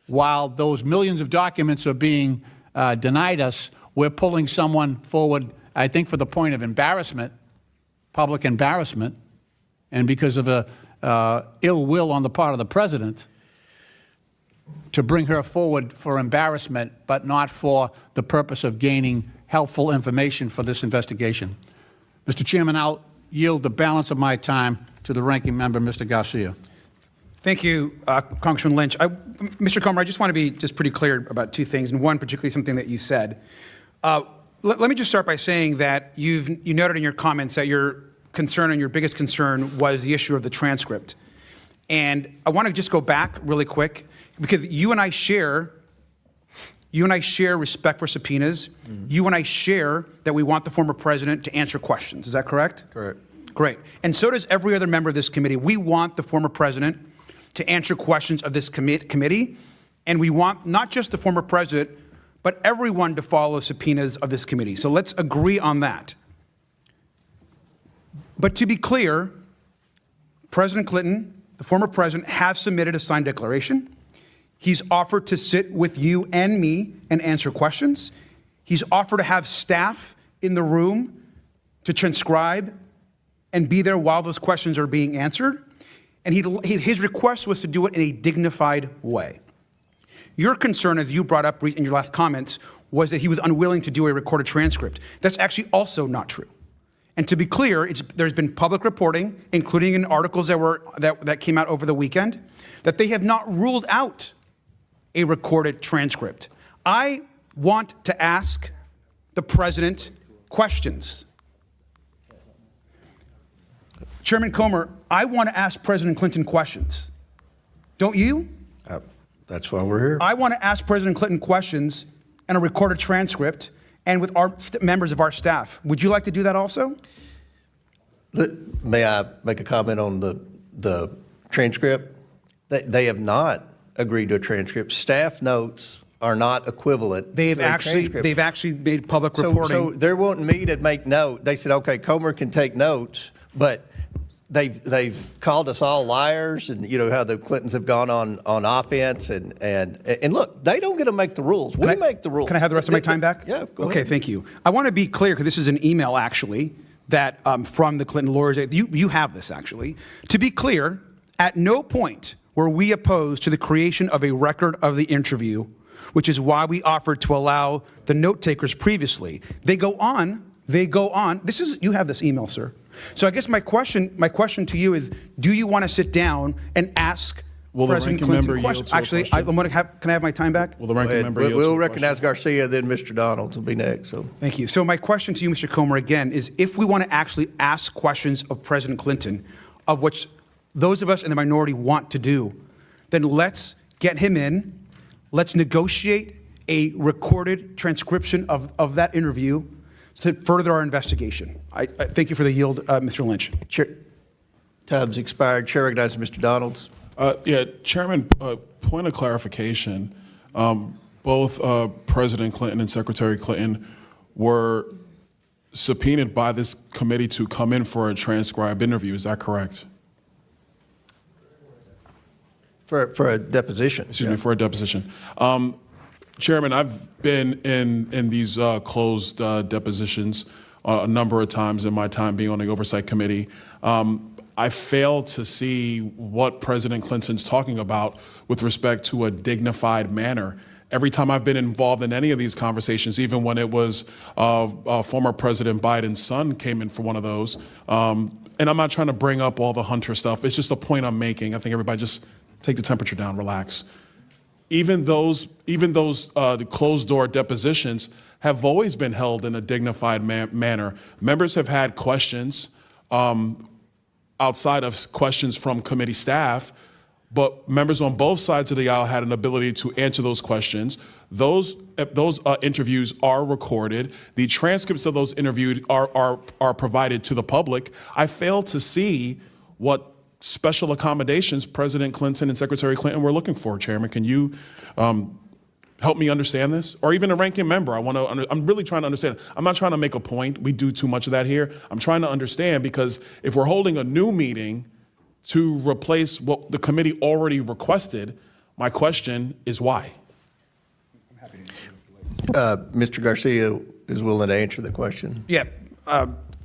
while those millions of documents are being denied us, we're pulling someone forward, I think, for the point of embarrassment, public embarrassment, and because of ill will on the part of the president to bring her forward for embarrassment, but not for the purpose of gaining helpful information for this investigation. Mr. Chairman, I'll yield the balance of my time to the ranking member, Mr. Garcia. Thank you, Congressman Lynch. Mr. Comer, I just want to be just pretty clear about two things, and one particularly something that you said. Let me just start by saying that you noted in your comments that your concern and your biggest concern was the issue of the transcript. And I want to just go back really quick because you and I share respect for subpoenas. Mm-hmm. You and I share that we want the former president to answer questions. Is that correct? Correct. Great. And so does every other member of this committee. We want the former president to answer questions of this committee, and we want not just the former president, but everyone to follow subpoenas of this committee. So let's agree on that. But to be clear, President Clinton, the former president, has submitted a signed declaration. He's offered to sit with you and me and answer questions. He's offered to have staff in the room to transcribe and be there while those questions are being answered. And his request was to do it in a dignified way. Your concern, as you brought up in your last comments, was that he was unwilling to do a recorded transcript. That's actually also not true. And to be clear, there's been public reporting, including in articles that came out over the weekend, that they have not ruled out a recorded transcript. I want to ask the president questions. Chairman Comer, I want to ask President Clinton questions. Don't you? That's why we're here. I want to ask President Clinton questions and a recorded transcript and with our members of our staff. Would you like to do that also? May I make a comment on the transcript? They have not agreed to a transcript. Staff notes are not equivalent. They've actually made public reporting. So they're wanting me to make note. They said, okay, Comer can take notes, but they've called us all liars, and you know how the Clintons have gone on offense, and look, they don't get to make the rules. We make the rules. Can I have the rest of my time back? Yeah, go Okay, ahead. thank you. I want to be clear because this is an email actually that from the Clinton lawyers. You have this actually. To be clear, at no point were we opposed to the creation of a record of the interview, which is why we offered to allow the note takers previously. They go on. You have this email, sir. So I guess my question to you is, do you want to sit down and ask President Clinton questions? Actually, can I have my time back? Will the ranking member yield to a question? We'll recognize Garcia, then Mr. Donald will be next. So thank you. So my question to you, Mr. Comer, again, is if we want to actually ask questions of President Clinton, of which those of us in the minority want to do, then let's get him in. Let's negotiate a recorded transcription of that interview to further our investigation. I thank you for the yield, Mr. Lynch. Time's expired. Chair recognizes Mr. Donalds. Chairman, point of clarification. both President Clinton and Secretary Clinton were subpoenaed by this committee to come in for a transcribed interview. Is that correct? For a deposition. Excuse me, for a deposition. Chairman, I've been in these closed depositions a number of times in my time being on the Oversight Committee. I fail to see what President Clinton's talking about with respect to a dignified manner. Every time I've been involved in any of these conversations, even when it was former President Biden's son came in for one of those, and I'm not trying to bring up all the Hunter stuff, it's just a point I'm making. I think everybody just take the temperature down, relax. Even those the closed door depositions have always been held in a dignified manner. Members have had questions outside of questions from committee staff, but members on both sides of the aisle had an ability to answer those questions. Those interviews are recorded. The transcripts of those interviews are provided to the public. I fail to see what special accommodations President Clinton and Secretary Clinton were looking for. Chairman, can you help me understand this? Or even a ranking member. I'm really trying to understand. I'm not trying to make a point. We do too much of that here. I'm trying to understand, because if we're holding a new meeting to replace what the committee already requested, my question is why? Mr. Garcia is willing to answer the question. Yeah.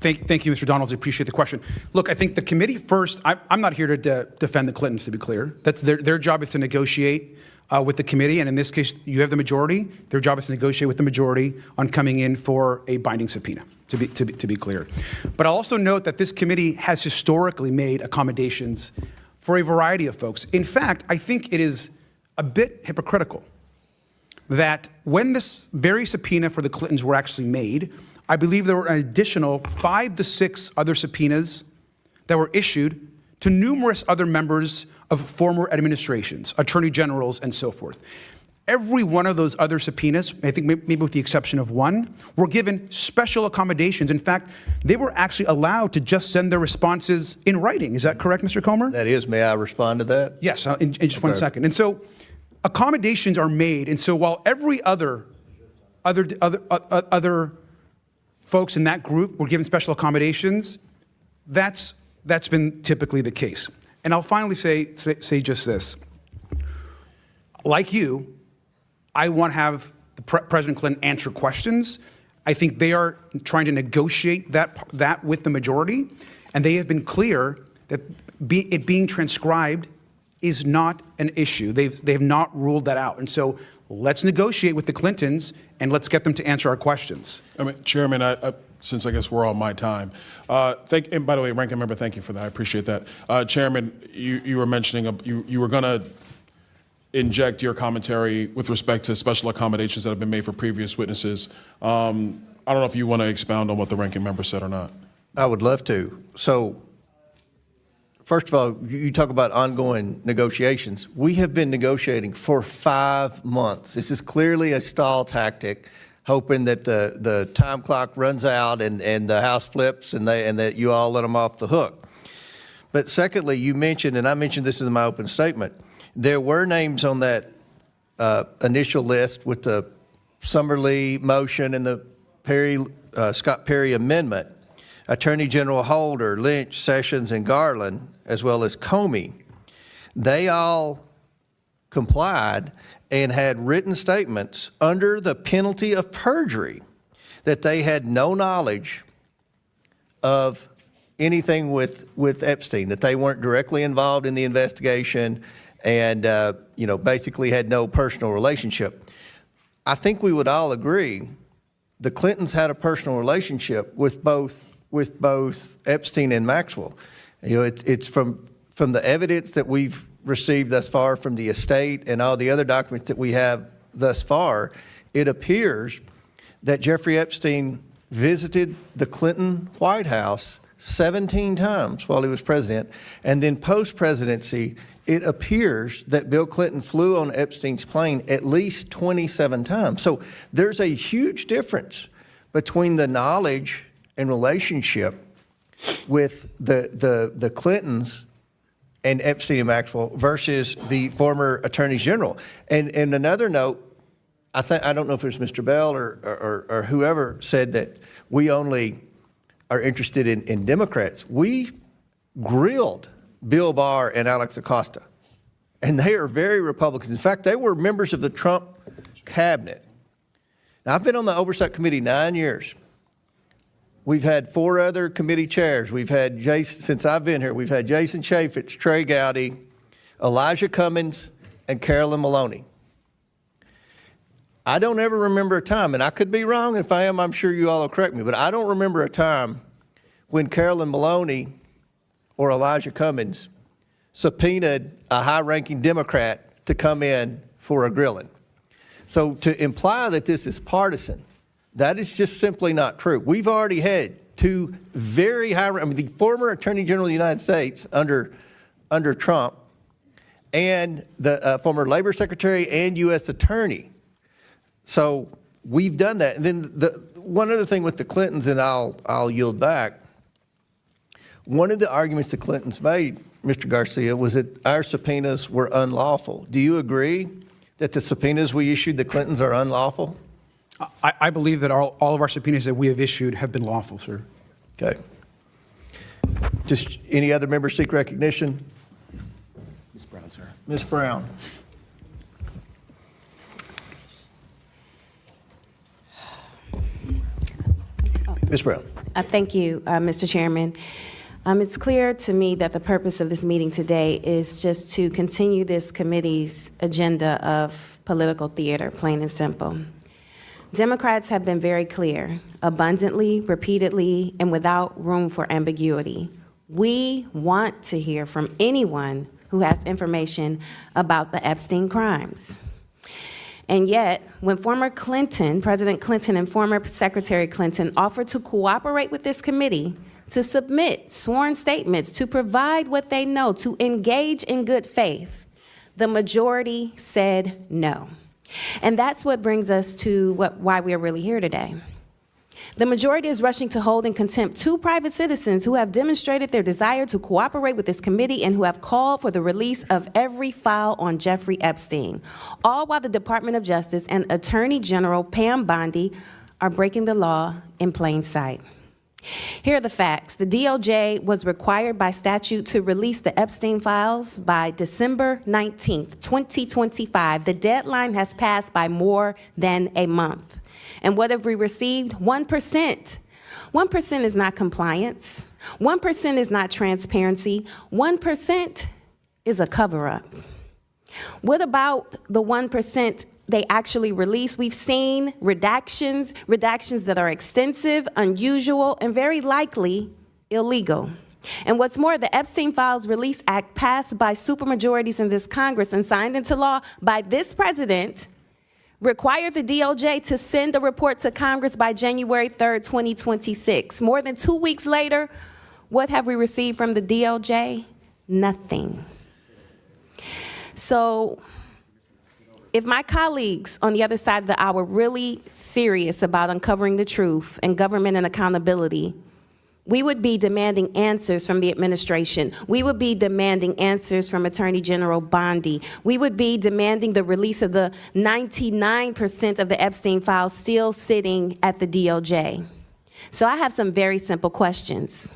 Thank you, Mr. Donalds. I appreciate the question. Look, I think the committee first, I'm not here to defend the Clintons, to be clear. That's their job is to negotiate with the committee, and in this case, you have the majority. Their job is to negotiate with the majority on coming in for a binding subpoena, to be clear. But I'll also note that this committee has historically made accommodations for a variety of folks. In fact, I think it is a bit hypocritical that when this very subpoena for the Clintons were actually made, I believe there were an additional 5 to 6 other subpoenas that were issued to numerous other members of former administrations, attorney generals, and so forth. Every one of those other subpoenas, I think maybe with the exception of one, were given special accommodations. In fact, they were actually allowed to just send their responses in writing. Is that correct, Mr. Comer? That is. May I respond to that? Yes, in just 1 second. And so accommodations are made. And so while every other folks in that group were given special accommodations, that's been typically the case. And I'll finally say just this. Like you, I want to have President Clinton answer questions. I think they are trying to negotiate that with the majority, and they have been clear that it being transcribed is not an issue. They have not ruled that out. And so let's negotiate with the Clintons, and let's get them to answer our questions. I mean, Chairman, since I guess we're on my time, and by the way, ranking member, thank you for that. I appreciate that. Chairman, you were mentioning you were going to inject your commentary with respect to special accommodations that have been made for previous witnesses. I don't know if you want to expound on what the ranking member said or not. I would love to. So, first of all, you talk about ongoing negotiations. We have been negotiating for 5 months. This is clearly a stall tactic, hoping that the time clock runs out and the House flips and that you all let them off the hook. But secondly, you mentioned, and I mentioned this in my open statement, there were names on that initial list with the Summerlee motion and the Scott Perry amendment. Attorney General Holder, Lynch, Sessions, and Garland, as well as Comey, they all complied and had written statements under the penalty of perjury that they had no knowledge of anything with Epstein, that they weren't directly involved in the investigation and basically had no personal relationship. I think we would all agree the Clintons had a personal relationship with both Epstein and Maxwell. It's from the evidence that we've received thus far from the estate and all the other documents that we have thus far, it appears that Jeffrey Epstein visited the Clinton White House 17 times while he was president, and then post-presidency, it appears that Bill Clinton flew on Epstein's plane at least 27 times. So there's a huge difference between the knowledge and relationship with the Clintons and Epstein and Maxwell versus the former attorneys general. And another note, I don't know if it was Mr. Bell or whoever said that we only are interested in Democrats. We grilled Bill Barr and Alex Acosta, and they are very Republicans. In fact, they were members of the Trump cabinet. Now, I've been on the Oversight Committee 9 years. We've had 4 other committee chairs. We've had Jason, since I've been here, we've had Jason Chaffetz, Trey Gowdy, Elijah Cummings, and Carolyn Maloney. I don't ever remember a time, and I could be wrong. If I am, I'm sure you all will correct me, but I don't remember a time when Carolyn Maloney or Elijah Cummings subpoenaed a high-ranking Democrat to come in for a grilling. So to imply that this is partisan, that is just simply not true. We've already had 2 very high, the former Attorney General of the United States under Trump and the former Labor Secretary and U.S. Attorney. So we've done that. And then one other thing with the Clintons, and I'll yield back. One of the arguments the Clintons made, Mr. Garcia, was that our subpoenas were unlawful. Do you agree that the subpoenas we issued the Clintons are unlawful? I believe that all of our subpoenas that we have issued have been lawful, sir. Okay. Just any other members seek recognition? Ms. Brown, sir. Ms. Brown. Ms. Brown. Thank you, Mr. Chairman. It's clear to me that the purpose of this meeting today is just to continue this committee's agenda of political theater, plain and simple. Democrats have been very clear, abundantly, repeatedly, and without room for ambiguity. We want to hear from anyone who has information about the Epstein crimes. And yet, when former President Clinton and former Secretary Clinton offered to cooperate with this committee to submit sworn statements, to provide what they know, to engage in good faith, the majority said no. And that's what brings us to why we are really here today. The majority is rushing to hold in contempt 2 private citizens who have demonstrated their desire to cooperate with this committee and who have called for the release of every file on Jeffrey Epstein, all while the Department of Justice and Attorney General Pam Bondi are breaking the law in plain sight. Here are the facts. The DOJ was required by statute to release the Epstein files by December 19th, 2025. The deadline has passed by more than a month. And what have we received? 1%. 1% is not compliance. 1% is not transparency. 1% is a cover-up. What about the 1% they actually release? We've seen redactions that are extensive, unusual, and very likely illegal. And what's more, the Epstein Files Release Act, passed by supermajorities in this Congress and signed into law by this president, required the DOJ to send a report to Congress by January 3rd, 2026. More than 2 weeks later, what have we received from the DOJ? Nothing. So if my colleagues on the other side of the aisle were really serious about uncovering the truth and government and accountability, we would be demanding answers from the administration. We would be demanding answers from Attorney General Bondi. We would be demanding the release of the 99% of the Epstein files still sitting at the DOJ. So I have some very simple questions.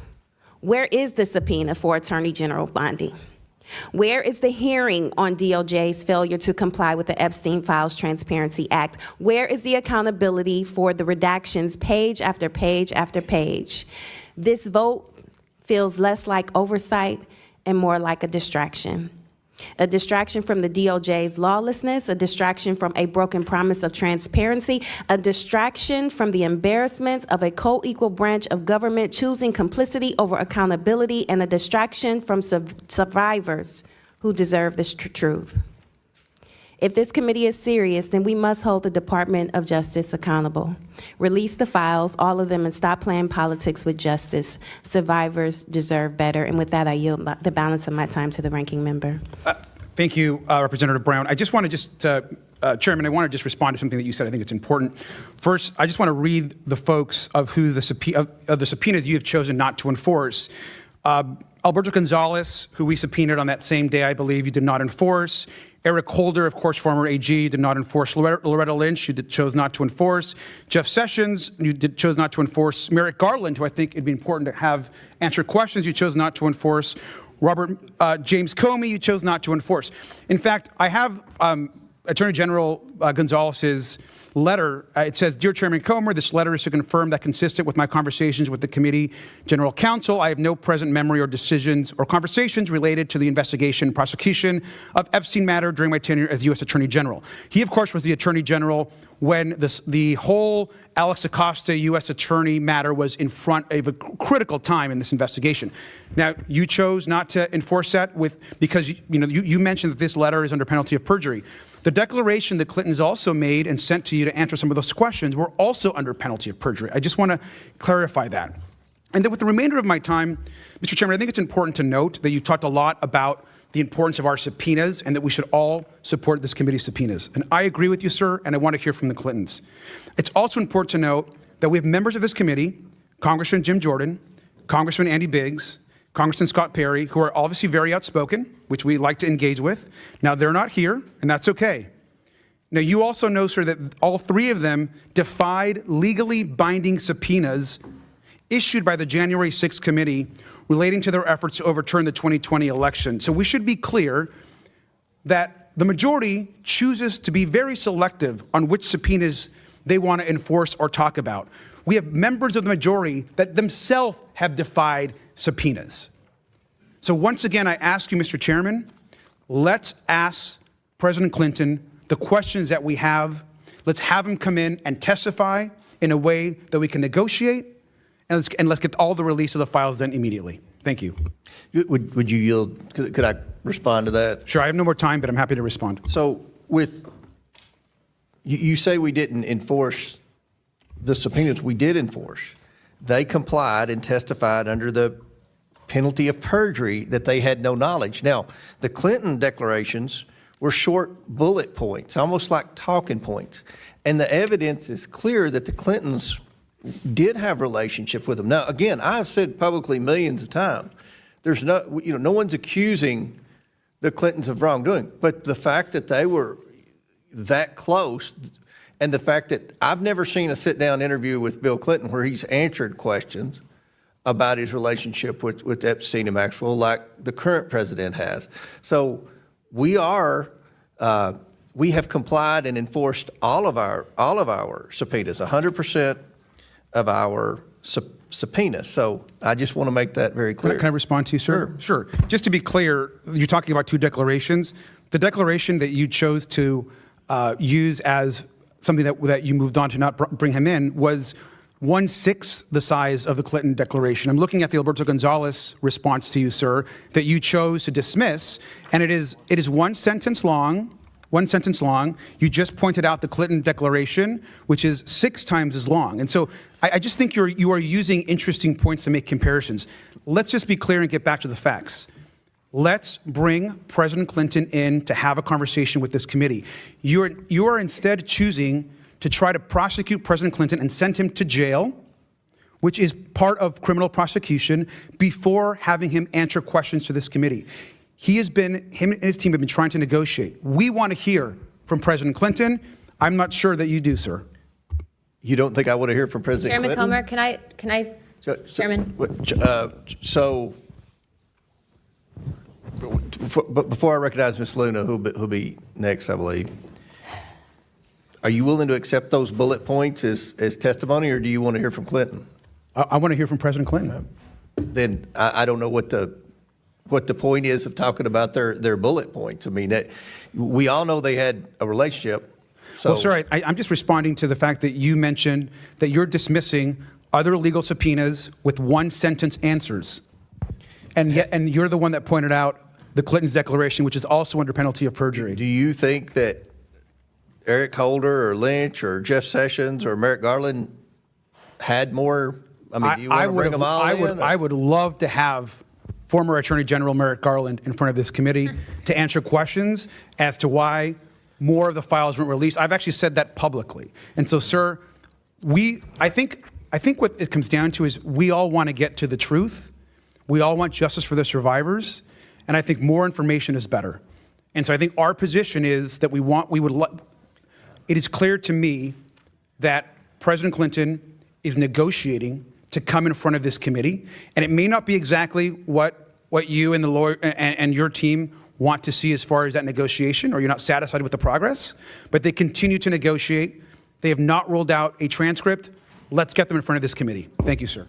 Where is the subpoena for Attorney General Bondi? Where is the hearing on DOJ's failure to comply with the Epstein Files Transparency Act? Where is the accountability for the redactions page after page after page? This vote feels less like oversight and more like a distraction. A distraction from the DOJ's lawlessness, a distraction from a broken promise of transparency, a distraction from the embarrassment of a co-equal branch of government choosing complicity over accountability, and a distraction from survivors who deserve this truth. If this committee is serious, then we must hold the Department of Justice accountable. Release the files, all of them, and stop playing politics with justice. Survivors deserve better. And with that, I yield the balance of my time to the ranking member. Thank you, Representative Brown. I just want to Chairman, I want to just respond to something that you said. I think it's important. First, I just want to read the folks of who the subpoenas you have chosen not to enforce. Alberto Gonzalez, who we subpoenaed on that same day, I believe you did not enforce. Eric Holder, of course, former AG, did not enforce. Loretta Lynch, you chose not to enforce. Jeff Sessions, you chose not to enforce. Merrick Garland, who I think it'd be important to have answer questions, you chose not to enforce. Robert James Comey, you chose not to enforce. In fact, I have Attorney General Gonzalez's letter. It says, "Dear Chairman Comer, this letter is to confirm that consistent with my conversations with the committee general counsel, I have no present memory or decisions or conversations related to the investigation and prosecution of Epstein matter during my tenure as U.S. Attorney General." He, of course, was the Attorney General when the whole Alex Acosta U.S. Attorney matter was in front of a critical time in this investigation. Now, you chose not to enforce that because you mentioned that this letter is under penalty of perjury. The declaration that Clinton's also made and sent to you to answer some of those questions were also under penalty of perjury. I just want to clarify that. And then with the remainder of my time, Mr. Chairman, I think it's important to note that you've talked a lot about the importance of our subpoenas and that we should all support this committee's subpoenas. And I agree with you, sir, and I want to hear from the Clintons. It's also important to note that we have members of this committee, Congressman Jim Jordan, Congressman Andy Biggs, Congressman Scott Perry, who are obviously very outspoken, which we like to engage with. Now, they're not here, and that's okay. Now, you also know, sir, that all three of them defied legally binding subpoenas issued by the January 6th committee relating to their efforts to overturn the 2020 election. So we should be clear that the majority chooses to be very selective on which subpoenas they want to enforce or talk about. We have members of the majority that themselves have defied subpoenas. So once again, I ask you, Mr. Chairman, let's ask President Clinton the questions that we have. Let's have him come in and testify in a way that we can negotiate, and let's get all the release of the files done immediately. Thank you. Would you yield? Could I respond to that? Sure, I have no more time, but I'm happy to respond. So you say we didn't enforce the subpoenas. We did enforce. They complied and testified under the penalty of perjury that they had no knowledge. Now, the Clinton declarations were short bullet points, almost like talking points. And the evidence is clear that the Clintons did have relationship with them. Now, again, I've said publicly millions of times, there's no one's accusing the Clintons of wrongdoing, but the fact that they were that close, and the fact that I've never seen a sit-down interview with Bill Clinton where he's answered questions about his relationship with Epstein and Maxwell like the current president has. So we have complied and enforced all of our subpoenas, 100% of our subpoenas. So I just want to make that very clear. Can I respond to you, sir? Sure. Just to be clear, you're talking about two declarations. The declaration that you chose to use as something that you moved on to not bring him in was 1/6 the size of the Clinton declaration. I'm looking at the Alberto Gonzalez response to you, sir, that you chose to dismiss, and it is one sentence long. You just pointed out the Clinton declaration, which is 6 times as long. And so I just think you are using interesting points to make comparisons. Let's just be clear and get back to the facts. Let's bring President Clinton in to have a conversation with this committee. You are instead choosing to try to prosecute President Clinton and send him to jail, which is part of criminal prosecution, before having him answer questions to this committee. Him and his team have been trying to negotiate. We want to hear from President Clinton. I'm not sure that you do, sir. You don't think I want to hear from President Chairman Clinton? Comer, can I, Chairman? But before I recognize Ms. Luna, who'll be next, I believe, are you willing to accept those bullet points as testimony, or do you want to hear from Clinton? I want to hear from President Clinton. Then I don't know what the point is of talking about their bullet points. I mean, we all know they had a relationship. So. Well, sir, I'm just responding to the fact that you mentioned that you're dismissing other legal subpoenas with one-sentence answers. And you're the one that pointed out the Clinton's declaration, which is also under penalty of perjury. Do you think that Eric Holder or Lynch or Jeff Sessions or Merrick Garland had more? I mean, do you want to bring them all in? I would love to have former Attorney General Merrick Garland in front of this committee to answer questions as to why more of the files weren't released. I've actually said that publicly. And so, sir, I think what it comes down to is we all want to get to the truth. We all want justice for the survivors. And I think more information is better. And so I think our position is that it is clear to me that President Clinton is negotiating to come in front of this committee. And it may not be exactly what you and the lawyer and your team want to see as far as that negotiation, or you're not satisfied with the progress, but they continue to negotiate. They have not rolled out a transcript. Let's get them in front of this committee. Thank you, sir.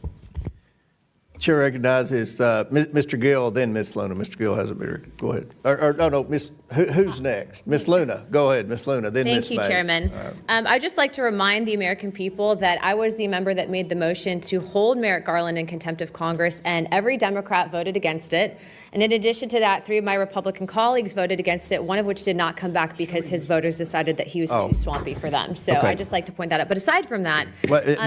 Chair recognizes Mr. Gill, then Ms. Luna. Mr. Gill has a bigger, go ahead. No, who's next? Ms. Luna, go ahead, Ms. Luna, then Ms. Thank you, Mays. Chairman. I'd just like to remind the American people that I was the member that made the motion to hold Merrick Garland in contempt of Congress, and every Democrat voted against it. And in addition to that, 3 of my Republican colleagues voted against it, one of which did not come back because his voters decided that he was too swampy for them. So Okay. I'd just like to point that out. But aside from that,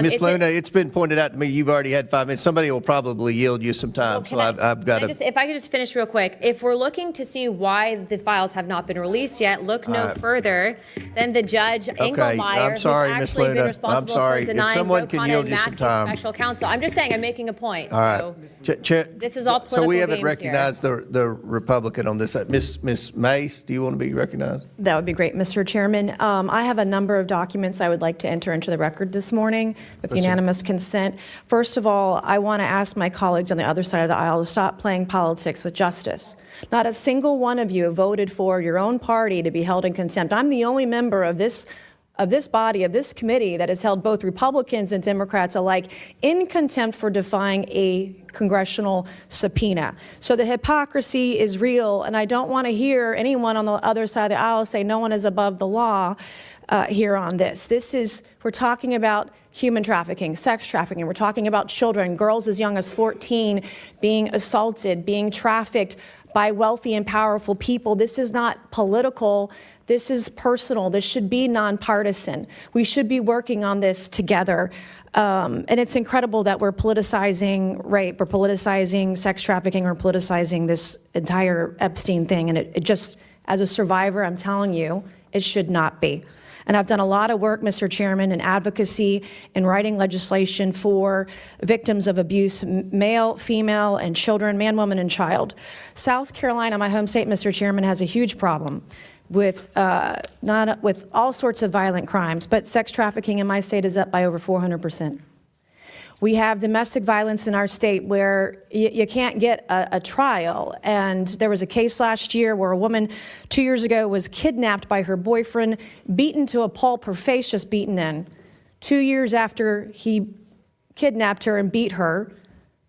Ms. Luna, it's been pointed out to me you've already had 5 minutes. Somebody will probably yield you some time, so I've got to. if I could just finish real quick. If we're looking to see why the files have not been released yet, look no further than the judge Engelmeyer, I'm sorry, who's Ms. actually been Luna. responsible I'm sorry. for If denying someone can O'Connor yield and you some Massey's time. special counsel. I'm just saying, I'm making a point. All right. So this is all political So we haven't games recognized the Republican on this. Ms. Mace, do you want to be recognized? That would be great, Mr. Chairman. I have a number of documents I would like to enter into the record this morning with unanimous consent. First of all, I want to ask my colleagues on the other side of the aisle to stop playing politics with justice. Not a single one of you voted for your own party to be held in contempt. I'm the only member of this body, of this committee, that has held both Republicans and Democrats alike in contempt for defying a congressional subpoena. So the hypocrisy is real, and I don't want to hear anyone on the other side of the aisle say no one is above the law here on this. We're talking about human trafficking, sex trafficking. We're talking about children, girls as young as 14 being assaulted, being trafficked by wealthy and powerful people. This is not political. This is personal. This should be nonpartisan. We should be working on this together. And it's incredible that we're politicizing rape, we're politicizing sex trafficking, we're politicizing this entire Epstein thing. And it just, as a survivor, I'm telling you, it should not be. And I've done a lot of work, Mr. Chairman, in advocacy and writing legislation for victims of abuse, male, female, and children, man, woman, and child. South Carolina, my home state, Mr. Chairman, has a huge problem with all sorts of violent crimes, but sex trafficking in my state is up by over 400%. We have domestic violence in our state where you can't get a trial. And there was a case last year where a woman 2 years ago was kidnapped by her boyfriend, beaten to a pulp, her face just beaten in. 2 years after he kidnapped her and beat her,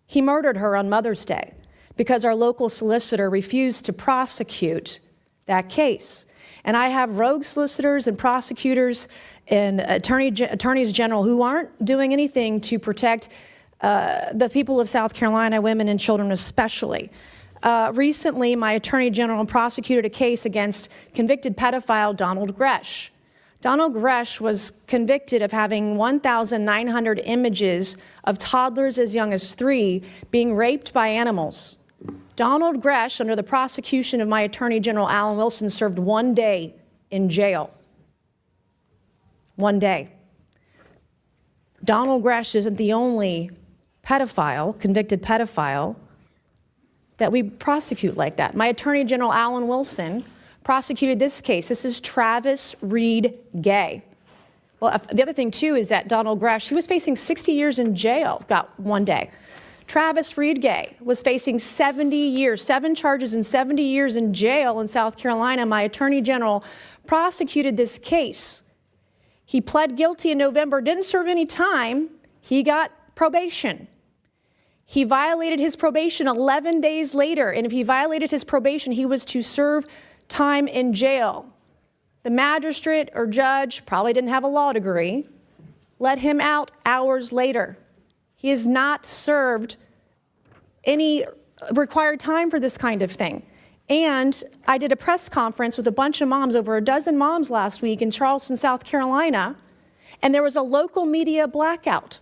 he murdered her on Mother's Day because our local solicitor refused to prosecute that case. And I have rogue solicitors and prosecutors and attorneys general who aren't doing anything to protect the people of South Carolina, women and children especially. Recently, my attorney general prosecuted a case against convicted pedophile Donald Gresh. Donald Gresh was convicted of having 1,900 images of toddlers as young as 3 being raped by animals. Donald Gresh, under the prosecution of my Attorney General Alan Wilson, served 1 day in jail. 1 day. Donald Gresh isn't the only pedophile, convicted pedophile, that we prosecute like that. My Attorney General Alan Wilson prosecuted this case. This is Travis Reed Gay. Well, the other thing, too, is that Donald Gresh, he was facing 60 years in jail, got 1 day. Travis Reed Gay was facing 70 years, 7 charges and 70 years in jail in South Carolina. My Attorney General prosecuted this case. He pled guilty in November, didn't serve any time. He got probation. He violated his probation 11 days later, and if he violated his probation, he was to serve time in jail. The magistrate or judge, probably didn't have a law degree, let him out hours later. He has not served any required time for this kind of thing. And I did a press conference with a bunch of moms, over a dozen moms last week in Charleston, South Carolina, and there was a local media blackout.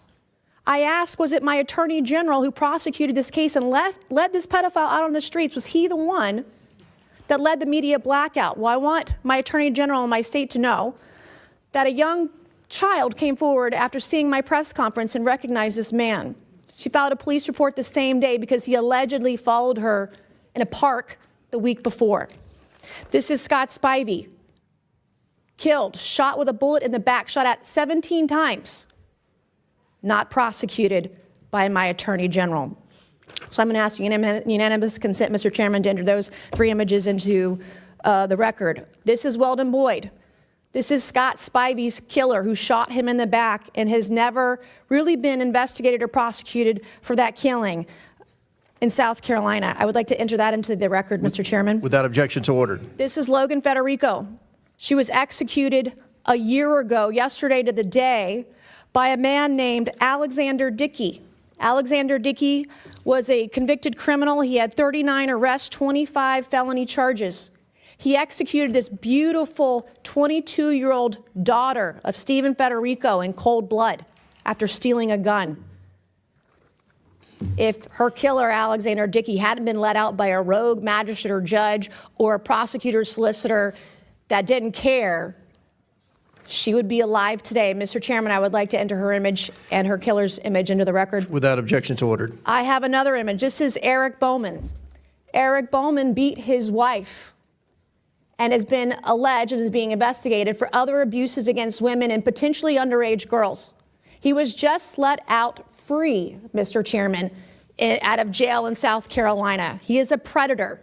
I asked, was it my attorney general who prosecuted this case and led this pedophile out on the streets? Was he the one that led the media blackout? Well, I want my attorney general in my state to know that a young child came forward after seeing my press conference and recognized this man. She filed a police report the same day because he allegedly followed her in a park the week before. This is Scott Spivey, killed, shot with a bullet in the back, shot at 17 times, not prosecuted by my Attorney General. So I'm going to ask unanimous consent, Mr. Chairman, to enter those 3 images into the record. This is Weldon Boyd. This is Scott Spivey's killer who shot him in the back and has never really been investigated or prosecuted for that killing in South Carolina. I would like to enter that into the record, Mr. Chairman. Without objection, so ordered. This is Logan Federico. She was executed a year ago, yesterday to the day, by a man named Alexander Dickey. Alexander Dickey was a convicted criminal. He had 39 arrests, 25 felony charges. He executed this beautiful 22-year-old daughter of Stephen Federico in cold blood after stealing a gun. If her killer, Alexander Dickey, hadn't been let out by a rogue magistrate or judge or a prosecutor or solicitor that didn't care, she would be alive today. Mr. Chairman, I would like to enter her image and her killer's image into the record. Without objection, so ordered. I have another image. This is Eric Bowman. Eric Bowman beat his wife and has been alleged and is being investigated for other abuses against women and potentially underage girls. He was just let out free, Mr. Chairman, out of jail in South Carolina. He is a predator.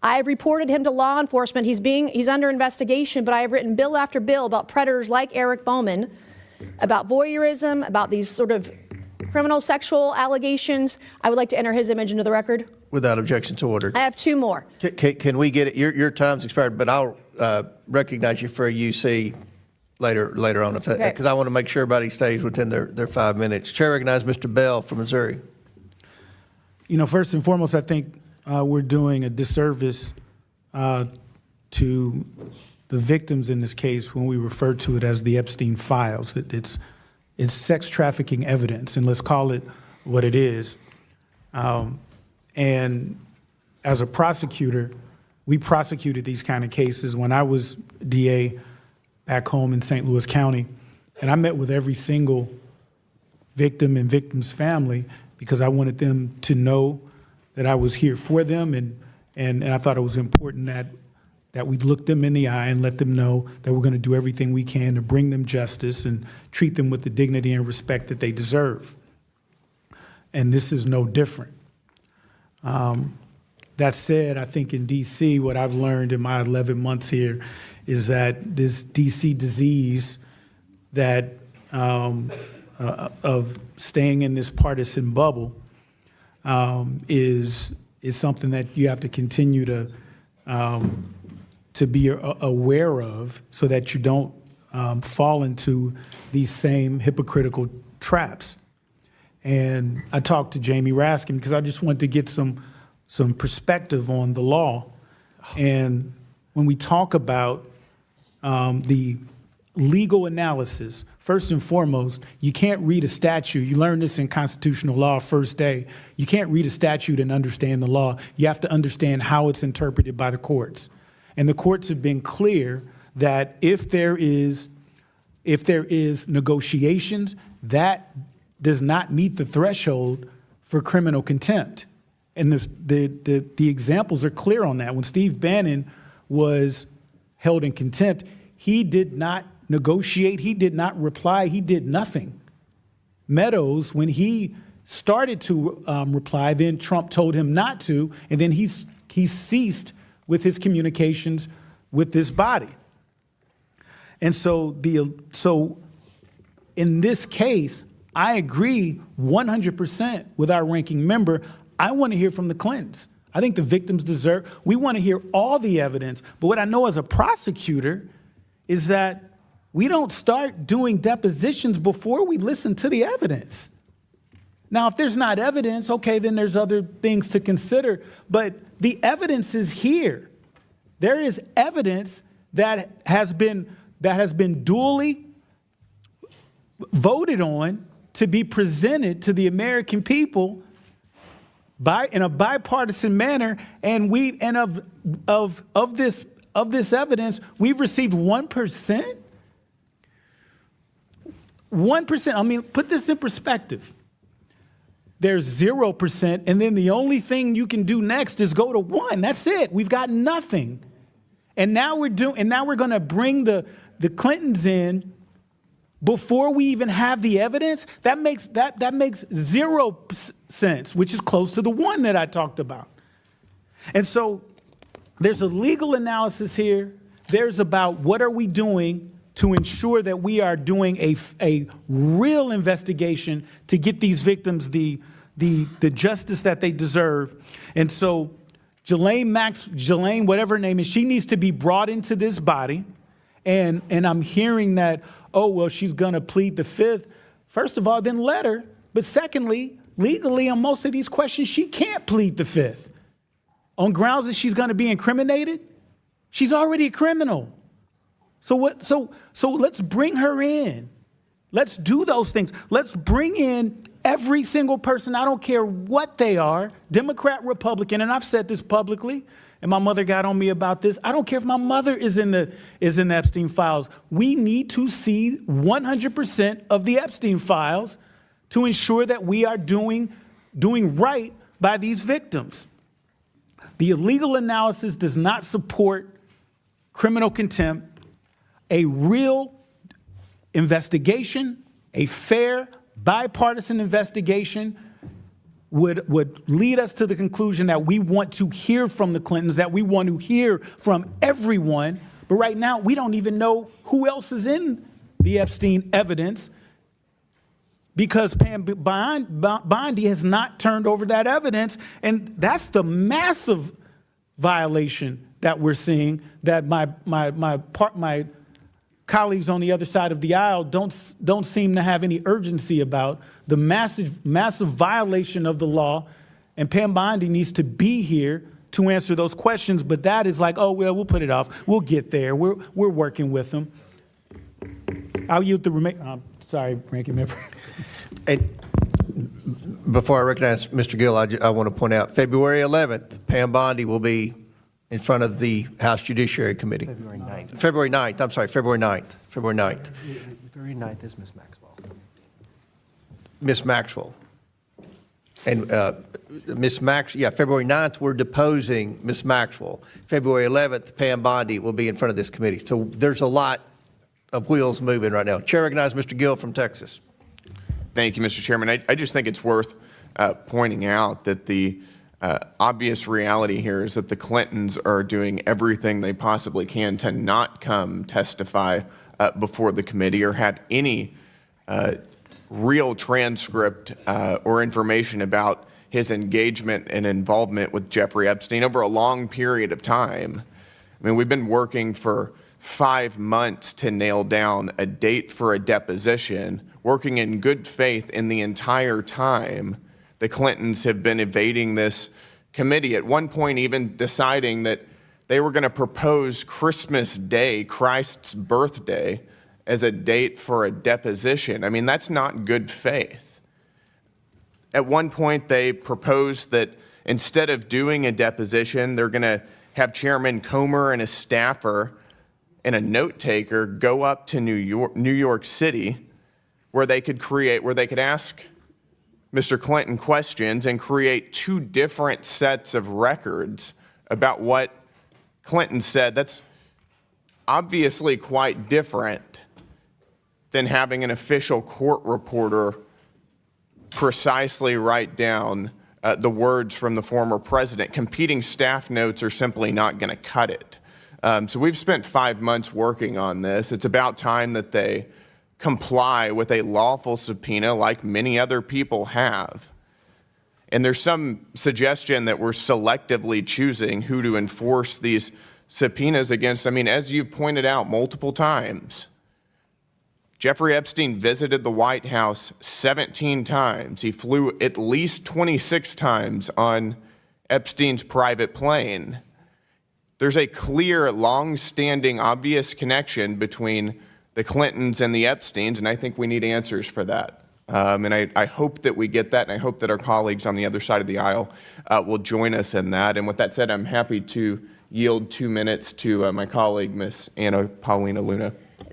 I have reported him to law enforcement. He's under investigation, but I have written bill after bill about predators like Eric Bowman, about voyeurism, about these sort of criminal sexual allegations. I would like to enter his image into the record. Without objection, so ordered. I have 2 more. Can we get it? Your time's expired, but I'll recognize you for a UC later on, because I want to make sure everybody stays within their 5 minutes. Chair recognizes Mr. Bell from Missouri. You know, first and foremost, I think we're doing a disservice to the victims in this case when we refer to it as the Epstein files. It's sex trafficking evidence, and let's call it what it is. And as a prosecutor, we prosecuted these kind of cases when I was DA back home in St. Louis County, and I met with every single victim and victim's family because I wanted them to know that I was here for them, and I thought it was important that we look them in the eye and let them know that we're going to do everything we can to bring them justice and treat them with the dignity and respect that they deserve. And this is no different. That said, I think in D.C., what I've learned in my 11 months here is that this D.C. disease that of staying in this partisan bubble is something that you have to continue to be aware of so that you don't fall into these same hypocritical traps. And I talked to Jamie Raskin because I just wanted to get some perspective on the law. And when we talk about the legal analysis, first and foremost, you can't read a statute. You learn this in constitutional law first day. You can't read a statute and understand the law. You have to understand how it's interpreted by the courts. And the courts have been clear that if there is negotiations, that does not meet the threshold for criminal contempt. And the examples are clear on that. When Steve Bannon was held in contempt, he did not negotiate, he did not reply, he did nothing. Meadows, when he started to reply, then Trump told him not to, and then he ceased with his communications with this body. And so in this case, I agree 100% with our ranking member. I want to hear from the Clintons. I think the victims we want to hear all the evidence. But what I know as a prosecutor is that we don't start doing depositions before we listen to the evidence. Now, if there's not evidence, okay, then there's other things to consider. But the evidence is here. There is evidence that has been duly voted on to be presented to the American people in a bipartisan manner, and of this evidence, we've received 1%. 1%. I mean, put this in perspective. There's 0%, and then the only thing you can do next is go to 1. That's it. We've got nothing. And now we're going to bring the Clintons in before we even have the evidence. That makes 0 sense, which is close to the 1 that I talked about. And so there's a legal analysis here. There's about what are we doing to ensure that we are doing a real investigation to get these victims the justice that they deserve. And so Ghislaine, whatever her name is, she needs to be brought into this body. And I'm hearing that, oh, well, she's going to plead the 5th. First of all, then let her. But secondly, legally, on most of these questions, she can't plead the 5th. On grounds that she's going to be incriminated? She's already a criminal. So let's bring her in. Let's do those things. Let's bring in every single person. I don't care what they are, Democrat, Republican, and I've said this publicly, and my mother got on me about this. I don't care if my mother is in the Epstein files. We need to see 100% of the Epstein files to ensure that we are doing right by these victims. The illegal analysis does not support criminal contempt. A real investigation, a fair, bipartisan investigation would lead us to the conclusion that we want to hear from the Clintons, that we want to hear from everyone. But right now, we don't even know who else is in the Epstein evidence because Pam Bondi has not turned over that evidence. And that's the massive violation that we're seeing, that my colleagues on the other side of the aisle don't seem to have any urgency about, the massive violation of the law. And Pam Bondi needs to be here to answer those questions. But that is like, oh, well, we'll put it off. We'll get there. We're working with them. I'll yield the remaining. Sorry, Ranking Member. And before I recognize Mr. Gill, I want to point out February 11th, Pam Bondi will be in front of the House Judiciary Committee. February 9th. February 9th, I'm sorry, February 9th. February 9th. February 9th is Ms. Maxwell. Miss Maxwell. And February 9th, we're deposing Miss Maxwell. February 11th, Pam Bondi will be in front of this committee. So there's a lot of wheels moving right now. Chair recognizes Mr. Gill from Texas. Thank you, Mr. Chairman. I just think it's worth pointing out that the obvious reality here is that the Clintons are doing everything they possibly can to not come testify before the committee or have any real transcript or information about his engagement and involvement with Jeffrey Epstein over a long period of time. I mean, we've been working for 5 months to nail down a date for a deposition, working in good faith in the entire time. The Clintons have been evading this committee, at one point even deciding that they were going to propose Christmas Day, Christ's birthday, as a date for a deposition. I mean, that's not good faith. At one point, they proposed that instead of doing a deposition, they're going to have Chairman Comer and a staffer and a note taker go up to New York City, where they could ask Mr. Clinton questions and create 2 different sets of records about what Clinton said. That's obviously quite different than having an official court reporter precisely write down the words from the former president. Competing staff notes are simply not going to cut it. So we've spent 5 months working on this. It's about time that they comply with a lawful subpoena like many other people have. And there's some suggestion that we're selectively choosing who to enforce these subpoenas against. I mean, as you've pointed out multiple times, Jeffrey Epstein visited the White House 17 times. He flew at least 26 times on Epstein's private plane. There's a clear, long-standing, obvious connection between the Clintons and the Epsteins, and I think we need answers for that. And I hope that we get that, and I hope that our colleagues on the other side of the aisle will join us in that. And with that said, I'm happy to yield 2 minutes to my colleague, Ms. Anna Paulina Luna.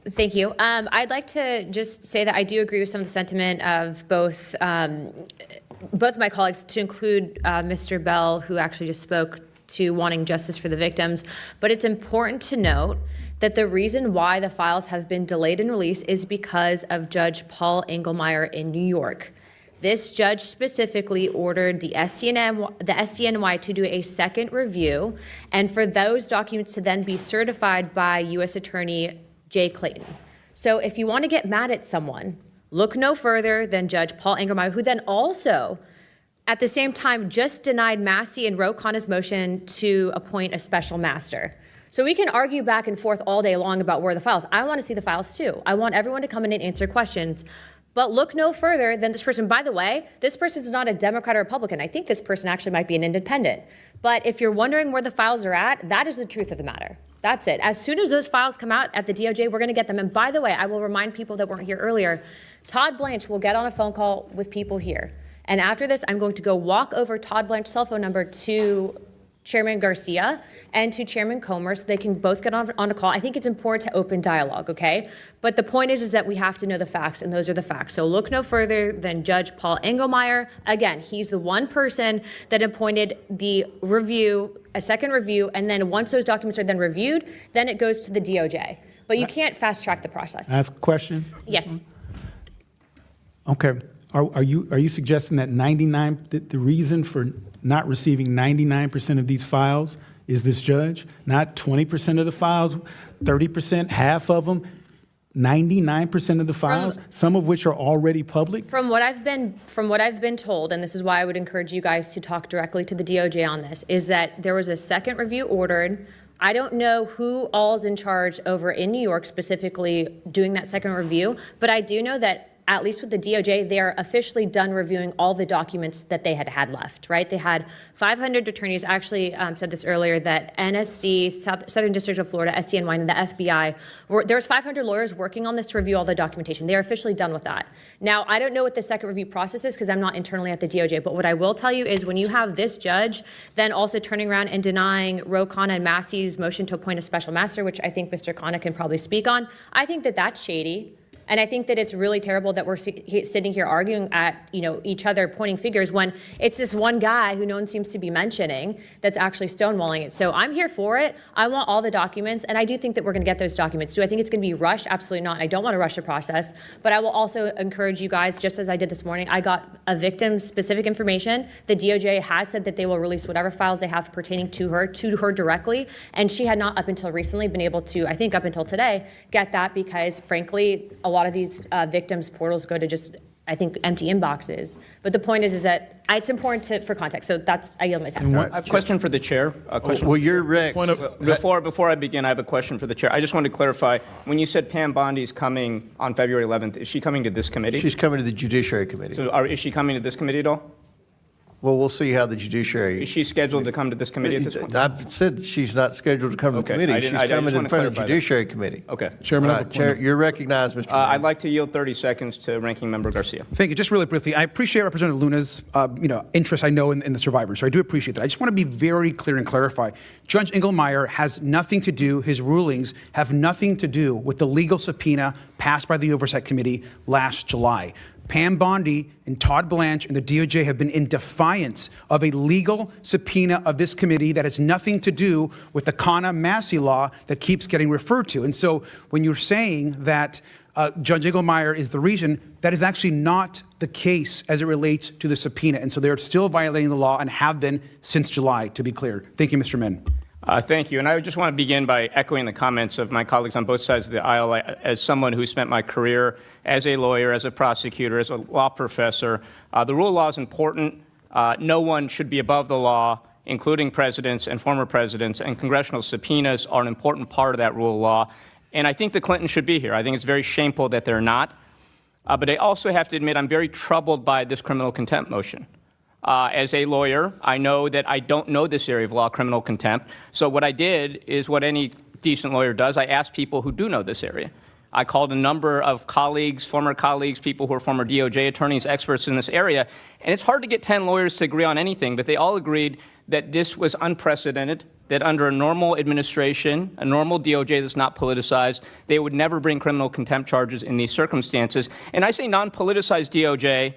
Thank you. I'd like to just say that I do agree with some of the sentiment of both of my colleagues, to include Mr. Bell, who actually just spoke to wanting justice for the victims. But it's important to note that the reason why the files have been delayed in release is because of Judge Paul Engelmeyer in New York. This judge specifically ordered the SDNY to do a second review and for those documents to then be certified by U.S. Attorney Jay Clayton. So if you want to get mad at someone, look no further than Judge Paul Engelmeyer, who then also, at the same time, just denied Massey and Ro Khanna's motion to appoint a special master. So we can argue back and forth all day long about where the files. I want to see the files too. I want everyone to come in and answer questions. But look no further than this person. By the way, this person's not a Democrat or Republican. I think this person actually might be an independent. But if you're wondering where the files are at, that is the truth of the matter. That's it. As soon as those files come out at the DOJ, we're going to get them. And by the way, I will remind people that weren't here earlier, Todd Blanche will get on a phone call with people here. And after this, I'm going to go walk over Todd Blanche's cell phone number to Chairman Garcia and to Chairman Comer so they can both get on a call. I think it's important to open dialogue, okay? But the point is that we have to know the facts, and those are the facts. So look no further than Judge Paul Engelmeyer. Again, he's the one person that appointed the review, a second review, and then once those documents are then reviewed, then it goes to the DOJ. But you can't fast track the process. Ask a question? Yes. Okay. Are you suggesting that the reason for not receiving 99% of these files is this judge? Not 20% of the files, 30%, half of them, 99% of the files, some of which are already public? From what I've been told, and this is why I would encourage you guys to talk directly to the DOJ on this, is that there was a second review ordered. I don't know who all is in charge over in New York specifically doing that second review, but I do know that at least with the DOJ, they are officially done reviewing all the documents that they had left, right? They had 500 attorneys. I actually said this earlier, that NSD, Southern District of Florida, SDNY, and the FBI, there was 500 lawyers working on this to review all the documentation. They're officially done with that. Now, I don't know what the second review process is because I'm not internally at the DOJ, but what I will tell you is when you have this judge then also turning around and denying Ro Khanna and Massey's motion to appoint a special master, which I think Mr. Khanna can probably speak on, I think that that's shady. And I think that it's really terrible that we're sitting here arguing at each other, pointing fingers, when it's this one guy who no one seems to be mentioning that's actually stonewalling it. So I'm here for it. I want all the documents, and I do think that we're going to get those documents. Do I think it's going to be rushed? Absolutely not. I don't want to rush the process, but I will also encourage you guys, just as I did this morning, I got a victim-specific information. The DOJ has said that they will release whatever files they have pertaining to her directly, and she had not up until recently been able to, I think up until today, get that because, frankly, a lot of these victims' portals go to just, I think, empty inboxes. But the point is that it's important for context. So I yield my time. I have a question for the chair. Well, you're Rex. Before I begin, I have a question for the chair. I just want to clarify, when you said Pam Bondi's coming on February 11th, is she coming to this committee? She's coming to the Judiciary Committee. So is she coming to this committee at all? Well, we'll see how the Judiciary... Is she scheduled to come to this committee at this point? I've said she's not scheduled to come to the committee. She's coming in front of the Judiciary Committee. Okay. Chairman, You're recognized, Mr. I'd like to yield 30 seconds to Ranking Member Garcia. Thank you. Just really briefly, I appreciate Representative Luna's interest, I know, in the survivors. So I do appreciate that. I just want to be very clear and clarify. Judge Engelmeyer has nothing to do, his rulings have nothing to do with the legal subpoena passed by the Oversight Committee last July. Pam Bondi and Todd Blanche and the DOJ have been in defiance of a legal subpoena of this committee that has nothing to do with the Khanna-Massey law that keeps getting referred to. And so when you're saying that Judge Engelmeyer is the reason, that is actually not the case as it relates to the subpoena. And so they're still violating the law and have been since July, to be clear. Thank you, Mr. Min. Thank you. And I just want to begin by echoing the comments of my colleagues on both sides of the aisle. As someone who spent my career as a lawyer, as a prosecutor, as a law professor, the rule of law is important. No one should be above the law, including presidents and former presidents, and congressional subpoenas are an important part of that rule of law. And I think the Clintons should be here. I think it's very shameful that they're not. But I also have to admit I'm very troubled by this criminal contempt motion. As a lawyer, I know that I don't know this area of law, criminal contempt. So what I did is what any decent lawyer does. I asked people who do know this area. I called a number of colleagues, former colleagues, people who are former DOJ attorneys, experts in this area. And it's hard to get 10 lawyers to agree on anything, but they all agreed that this was unprecedented, that under a normal administration, a normal DOJ that's not politicized, they would never bring criminal contempt charges in these circumstances. And I say non-politicized DOJ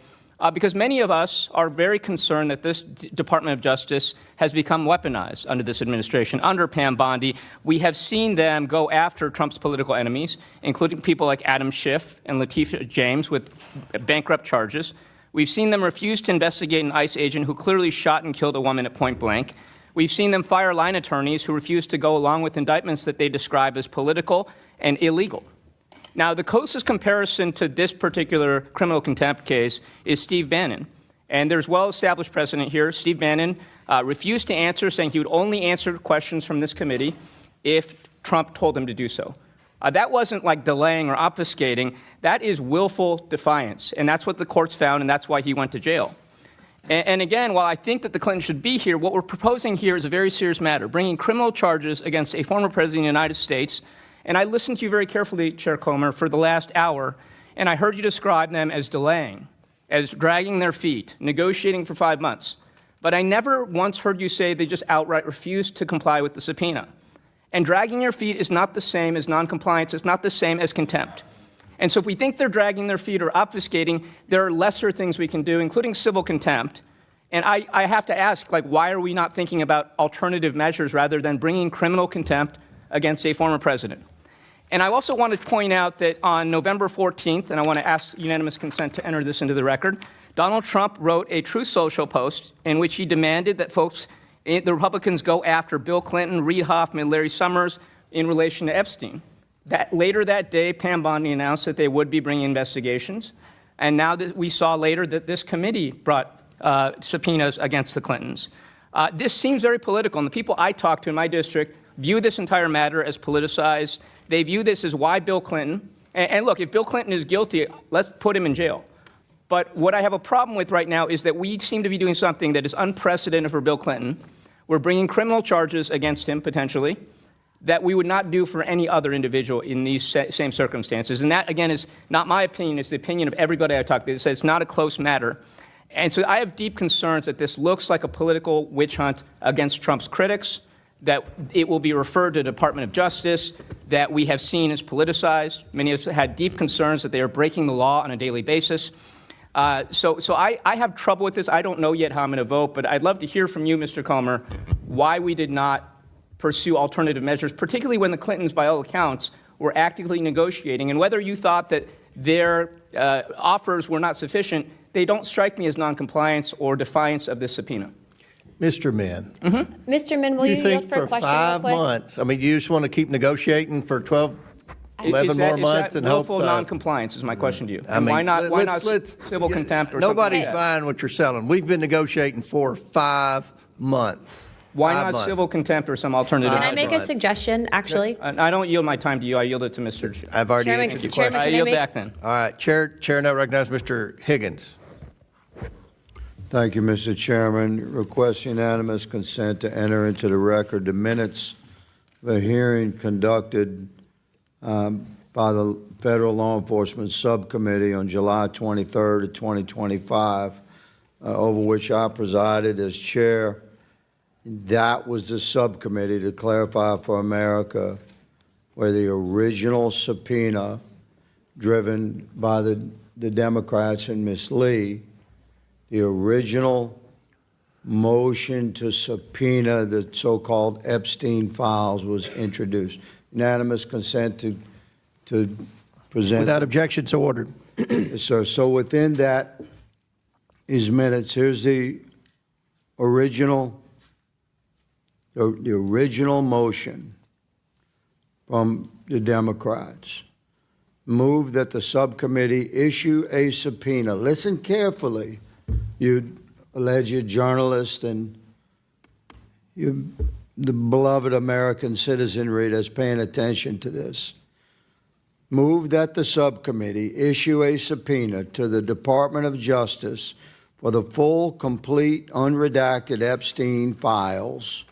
because many of us are very concerned that this Department of Justice has become weaponized under this administration. Under Pam Bondi, we have seen them go after Trump's political enemies, including people like Adam Schiff and Latifah James with bankrupt charges. We've seen them refuse to investigate an ICE agent who clearly shot and killed a woman at point blank. We've seen them fire line attorneys who refuse to go along with indictments that they describe as political and illegal. Now, the closest comparison to this particular criminal contempt case is Steve Bannon. And there's well-established precedent here. Steve Bannon refused to answer, saying he would only answer questions from this committee if Trump told him to do so. That wasn't like delaying or obfuscating. That is willful defiance. And that's what the courts found, and that's why he went to jail. And again, while I think that the Clintons should be here, what we're proposing here is a very serious matter, bringing criminal charges against a former president of the United States. And I listened to you very carefully, Chair Comer, for the last hour, and I heard you describe them as delaying, as dragging their feet, negotiating for 5 months. But I never once heard you say they just outright refused to comply with the subpoena. And dragging your feet is not the same as noncompliance. It's not the same as contempt. And so if we think they're dragging their feet or obfuscating, there are lesser things we can do, including civil contempt. And I have to ask, like, why are we not thinking about alternative measures rather than bringing criminal contempt against a former president? And I also want to point out that on November 14th, and I want to ask unanimous consent to enter this into the record, Donald Trump wrote a Truth Social post in which he demanded that the Republicans go after Bill Clinton, Reid Hoffman, Larry Summers in relation to Epstein. Later that day, Pam Bondi announced that they would be bringing investigations. And now that we saw later that this committee brought subpoenas against the Clintons. This seems very political, and the people I talk to in my district view this entire matter as politicized. They view this as why Bill Clinton. And look, if Bill Clinton is guilty, let's put him in jail. But what I have a problem with right now is that we seem to be doing something that is unprecedented for Bill Clinton. We're bringing criminal charges against him, potentially, that we would not do for any other individual in these same circumstances. And that, again, is not my opinion. It's the opinion of everybody I talk to. It says it's not a close matter. And so I have deep concerns that this looks like a political witch hunt against Trump's critics, that it will be referred to the Department of Justice, that we have seen as politicized. Many of us had deep concerns that they are breaking the law on a daily basis. So I have trouble with this. I don't know yet how I'm going to vote, but I'd love to hear from you, Mr. Comer, why we did not pursue alternative measures, particularly when the Clintons, by all accounts, were actively negotiating, and whether you thought that their offers were not sufficient. They don't strike me as noncompliance or defiance of this subpoena. Mr. Min. Mr. Min, will you think yield for a for question 5 real quick? months, I mean, you just want to keep negotiating for 12, 11 more months and hope. Willful noncompliance is my question to you. I mean, why not let's civil contempt or nobody's something like that? buying what you're selling. We've been negotiating for 5 months. Why 5 not months. civil contempt or some alternative? Can I make a months. suggestion, actually? And I don't yield my time to you. I yield it to Mr. I've already Chairman, answered your Chairman, question. I can I yield make- back then. All right, Chair now recognizes Mr. Higgins. Thank you, Mr. Chairman. Request unanimous consent to enter into the record the minutes of a hearing conducted by the Federal Law Enforcement Subcommittee on July 23rd of 2025, over which I presided as chair. That was the subcommittee, to clarify for America, where the original subpoena driven by the Democrats and Ms. Lee, the original motion to subpoena the so-called Epstein files was introduced. Unanimous consent to present. Without objection, so ordered. Yes, sir. So within that is minutes. Here's the original motion from the Democrats. Move that the subcommittee issue a subpoena. Listen carefully, you alleged journalist and you, the beloved American citizenry that's paying attention to this. Move that the subcommittee issue a subpoena to the Department of Justice for the full, complete, unredacted Epstein files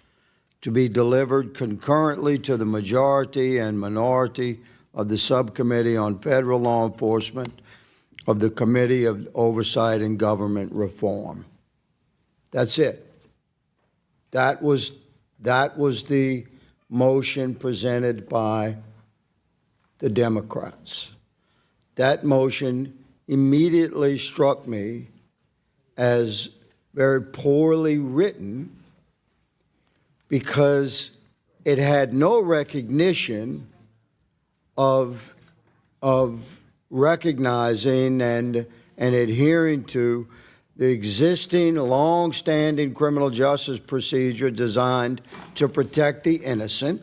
to be delivered concurrently to the majority and minority of the Subcommittee on Federal Law Enforcement of the Committee of Oversight and Government Reform. That's it. That was the motion presented by the Democrats. That motion immediately struck me as very poorly written because it had no recognition of recognizing and adhering to the existing long-standing criminal justice procedure designed to protect the innocent.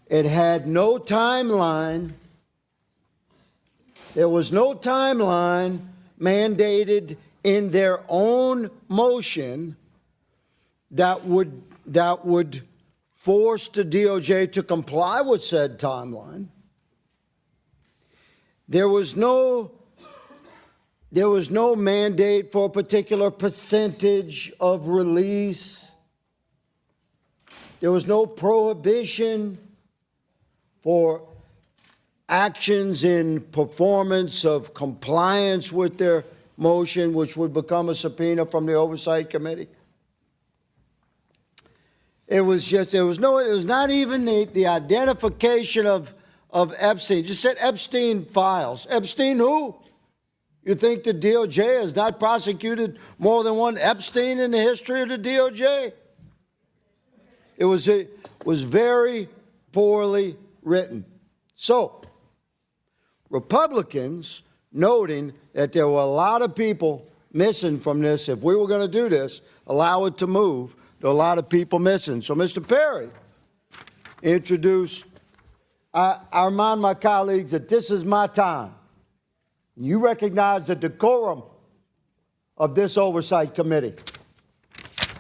It had no timeline. There was no timeline mandated in their own motion that would force the DOJ to comply with said timeline. There was no mandate for a particular percentage of release. There was no prohibition for actions in performance of compliance with their motion, which would become a subpoena from the Oversight Committee. It was not even the identification of Epstein. It just said Epstein files. Epstein who? You think the DOJ has not prosecuted more than one Epstein in the history of the DOJ? It was very poorly written. So, Republicans, noting that there were a lot of people missing from this, if we were going to do this, allow it to move, there were a lot of people missing. So Mr. Perry introduced, I remind my colleagues that this is my time. You recognize the decorum of this Oversight Committee.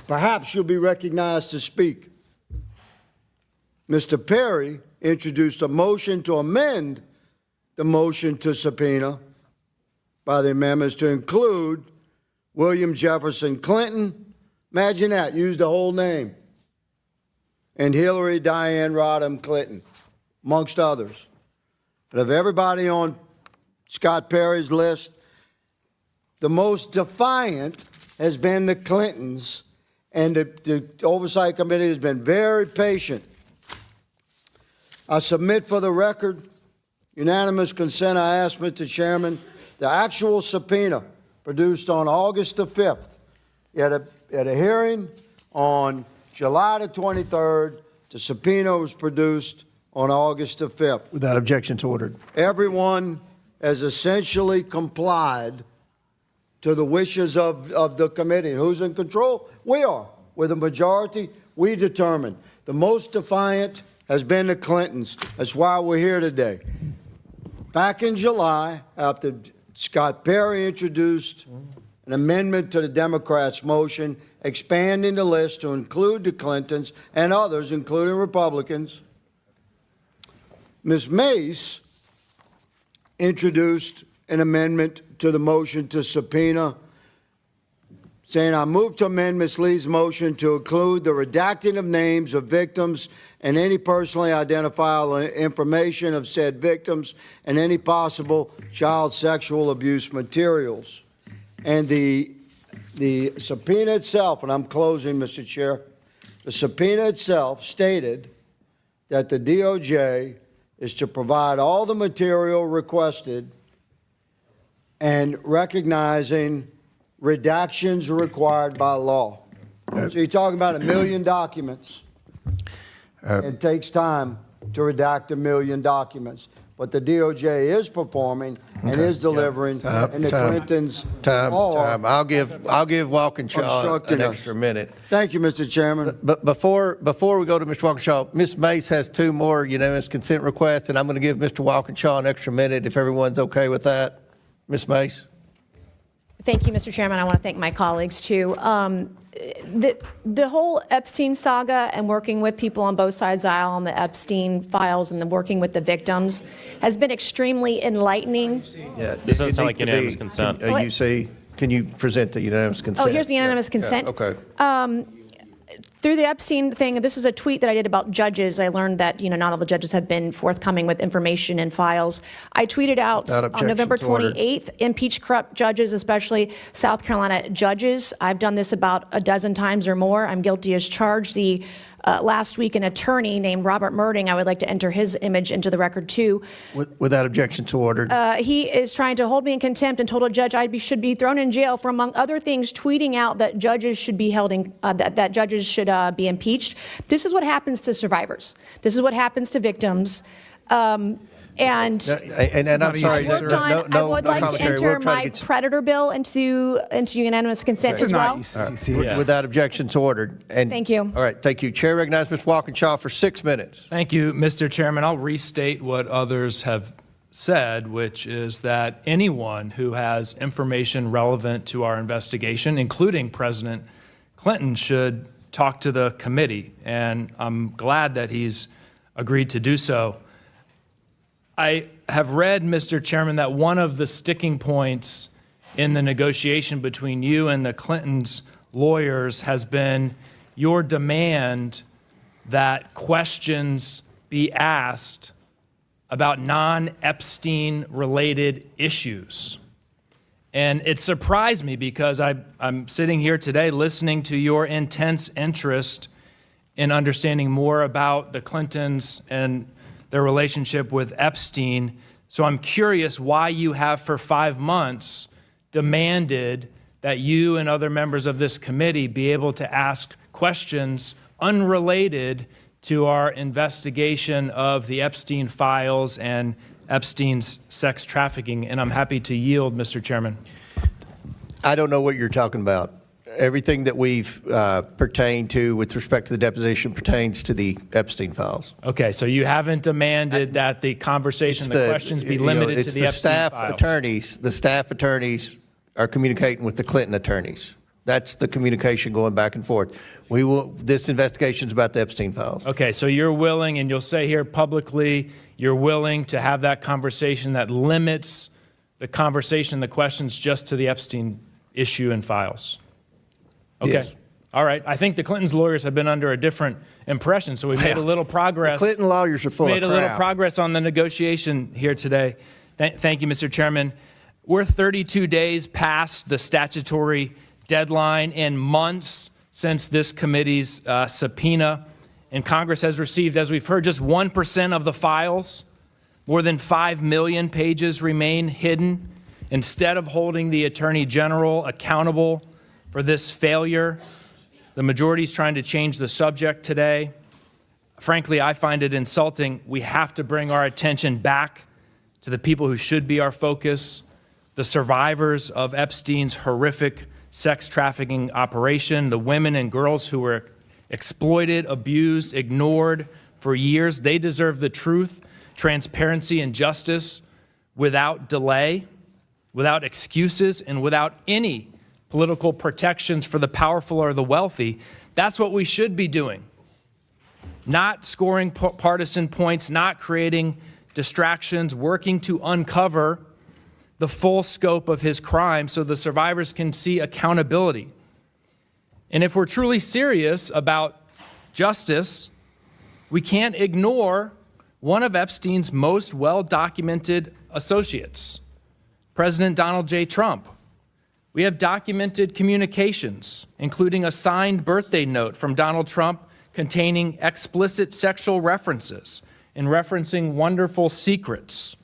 Perhaps you'll be recognized to speak. Mr. Perry introduced a motion to amend the motion to subpoena by the amendments to include William Jefferson Clinton, imagine that, use the whole name, and Hillary Diane Rodham Clinton, amongst others. But of everybody on Scott Perry's list, the most defiant has been the Clintons, and the Oversight Committee has been very patient. I submit for the record, unanimous consent, I ask Mr. Chairman, the actual subpoena produced on August the 5th, at a hearing on July the 23rd, the subpoena was produced on August the 5th. Without objection to ordered. Everyone has essentially complied to the wishes of the committee. And who's in control? We are. With a majority, we determine. The most defiant has been the Clintons. That's why we're here today. Back in July, after Scott Perry introduced an amendment to the Democrats' motion expanding the list to include the Clintons and others, including Republicans, Ms. Mace introduced an amendment to the motion to subpoena, saying, I move to amend Ms. Lee's motion to include the redacting of names of victims and any personally identifiable information of said victims and any possible child sexual abuse materials. And the subpoena itself, and I'm closing, Mr. Chair, the subpoena itself stated that the DOJ is to provide all the material requested and recognizing redactions required by law. So you're talking about 1 million documents. It takes time to redact 1 million documents. But the DOJ is performing and is delivering, and the Clintons are. I'll give Walkinshaw an extra minute. Thank you, Mr. Chairman. But before we go to Mr. Walkinshaw, Ms. Mace has 2 more unanimous consent requests, and I'm going to give Mr. Walkinshaw an extra minute if everyone's okay with that. Ms. Mace? Thank you, Mr. Chairman. I want to thank my colleagues, too. The whole Epstein saga and working with people on both sides of the aisle on the Epstein files and working with the victims has been extremely enlightening. Yeah, This doesn't sound like unanimous consent. Can you present the unanimous consent? Oh, here's the unanimous consent. Okay. Through the Epstein thing, this is a tweet that I did about judges. I learned that, not all the judges have been forthcoming with information and files. I tweeted out on November 28th, impeach corrupt judges, especially South Carolina judges. I've done this about a dozen times or more. I'm guilty as charged. The last week an attorney named Robert Murding. I would like to enter his image into the record too. Without objection, so ordered. He is trying to hold me in contempt and told a judge should be thrown in jail for, among other things, tweeting out that judges should be held in, that judges should be impeached. This is what happens to survivors. This is what happens to victims. And I'm sorry. I would like to enter my predator bill into unanimous consent as well. Without objection, so ordered. And Thank you. All right, thank you. Chair recognizes Ms. Walkinshaw for 6 minutes. Thank you, Mr. Chairman. I'll restate what others have said, which is that anyone who has information relevant to our investigation, including President Clinton, should talk to the committee, and I'm glad that he's agreed to do so. I have read, Mr. Chairman, that one of the sticking points in the negotiation between you and the Clintons' lawyers has been your demand that questions be asked about non-Epstein related issues. And it surprised me because I'm sitting here today listening to your intense interest in understanding more about the Clintons and their relationship with Epstein. So I'm curious why you have for 5 months demanded that you and other members of this committee be able to ask questions unrelated to our investigation of the Epstein files and Epstein's sex trafficking. And I'm happy to yield, Mr. Chairman. I don't know what you're talking about. Everything that we've pertained to with respect to the deposition pertains to the Epstein files. Okay, so you haven't demanded that the conversation, the questions be limited to the Epstein files. The staff attorneys are communicating with the Clinton attorneys. That's the communication going back and forth. This investigation is about the Epstein files. Okay, so you're willing, and you'll say here publicly, you're willing to have that conversation that limits the conversation, the questions just to the Epstein issue and files. Okay. Yes. All right. I think the Clintons' lawyers have been under a different impression, so we made a little progress. The Clinton lawyers are full of crap. Made a little progress on the negotiation here today. Thank you, Mr. Chairman. We're 32 days past the statutory deadline and months since this committee's subpoena, and Congress has received, as we've heard, just 1% of the files. More than 5 million pages remain hidden. Instead of holding the Attorney General accountable for this failure, the majority is trying to change the subject today. Frankly, I find it insulting. We have to bring our attention back to the people who should be our focus, the survivors of Epstein's horrific sex trafficking operation, the women and girls who were exploited, abused, ignored for years. They deserve the truth, transparency, and justice without delay, without excuses, and without any political protections for the powerful or the wealthy. That's what we should be doing. Not scoring partisan points, not creating distractions, working to uncover the full scope of his crime so the survivors can see accountability. And if we're truly serious about justice, we can't ignore one of Epstein's most well-documented associates, President Donald J. Trump. We have documented communications, including a signed birthday note from Donald Trump containing explicit sexual references and referencing wonderful secrets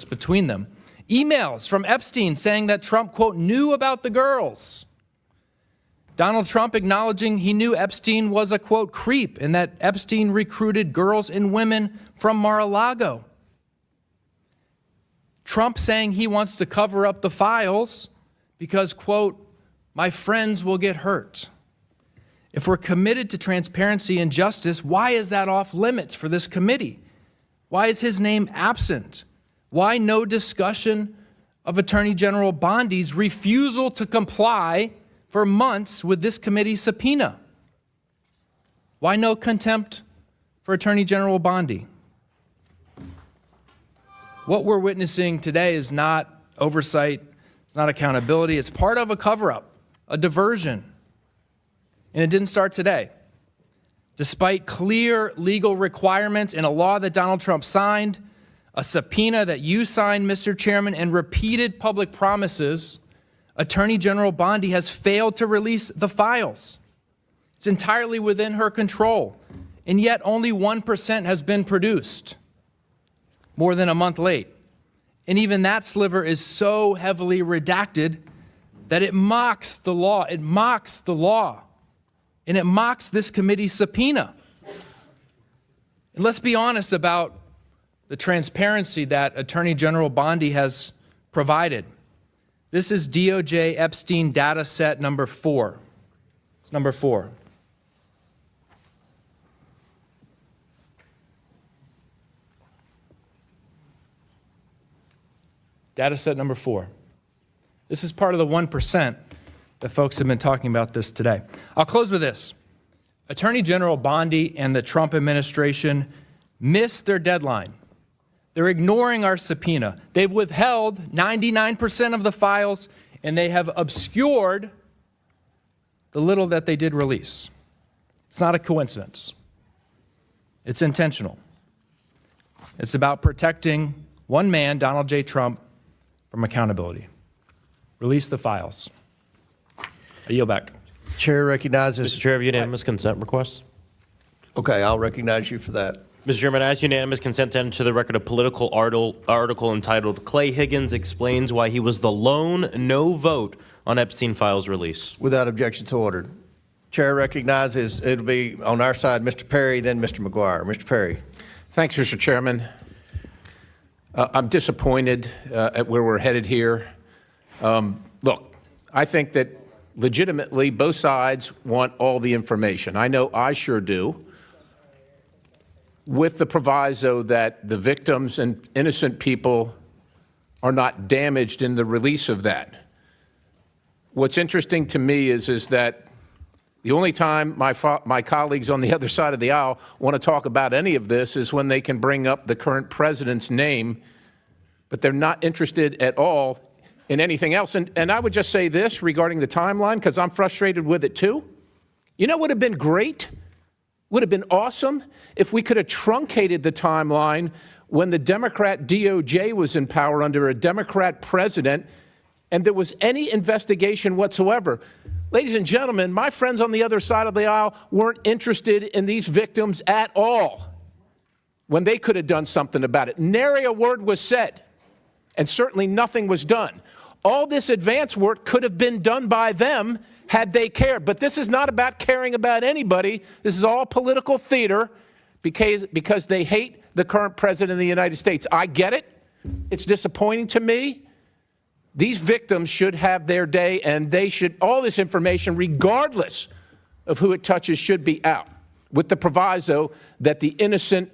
between them. Emails from Epstein saying that Trump, quote, knew about the girls. Donald Trump acknowledging he knew Epstein was a, quote, creep and that Epstein recruited girls and women from Mar-a-Lago. Trump saying he wants to cover up the files because, quote, my friends will get hurt. If we're committed to transparency and justice, why is that off limits for this committee? Why is his name absent? Why no discussion of Attorney General Bondi's refusal to comply for months with this committee's subpoena? Why no contempt for Attorney General Bondi? What we're witnessing today is not oversight, it's not accountability, it's part of a cover-up, a diversion. And it didn't start today. Despite clear legal requirements in a law that Donald Trump signed, a subpoena that you signed, Mr. Chairman, and repeated public promises, Attorney General Bondi has failed to release the files. It's entirely within her control. And yet only 1% has been produced, more than a month late. And even that sliver is so heavily redacted that it mocks the law. It mocks the law. And it mocks this committee's subpoena. And let's be honest about the transparency that Attorney General Bondi has provided. This is DOJ Epstein data set number 4. It's number 4. Data set number 4. This is part of the 1% that folks have been talking about this today. I'll close with this. Attorney General Bondi and the Trump administration missed their deadline. They're ignoring our subpoena. They've withheld 99% of the files, and they have obscured the little that they did release. It's not a coincidence. It's intentional. It's about protecting one man, Donald J. Trump, from accountability. Release the files. I yield back. Chair recognizes. Mr. Chair, have unanimous consent request? Okay, I'll recognize you for that. Mr. Chairman, I ask unanimous consent to enter the record a political article entitled "Clay Higgins Explains Why He Was the Lone No Vote on Epstein Files Release." Without objection to order. Chair recognizes it'll be on our side, Mr. Perry, then Mr. McGuire. Mr. Perry. Thanks, Mr. Chairman. I'm disappointed at where we're headed here. Look, I think that legitimately both sides want all the information. I know I sure do, with the proviso that the victims and innocent people are not damaged in the release of that. What's interesting to me is that the only time my colleagues on the other side of the aisle want to talk about any of this is when they can bring up the current president's name, but they're not interested at all in anything else. And I would just say this regarding the timeline, because I'm frustrated with it too. You know what would have been great? Would have been awesome if we could have truncated the timeline when the Democrat DOJ was in power under a Democrat president and there was any investigation whatsoever. Ladies and gentlemen, my friends on the other side of the aisle weren't interested in these victims at all when they could have done something about it. Nary a word was said, and certainly nothing was done. All this advance work could have been done by them had they cared. But this is not about caring about anybody. This is all political theater because they hate the current president of the United States. I get it. It's disappointing to me. These victims should have their day, and they should, all this information, regardless of who it touches, should be out, with the proviso that the innocent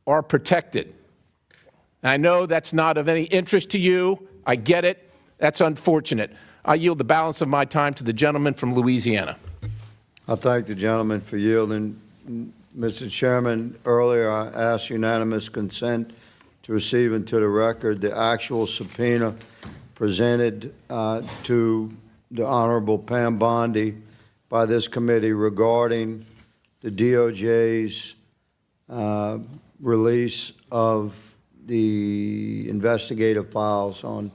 are protected. I know that's not of any interest to you. I get it. That's unfortunate. I yield the balance of my time to the gentleman from Louisiana. I thank the gentleman for yielding. Mr. Chairman, earlier I asked unanimous consent to receive into the record the actual subpoena presented to the Honorable Pam Bondi by this committee regarding the DOJ's release of the investigative files on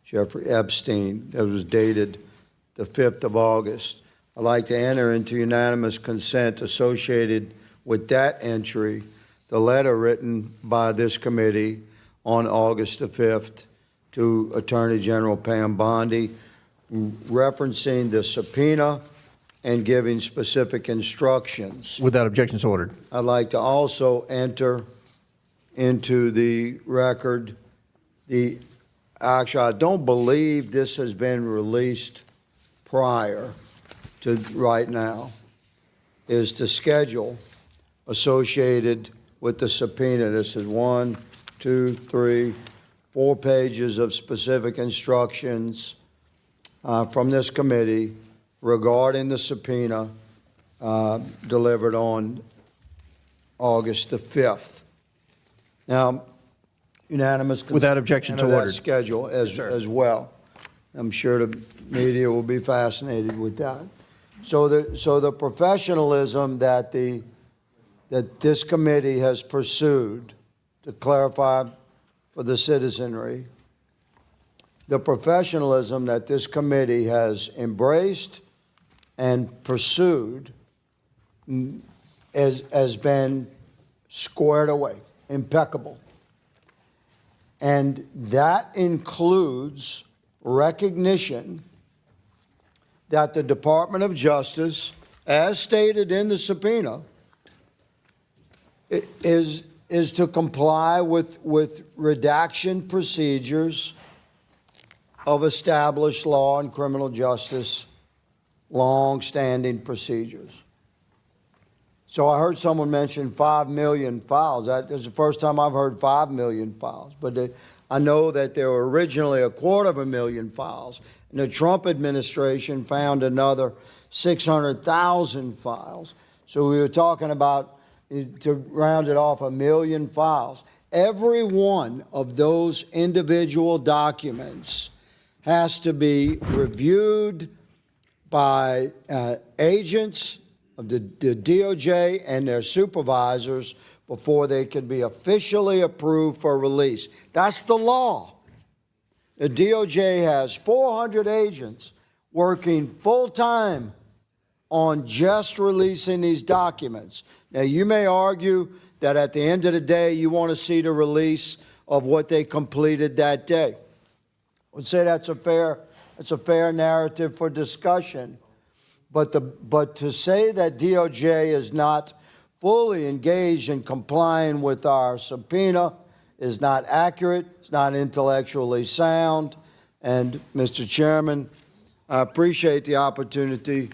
Jeffrey Epstein that was dated the 5th of August. I'd like to enter into unanimous consent associated with that entry, the letter written by this committee on August the 5th to Attorney General Pam Bondi, referencing the subpoena and giving specific instructions. Without objections ordered. I'd like to also enter into the record actually, I don't believe this has been released prior to right now, is the schedule associated with the subpoena. This is 1, 2, 3, 4 pages of specific instructions from this committee regarding the subpoena delivered on August the 5th. Now, unanimous consent. Without objection to order. Schedule as well. I'm sure the media will be fascinated with that. So the professionalism that this committee has pursued, to clarify for the citizenry, the professionalism that this committee has embraced and pursued has been squared away, impeccable. And that includes recognition that the Department of Justice, as stated in the subpoena, is to comply with redaction procedures of established law and criminal justice, long-standing procedures. So I heard someone mention 5 million files. That is the first time I've heard 5 million files. But I know that there were originally 250,000 files, and the Trump administration found another 600,000 files. So we were talking about, to round it off, 1 million files. Every one of those individual documents has to be reviewed by agents of the DOJ and their supervisors before they can be officially approved for release. That's the law. The DOJ has 400 agents working full-time on just releasing these documents. Now, you may argue that at the end of the day, you want to see the release of what they completed that day. I would say that's a fair narrative for discussion. But to say that DOJ is not fully engaged in complying with our subpoena is not accurate. It's not intellectually sound. And, Mr. Chairman, I appreciate the opportunity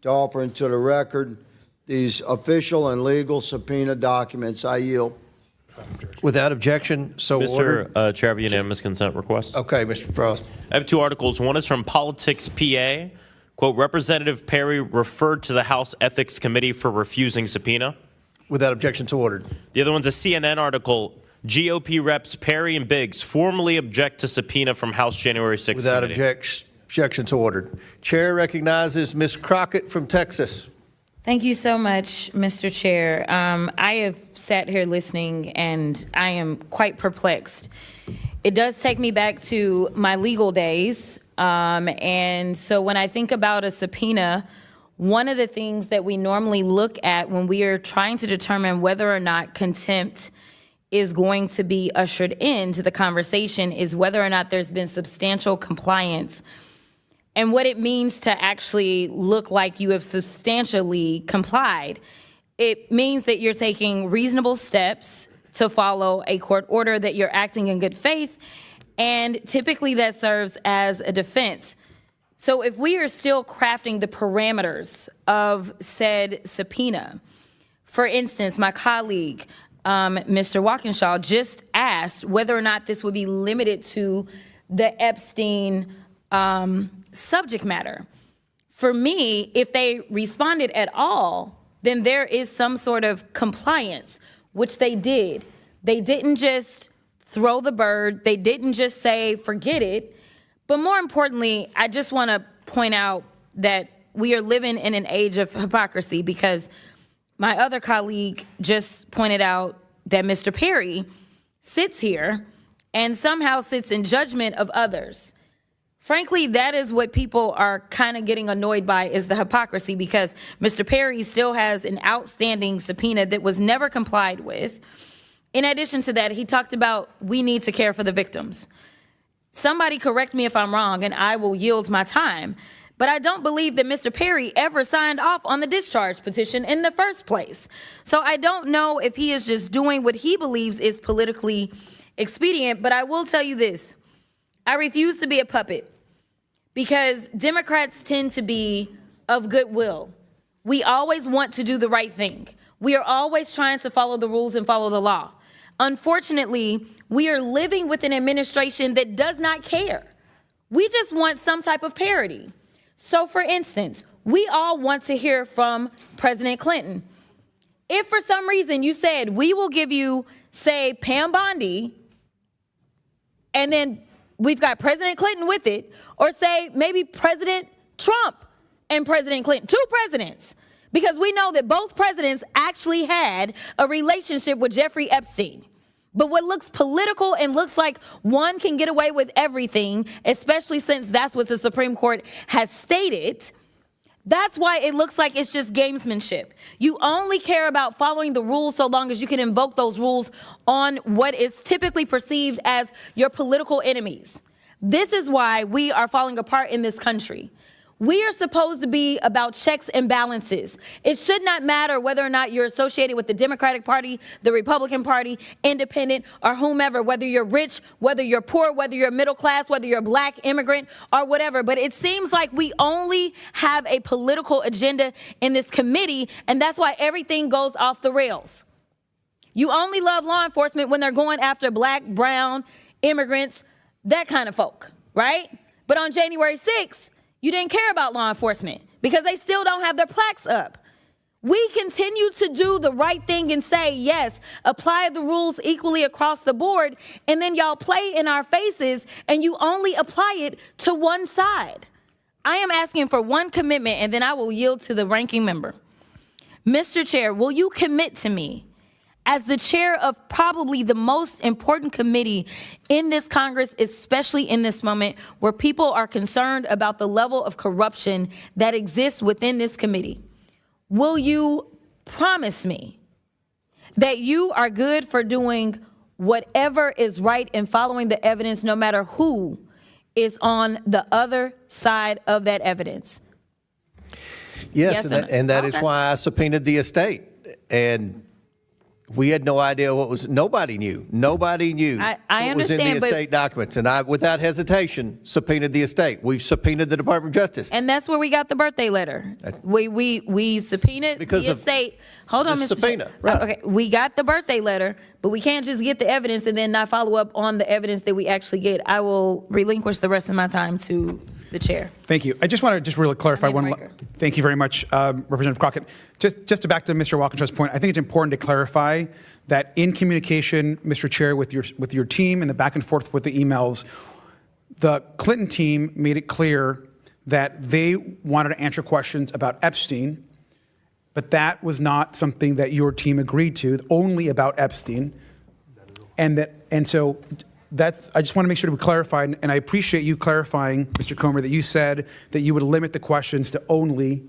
to offer into the record these official and legal subpoena documents. I yield. Without objection, so ordered. Mr. Chair, I have a unanimous consent request. Okay, Mr. Frost. I have two articles. One is from Politics PA. Quote, Representative Perry referred to the House Ethics Committee for refusing subpoena. Without objection, to ordered. The other one's a CNN article. GOP reps Perry and Biggs formally object to subpoena from House January 6th Without committee. objection, to ordered. Chair recognizes Ms. Crockett from Texas. Thank you so much, Mr. Chair. I have sat here listening, and I am quite perplexed. It does take me back to my legal days. And so when I think about a subpoena, one of the things that we normally look at when we are trying to determine whether or not contempt is going to be ushered into the conversation is whether or not there's been substantial compliance and what it means to actually look like you have substantially complied. It means that you're taking reasonable steps to follow a court order, that you're acting in good faith, and typically that serves as a defense. So if we are still crafting the parameters of said subpoena, for instance, my colleague, Mr. Walkinshaw, just asked whether or not this would be limited to the Epstein subject matter. For me, if they responded at all, then there is some sort of compliance, which they did. They didn't just throw the bird. They didn't just say, forget it. But more importantly, I just want to point out that we are living in an age of hypocrisy, because my other colleague just pointed out that Mr. Perry sits here and somehow sits in judgment of others. Frankly, that is what people are kind of getting annoyed by, is the hypocrisy, because Mr. Perry still has an outstanding subpoena that was never complied with. In addition to that, he talked about we need to care for the victims. Somebody correct me if I'm wrong, and I will yield my time. But I don't believe that Mr. Perry ever signed off on the discharge petition in the first place. So I don't know if he is just doing what he believes is politically expedient, but I will tell you this. I refuse to be a puppet, because Democrats tend to be of goodwill. We always want to do the right thing. We are always trying to follow the rules and follow the law. Unfortunately, we are living with an administration that does not care. We just want some type of parity. So for instance, we all want to hear from President Clinton. If for some reason you said, we will give you, say, Pam Bondi, and then we've got President Clinton with it, or say maybe President Trump and President Clinton, two presidents, because we know that both presidents actually had a relationship with Jeffrey Epstein. But what looks political and looks like one can get away with everything, especially since that's what the Supreme Court has stated, That's why it looks like it's just gamesmanship. You only care about following the rules so long as you can invoke those rules on what is typically perceived as your political enemies. This is why we are falling apart in this country. We are supposed to be about checks and balances. It should not matter whether or not you're associated with the Democratic Party, the Republican Party, independent, or whomever, whether you're rich, whether you're poor, whether you're middle class, whether you're a black immigrant or whatever. But it seems like we only have a political agenda in this committee, and that's why everything goes off the rails. You only love law enforcement when they're going after black, brown, immigrants, that kind of folk, right? But on January 6th, you didn't care about law enforcement because they still don't have their plaques up. We continue to do the right thing and say, yes, apply the rules equally across the board, and then y'all play in our faces and you only apply it to one side. I am asking for one commitment, and then I will yield to the ranking member. Mr. Chair, will you commit to me, as the chair of probably the most important committee in this Congress, especially in this moment where people are concerned about the level of corruption that exists within this committee, will you promise me that you are good for doing whatever is right and following the evidence, no matter who is on the other side of that evidence? Yes, Yes, and that is okay. why I subpoenaed the estate. And we had no idea what was, nobody knew. Nobody knew I what was in the understand, but- estate documents. And I, without hesitation, subpoenaed the estate. We've subpoenaed the Department of Justice. And that's where we got the birthday letter. We subpoenaed Because the of estate. Hold on, the Mr. subpoena, Chair. right. Okay, we got the birthday letter, but we can't just get the evidence and then not follow up on the evidence that we actually get. I will relinquish the rest of my time to the chair. Thank you. I just want to just really clarify Chairman one. Riker. Thank you very much, Representative Crockett. Just to back to Mr. Walkinshaw's point, I think it's important to clarify that in communication, Mr. Chair, with your team and the back and forth with the emails, the Clinton team made it clear that they wanted to answer questions about Epstein, but that was not something that your team agreed to, only about Epstein. And so that's, I just want to make sure to clarify, and I appreciate you clarifying, Mr. Comer, that you said that you would limit the questions to only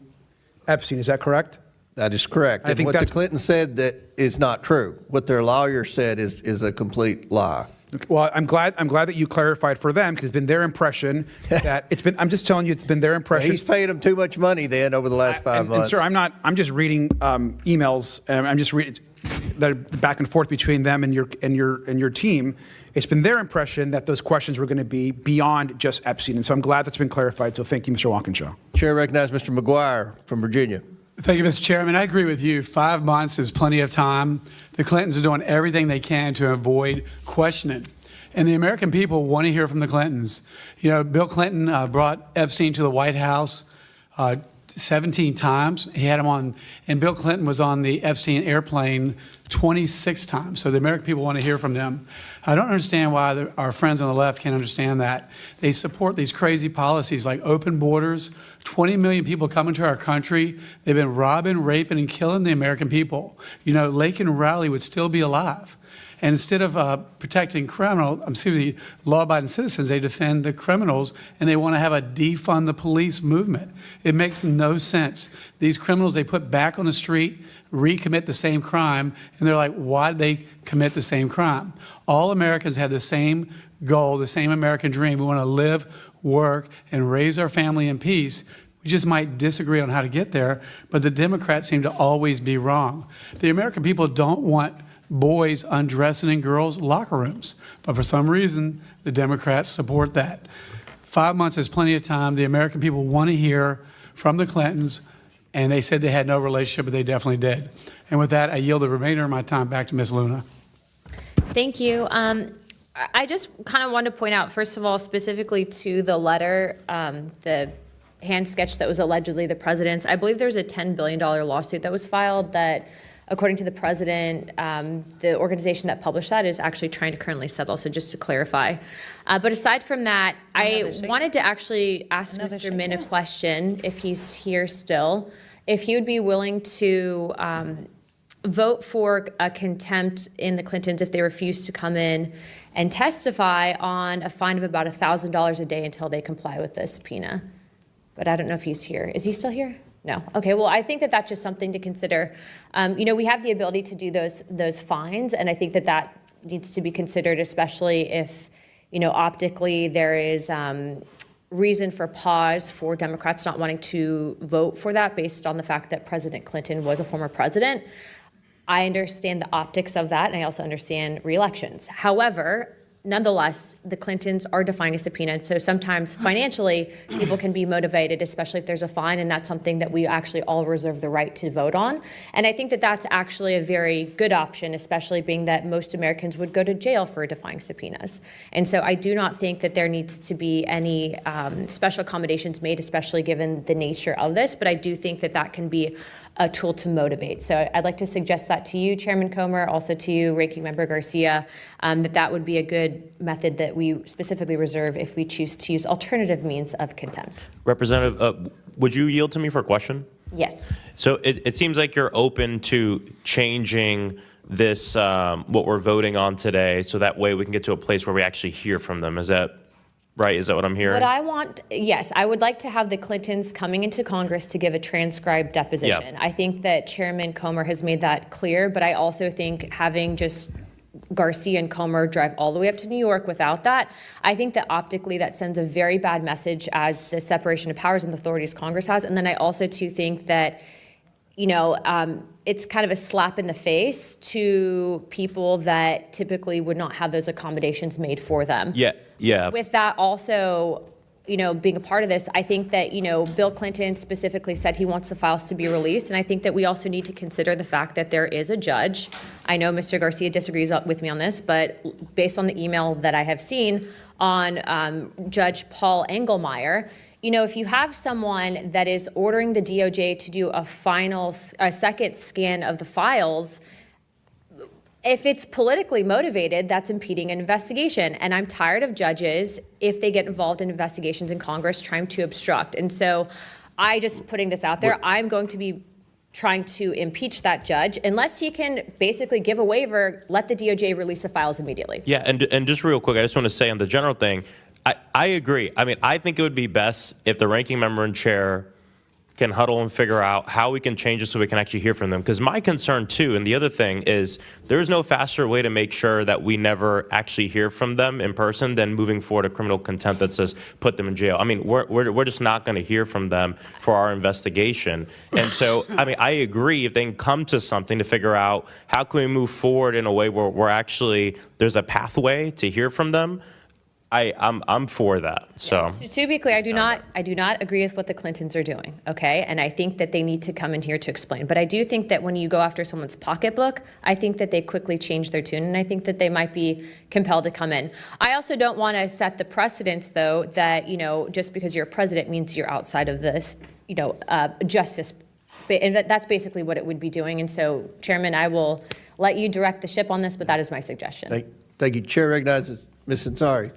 Epstein. Is that correct? That is correct. I And think what the that's- Clinton said that is not true. What their lawyer said is a complete lie. Well, I'm glad that you clarified for them, because it's been their impression that it's been. I'm just telling you, it's been their impression. He's paid them too much money then over the last 5 months. And sir, I'm just reading emails, and I'm just reading the back and forth between them and your team. It's been their impression that those questions were going to be beyond just Epstein, and so I'm glad that's been clarified. So thank you, Mr. Walkinshaw. Chair recognizes Mr. McGuire from Virginia. Thank you, Mr. Chairman. I agree with you. 5 months is plenty of time. The Clintons are doing everything they can to avoid questioning. And the American people want to hear from the Clintons. You know, Bill Clinton brought Epstein to the White House 17 times. He had him on, and Bill Clinton was on the Epstein airplane 26 times. So the American people want to hear from them. I don't understand why our friends on the left can't understand that. They support these crazy policies like open borders, 20 million people coming to our country. They've been robbing, raping, and killing the American people. You know, Lake and Rowley would still be alive. And instead of protecting law-abiding citizens, they defend the criminals, and they want to have a defund the police movement. It makes no sense. These criminals they put back on the street, recommit the same crime, and they're like, why did they commit the same crime? All Americans have the same goal, the same American dream. We want to live, work, and raise our family in peace. We just might disagree on how to get there, but the Democrats seem to always be wrong. The American people don't want boys undressing in girls' locker rooms. But for some reason, the Democrats support that. 5 months is plenty of time. The American people want to hear from the Clintons, and they said they had no relationship, but they definitely did. And with that, I yield the remainder of my time back to Ms. Luna. Thank you. I just kind of wanted to point out, first of all, specifically to the letter, the hand sketch that was allegedly the president's. I believe there's a $10 billion lawsuit that was filed that, according to the president, the organization that published that is actually trying to currently settle, so just to clarify. But aside from that, I wanted to actually ask Mr. Min a question, if he's here still, if he would be willing to vote for a contempt in the Clintons if they refuse to come in and testify on a fine of about $1,000 a day until they comply with the subpoena. But I don't know if he's here. Is he still here? No. Okay. Well, I think that that's just something to consider. We have the ability to do those fines, and I think that that needs to be considered, especially if, optically there is reason for pause for Democrats not wanting to vote for that based on the fact that President Clinton was a former president. I understand the optics of that, and I also understand re-elections. However, nonetheless, the Clintons are defying a subpoena, and so sometimes financially people can be motivated, especially if there's a fine, and that's something that we actually all reserve the right to vote on. And I think that that's actually a very good option, especially being that most Americans would go to jail for defying subpoenas. And so I do not think that there needs to be any special accommodations made, especially given the nature of this, but I do think that that can be a tool to motivate. So I'd like to suggest that to you, Chairman Comer, also to you, Ranking Member Garcia, that would be a good method that we specifically reserve if we choose to use alternative means of contempt. Representative, would you yield to me for a question? Yes. So it seems like you're open to changing this, what we're voting on today, so that way we can get to a place where we actually hear from them. Is that right? Is that what I'm hearing? What I want, yes, I would like to have the Clintons coming into Congress to give a transcribed deposition. Yeah. I think that Chairman Comer has made that clear, but I also think having just Garcia and Comer drive all the way up to New York without that, I think that optically that sends a very bad message as the separation of powers and authorities Congress has. And then I also too think that it's kind of a slap in the face to people that typically would not have those accommodations made for them. Yeah. With that also, being a part of this, I think that, Bill Clinton specifically said he wants the files to be released. And I think that we also need to consider the fact that there is a judge. I know Mr. Garcia disagrees with me on this, but based on the email that I have seen on Judge Paul Engelmeyer, if you have someone that is ordering the DOJ to do a second scan of the files, if it's politically motivated, that's impeding an investigation. And I'm tired of judges, if they get involved in investigations in Congress, trying to obstruct. And so just putting this out there, I'm going to be trying to impeach that judge unless he can basically give a waiver, let the DOJ release the files immediately. Yeah, and just real quick, I just want to say on the general thing, I agree. I mean, I think it would be best if the ranking member and chair can huddle and figure out how we can change it so we can actually hear from them. Because my concern too, and the other thing is, there's no faster way to make sure that we never actually hear from them in person than moving forward a criminal contempt that says put them in jail. I mean, we're just not going to hear from them for our investigation. And so, I mean, I agree if they can come to something to figure out how can we move forward in a way where we're actually, there's a pathway to hear from them. I'm for that. So To be clear, I do not agree with what the Clintons are doing, okay? And I think that they need to come in here to explain. But I do think that when you go after someone's pocketbook, I think that they quickly change their tune, and I think that they might be compelled to come in. I also don't want to set the precedence, though, that, just because you're a president means you're outside of this, justice. And that's basically what it would be doing. And so, Chairman, I will let you direct the ship on this, but that is my suggestion. Thank you. Chair recognizes Ms. Ansari.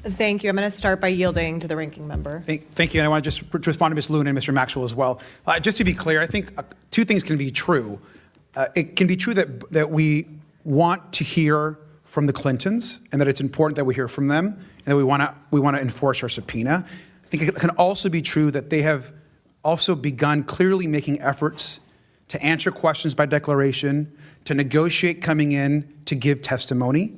Thank you. I'm going to start by yielding to the ranking member. Thank you. And I want to just respond to Ms. Luna and Mr. Maxwell as well. Just to be clear, I think two things can be true. It can be true that we want to hear from the Clintons and that it's important that we hear from them and that we want to enforce our subpoena. I think it can also be true that they have also begun clearly making efforts to answer questions by declaration, to negotiate coming in, to give testimony.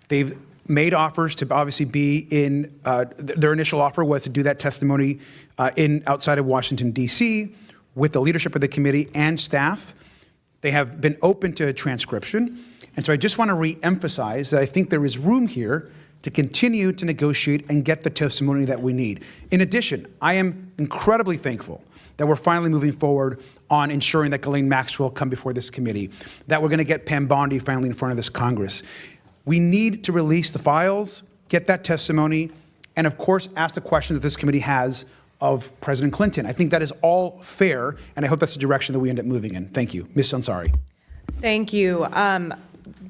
They've made offers to obviously be in, their initial offer was to do that testimony outside of Washington, D.C., with the leadership of the committee and staff. They have been open to transcription. And so I just want to re-emphasize that I think there is room here to continue to negotiate and get the testimony that we need. In addition, I am incredibly thankful that we're finally moving forward on ensuring that Ghislaine Maxwell come before this committee, that we're going to get Pam Bondi finally in front of this Congress. We need to release the files, get that testimony, and of course, ask the questions that this committee has of President Clinton. I think that is all fair, and I hope that's the direction that we end up moving in. Thank you. Ms. Ansari. Thank you.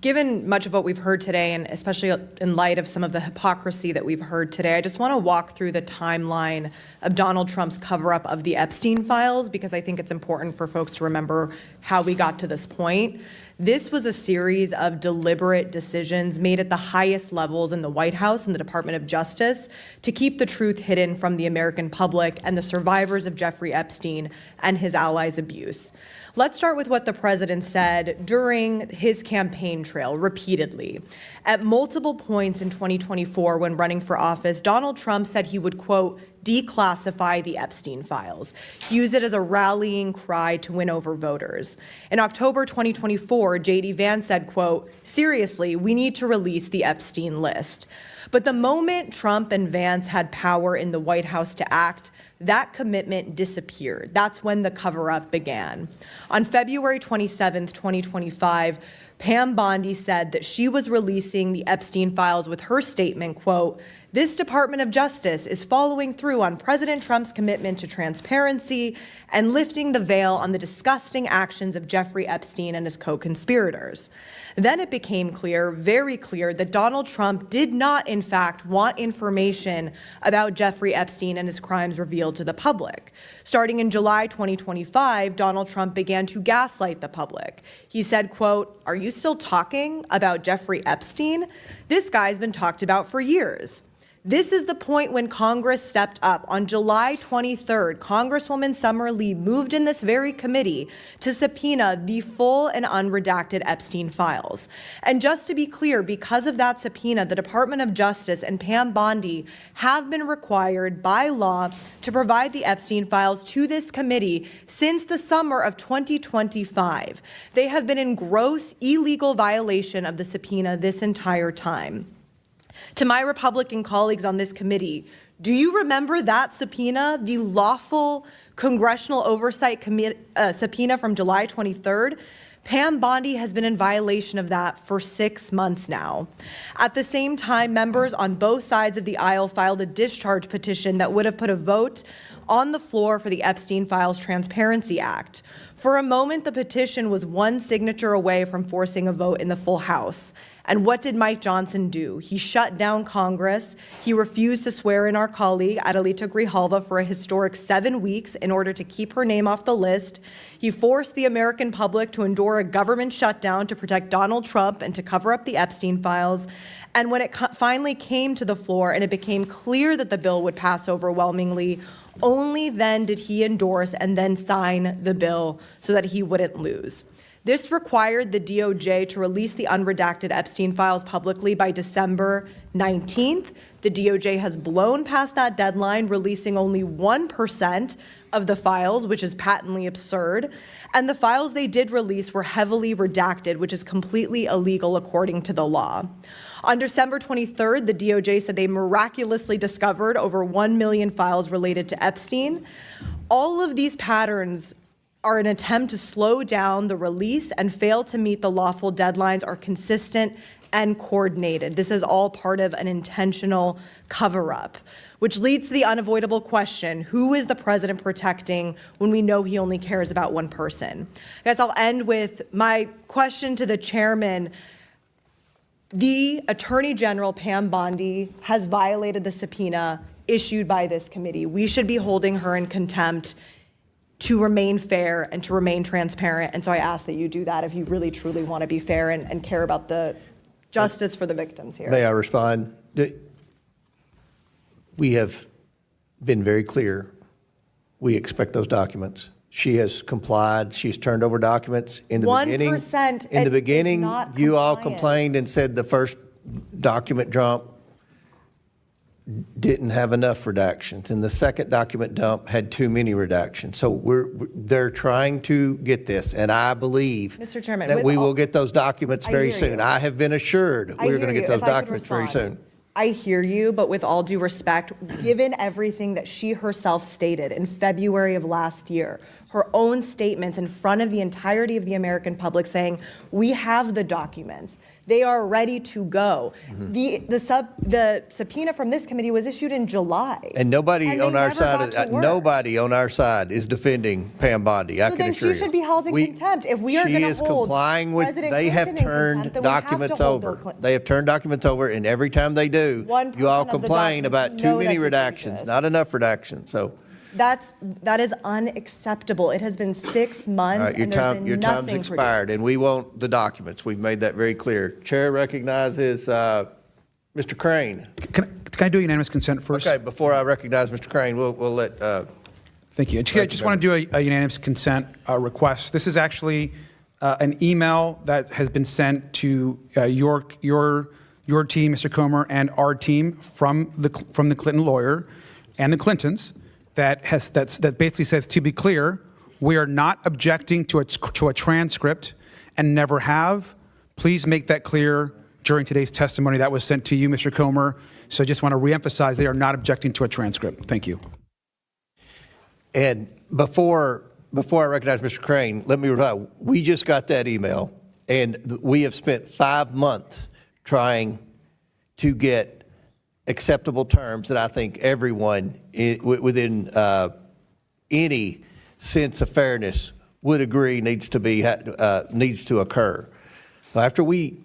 Given much of what we've heard today, and especially in light of some of the hypocrisy that we've heard today, I just want to walk through the timeline of Donald Trump's cover-up of the Epstein files, because I think it's important for folks to remember how we got to this point. This was a series of deliberate decisions made at the highest levels in the White House and the Department of Justice to keep the truth hidden from the American public and the survivors of Jeffrey Epstein and his allies' abuse. Let's start with what the president said during his campaign trail repeatedly. At multiple points in 2024 when running for office, Donald Trump said he would, quote, declassify the Epstein files. He used it as a rallying cry to win over voters. In October 2024, J.D. Vance said, quote, seriously, we need to release the Epstein list. But the moment Trump and Vance had power in the White House to act, that commitment disappeared. That's when the cover-up began. On February 27th, 2025, Pam Bondi said that she was releasing the Epstein files with her statement, quote, this Department of Justice is following through on President Trump's commitment to transparency and lifting the veil on the disgusting actions of Jeffrey Epstein and his co-conspirators. Then it became clear, very clear, that Donald Trump did not, in fact, want information about Jeffrey Epstein and his crimes revealed to the public. Starting in July 2025, Donald Trump began to gaslight the public. He said, quote, are you still talking about Jeffrey Epstein? This guy's been talked about for years. This is the point when Congress stepped up. On July 23rd, Congresswoman Summer Lee moved in this very committee to subpoena the full and unredacted Epstein files. And just to be clear, because of that subpoena, the Department of Justice and Pam Bondi have been required by law to provide the Epstein files to this committee since the summer of 2025. They have been in gross illegal violation of the subpoena this entire time. To my Republican colleagues on this committee, do you remember that subpoena, the lawful congressional oversight subpoena from July 23rd? Pam Bondi has been in violation of that for 6 months now. At the same time, members on both sides of the aisle filed a discharge petition that would have put a vote on the floor for the Epstein Files Transparency Act. For a moment, the petition was one signature away from forcing a vote in the full House. And what did Mike Johnson do? He shut down Congress. He refused to swear in our colleague, Adelita Grijalva, for a historic 7 weeks in order to keep her name off the list. He forced the American public to endure a government shutdown to protect Donald Trump and to cover up the Epstein files. And when it finally came to the floor and it became clear that the bill would pass overwhelmingly, only then did he endorse and then sign the bill so that he wouldn't lose. This required the DOJ to release the unredacted Epstein files publicly by December 19th. The DOJ has blown past that deadline, releasing only 1% of the files, which is patently absurd. And the files they did release were heavily redacted, which is completely illegal according to the law. On December 23rd, the DOJ said they miraculously discovered over 1 million files related to Epstein. All of these patterns are an attempt to slow down the release and fail to meet the lawful deadlines are consistent and coordinated. This is all part of an intentional cover-up, which leads to the unavoidable question, who is the president protecting when we know he only cares about one person? I guess I'll end with my question to the chairman. The Attorney General, Pam Bondi, has violated the subpoena issued by this committee. We should be holding her in contempt to remain fair and to remain transparent. And so I ask that you do that if you really, truly want to be fair and care about the justice for the victims here. May I respond? We have been very clear. We expect those documents. She has complied. She's turned over documents. In the 1% in the beginning, not you all compliant. complained and said the first document dump didn't have enough redactions, and the second document dump had too many redactions. So they're trying to get this, and I believe Mr. Chairman, that with we all- will get those documents I very hear soon. you. I have been assured I we're hear going to you. get those If I could documents very respond. soon. I hear you, but with all due respect, given everything that she herself stated in February of last year, her own statements in front of the entirety of the American public saying, we have the documents. They are ready to go. Mm-hmm. The subpoena from this committee was issued in July. And nobody And on they our never side, got to work. nobody on our side is defending Pam Bondi. I So can then assure she you. should be held in contempt. If we are She going to is hold complying with, President they have Clinton in turned contempt, then we have to documents hold Bill over. Clinton. They have turned documents over, and every time they do, One you all person of the complain documents, about you too know many that's redactions, egregious. not enough redactions. So, That is unacceptable. It has been 6 months, all right, your and there's time, been your time's nothing expired, and we want the documents. We've made that very clear. Chair recognizes Mr. Crane. Can I do unanimous consent first? Okay, before I recognize Mr. Crane, we'll let. Thank you. I just want to do a unanimous consent request. This is actually an email that has been sent to your team, Mr. Comer, and our team from the Clinton lawyer and the Clintons that basically says, to be clear, we are not objecting to a transcript and never have. Please make that clear during today's testimony. That was sent to you, Mr. Comer. So I just want to reemphasize they are not objecting to a transcript. Thank you. And before I recognize Mr. Crane, let me reply. We just got that email, and we have spent 5 months trying to get acceptable terms that I think everyone within any sense of fairness would agree needs to occur. After we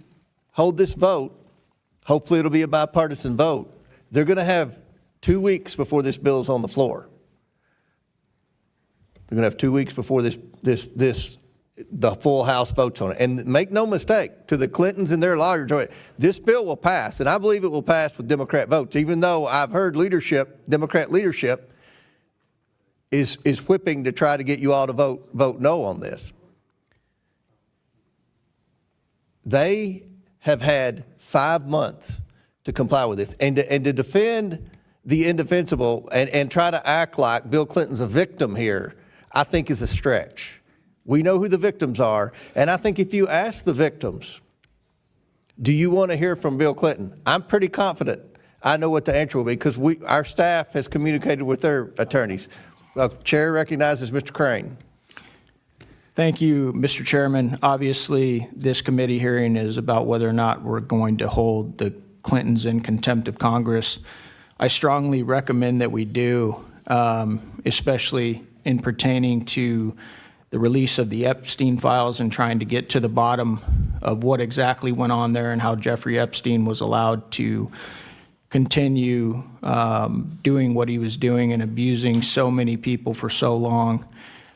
hold this vote, hopefully it'll be a bipartisan vote. They're going to have 2 weeks before this bill is on the floor. They're going to have 2 weeks before the full House votes on it. And make no mistake, to the Clintons and their lawyers, this bill will pass, and I believe it will pass with Democrat votes, even though I've heard Democrat leadership is whipping to try to get you all to vote no on this. They have had 5 months to comply with this, and to defend the indefensible and try to act like Bill Clinton's a victim here, I think is a stretch. We know who the victims are, and I think if you ask the victims, do you want to hear from Bill Clinton? I'm pretty confident I know what the answer will be, because our staff has communicated with their attorneys. Chair recognizes Mr. Crane. Thank you, Mr. Chairman. Obviously, this committee hearing is about whether or not we're going to hold the Clintons in contempt of Congress. I strongly recommend that we do, especially in pertaining to the release of the Epstein files and trying to get to the bottom of what exactly went on there and how Jeffrey Epstein was allowed to continue doing what he was doing and abusing so many people for so long.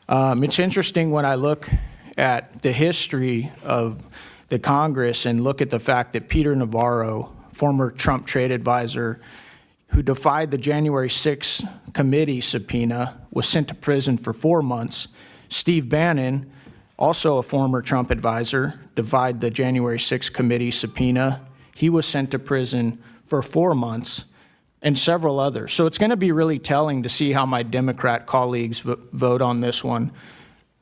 It's interesting when I look at the history of the Congress and look at the fact that Peter Navarro, former Trump trade advisor, who defied the January 6th committee subpoena, was sent to prison for 4 months. Steve Bannon, also a former Trump advisor, defied the January 6th committee subpoena. He was sent to prison for 4 months, and several others. So it's going to be really telling to see how my Democrat colleagues vote on this one.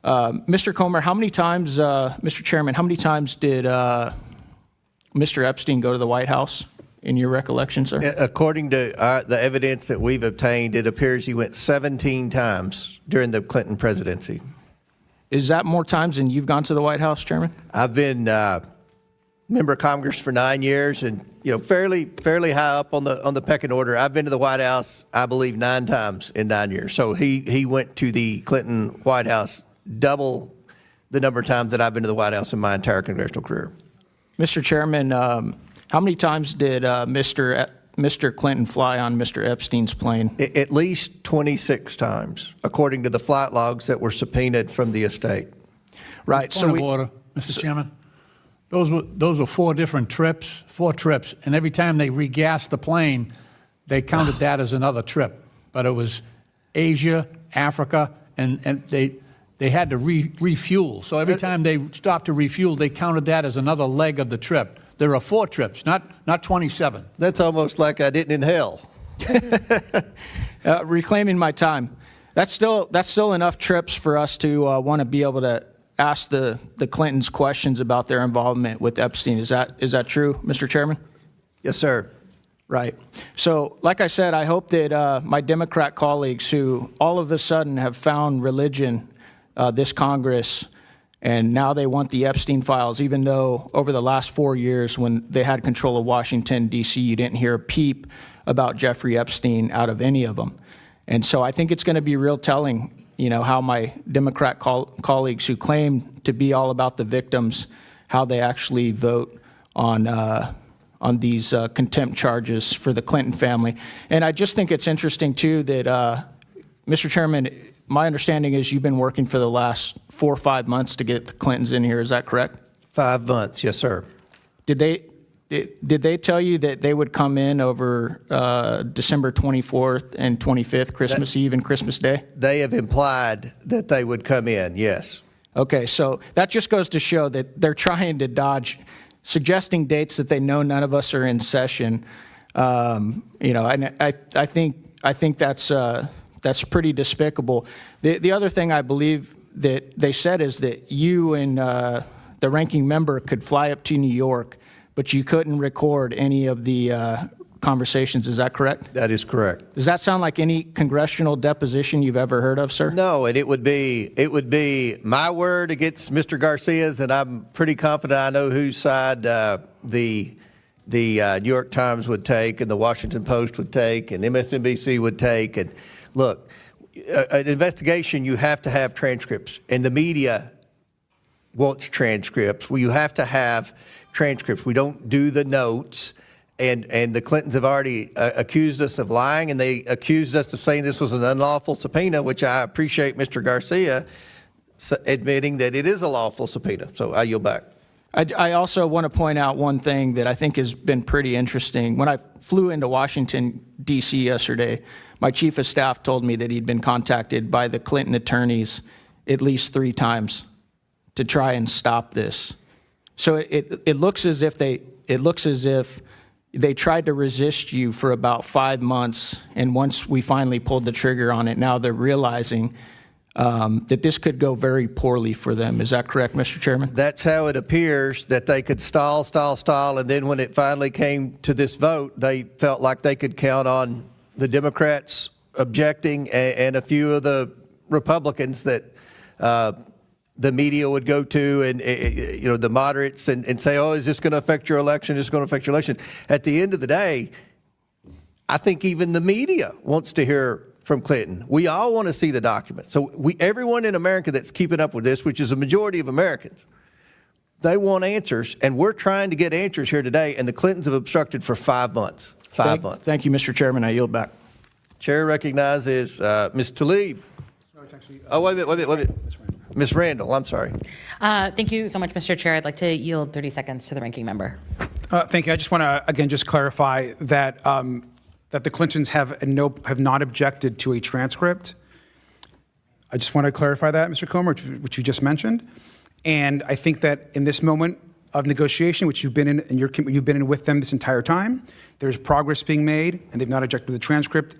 Mr. Comer, how many times, Mr. Chairman, how many times did Mr. Epstein go to the White House? In your recollection, sir? According to the evidence that we've obtained, it appears he went 17 times during the Clinton presidency. Is that more times than you've gone to the White House, Chairman? I've been member of Congress for 9 years, and fairly high up on the pecking order. I've been to the White House, I believe, 9 times in 9 years. So he went to the Clinton White House double the number of times that I've been to the White House in my entire congressional career. Mr. Chairman, how many times did Mr. Clinton fly on Mr. Epstein's plane? At least 26 times, according to the flight logs that were subpoenaed from the estate. Right. Point of order, Mr. Chairman. Those were 4 different trips, 4 trips, and every time they regassed the plane, they counted that as another trip. But it was Asia, Africa, and they had to refuel. So every time they stopped to refuel, they counted that as another leg of the trip. There are 4 trips, not 27. That's almost like I didn't inhale. Reclaiming my time. That's still enough trips for us to want to be able to ask the Clintons questions about their involvement with Epstein. Is that true, Mr. Chairman? Yes, sir. Right. So, like I said, I hope that my Democrat colleagues who all of a sudden have found religion, this Congress, And now they want the Epstein files, even though over the last 4 years when they had control of Washington, D.C., you didn't hear a peep about Jeffrey Epstein out of any of them. And so I think it's going to be real telling, how my Democrat colleagues who claim to be all about the victims, how they actually vote on these contempt charges for the Clinton family. And I just think it's interesting, too, that, Mr. Chairman, my understanding is you've been working for the last 4 or 5 months to get the Clintons in here. Is that correct? 5 months, yes, sir. Did they tell you that they would come in over December 24th and 25th, Christmas Eve and Christmas Day? They have implied that they would come in, yes. Okay, so that just goes to show that they're trying to dodge suggesting dates that they know none of us are in session. And I think that's pretty despicable. The other thing I believe that they said is that you and the ranking member could fly up to New York, but you couldn't record any of the conversations. Is that correct? That is correct. Does that sound like any congressional deposition you've ever heard of, sir? No, and it would be my word against Mr. Garcia's, and I'm pretty confident I know whose side the New York Times would take, and the Washington Post would take, and MSNBC would take. And look, an investigation, you have to have transcripts, and the media wants transcripts. Well, you have to have transcripts. We don't do the notes. And the Clintons have already accused us of lying, and they accused us of saying this was an unlawful subpoena, which I appreciate Mr. Garcia admitting that it is a lawful subpoena. So I yield back. I also want to point out one thing that I think has been pretty interesting. When I flew into Washington, D.C. yesterday, my chief of staff told me that he'd been contacted by the Clinton attorneys at least 3 times to try and stop this. So it looks as if they tried to resist you for about 5 months, and once we finally pulled the trigger on it, now they're realizing that this could go very poorly for them. Is that correct, Mr. Chairman? That's how it appears, that they could stall, and then when it finally came to this vote, they felt like they could count on the Democrats objecting and a few of the Republicans that the media would go to, and the moderates, and say, oh, is this going to affect your election? Is this going to affect your election? At the end of the day, I think even the media wants to hear from Clinton. We all want to see the documents. So everyone in America that's keeping up with this, which is a majority of Americans, they want answers, and we're trying to get answers here today, and the Clintons have obstructed for 5 months. 5 months. Thank you, Mr. Chairman. I yield back. Chair recognizes Ms. Tlaib. Oh, wait a minute. Ms. Randall, I'm sorry. Thank you so much, Mr. Chair. I'd like to yield 30 seconds to the ranking member. Thank you. I just want to, again, just clarify that that the Clintons have not objected to a transcript. I just want to clarify that, Mr. Comer, which you just mentioned. And I think that in this moment of negotiation, which you've been in, and you've been in with them this entire time, there's progress being made, and they've not objected to the transcript.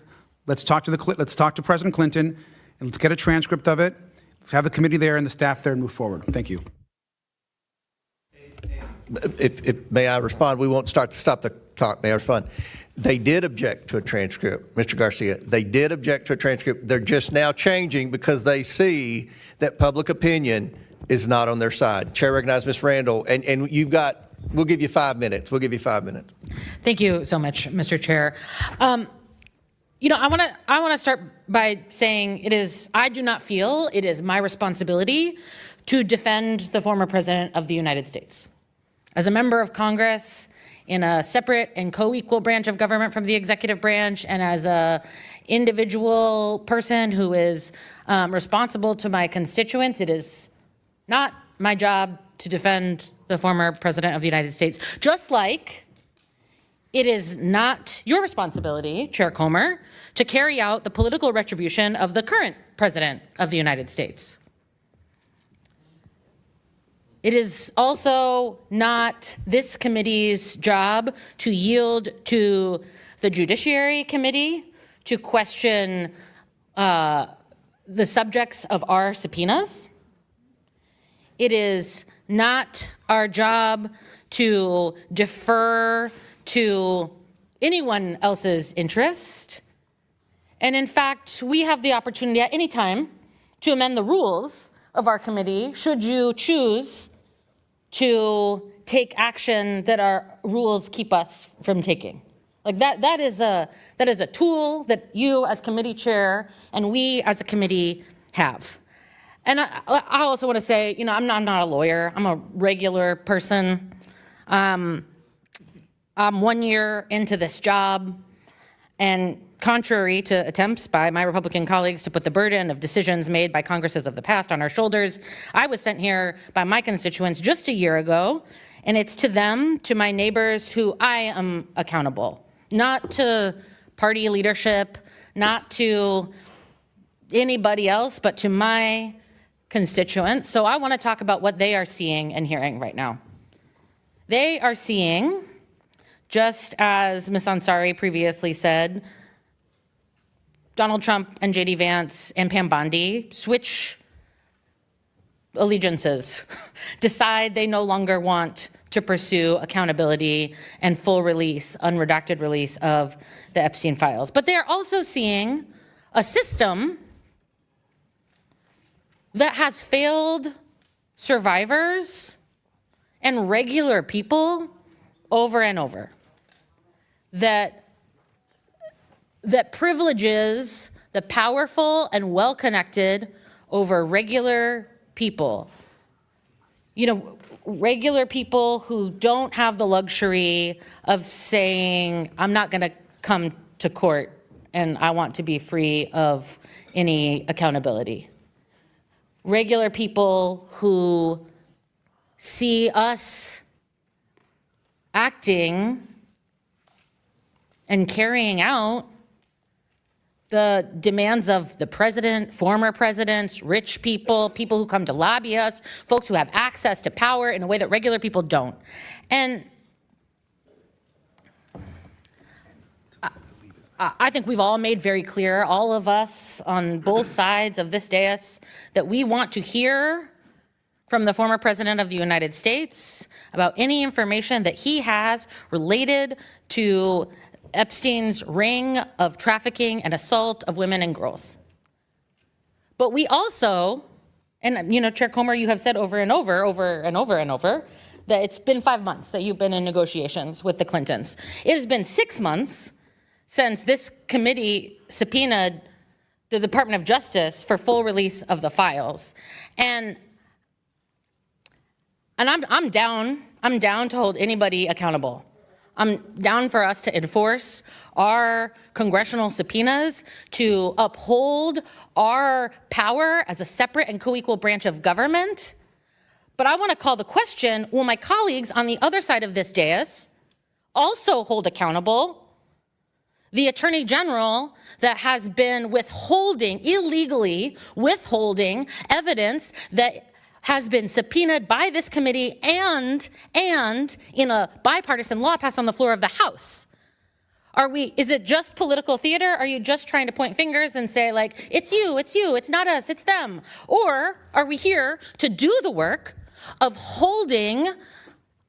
Let's talk to President Clinton, and let's get a transcript of it. Let's have the committee there and the staff there and move forward. Thank you. If may I respond? We won't stop the talk. May I respond? They did object to a transcript, Mr. Garcia. They did object to a transcript. They're just now changing because they see that public opinion is not on their side. Chair recognizes Ms. Randall, and we'll give you 5 minutes. We'll give you 5 minutes. Thank you so much, Mr. Chair. I want to start by saying I do not feel it is my responsibility to defend the former president of the United States. As a member of Congress, in a separate and co-equal branch of government from the executive branch, and as a individual person who is responsible to my constituents, it is not my job to defend the former president of the United States. Just like it is not your responsibility, Chair Comer, to carry out the political retribution of the current president of the United States. It is also not this committee's job to yield to the Judiciary Committee to question the subjects of our subpoenas. It is not our job to defer to anyone else's interest. And in fact, we have the opportunity at any time to amend the rules of our committee should you choose to take action that our rules keep us from taking. Like that is a tool that you as committee chair and we as a committee have. And I also want to say, you know, I'm not a lawyer. I'm a regular person. I'm 1 year into this job, and contrary to attempts by my Republican colleagues to put the burden of decisions made by Congresses of the past on our shoulders, I was sent here by my constituents just a year ago, and it's to them, to my neighbors, who I am accountable. Not to party leadership, not to anybody else, but to my constituents. So I want to talk about what they are seeing and hearing right now. They are seeing, just as Ms. Ansari previously said, Donald Trump and J.D. Vance and Pam Bondi switch allegiances, decide they no longer want to pursue accountability and full release, unredacted release of the Epstein files. But they're also seeing a system that has failed survivors and regular people over and over, that privileges the powerful and well-connected over regular people. You know, regular people who don't have the luxury of saying, I'm not going to come to court and I want to be free of any accountability. Regular people who see us acting and carrying out the demands of the president, former presidents, rich people, people who come to lobby us, folks who have access to power in a way that regular people don't. And I think we've all made very clear, all of us on both sides of this dais, that we want to hear from the former president of the United States about any information that he has related to Epstein's ring of trafficking and assault of women and girls. But we also, and you know, Chair Comer, you have said over and over, that it's been 5 months that you've been in negotiations with the Clintons. It has been 6 months since this committee subpoenaed the Department of Justice for full release of the files. And I'm down to hold anybody accountable. I'm down for us to enforce our congressional subpoenas, to uphold our power as a separate and co-equal branch of government. But I want to call the question, will my colleagues on the other side of this dais also hold accountable the Attorney General that has been illegally withholding evidence that has been subpoenaed by this committee and in a bipartisan law passed on the floor of the House? Is it just political theater? Are you just trying to point fingers and say, like, it's you, it's not us, it's them? Or are we here to do the work of holding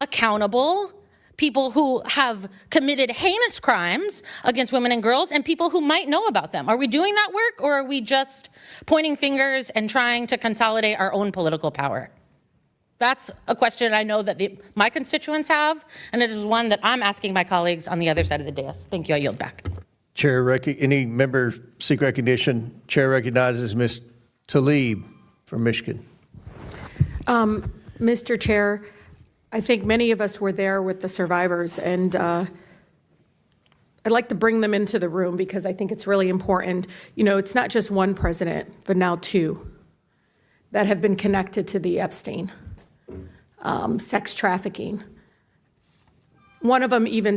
accountable people who have committed heinous crimes against women and girls and people who might know about them? Are we doing that work, or are we just pointing fingers and trying to consolidate our own political power? That's a question I know that my constituents have, and it is one that I'm asking my colleagues on the other side of the dais. Thank you. I yield back. Chair, any member seek recognition? Chair recognizes Ms. Tlaib from Michigan. Mr. Chair, I think many of us were there with the survivors, and I'd like to bring them into the room because I think it's really important. You know, it's not just one president, but now two that have been connected to the Epstein sex trafficking. One of them even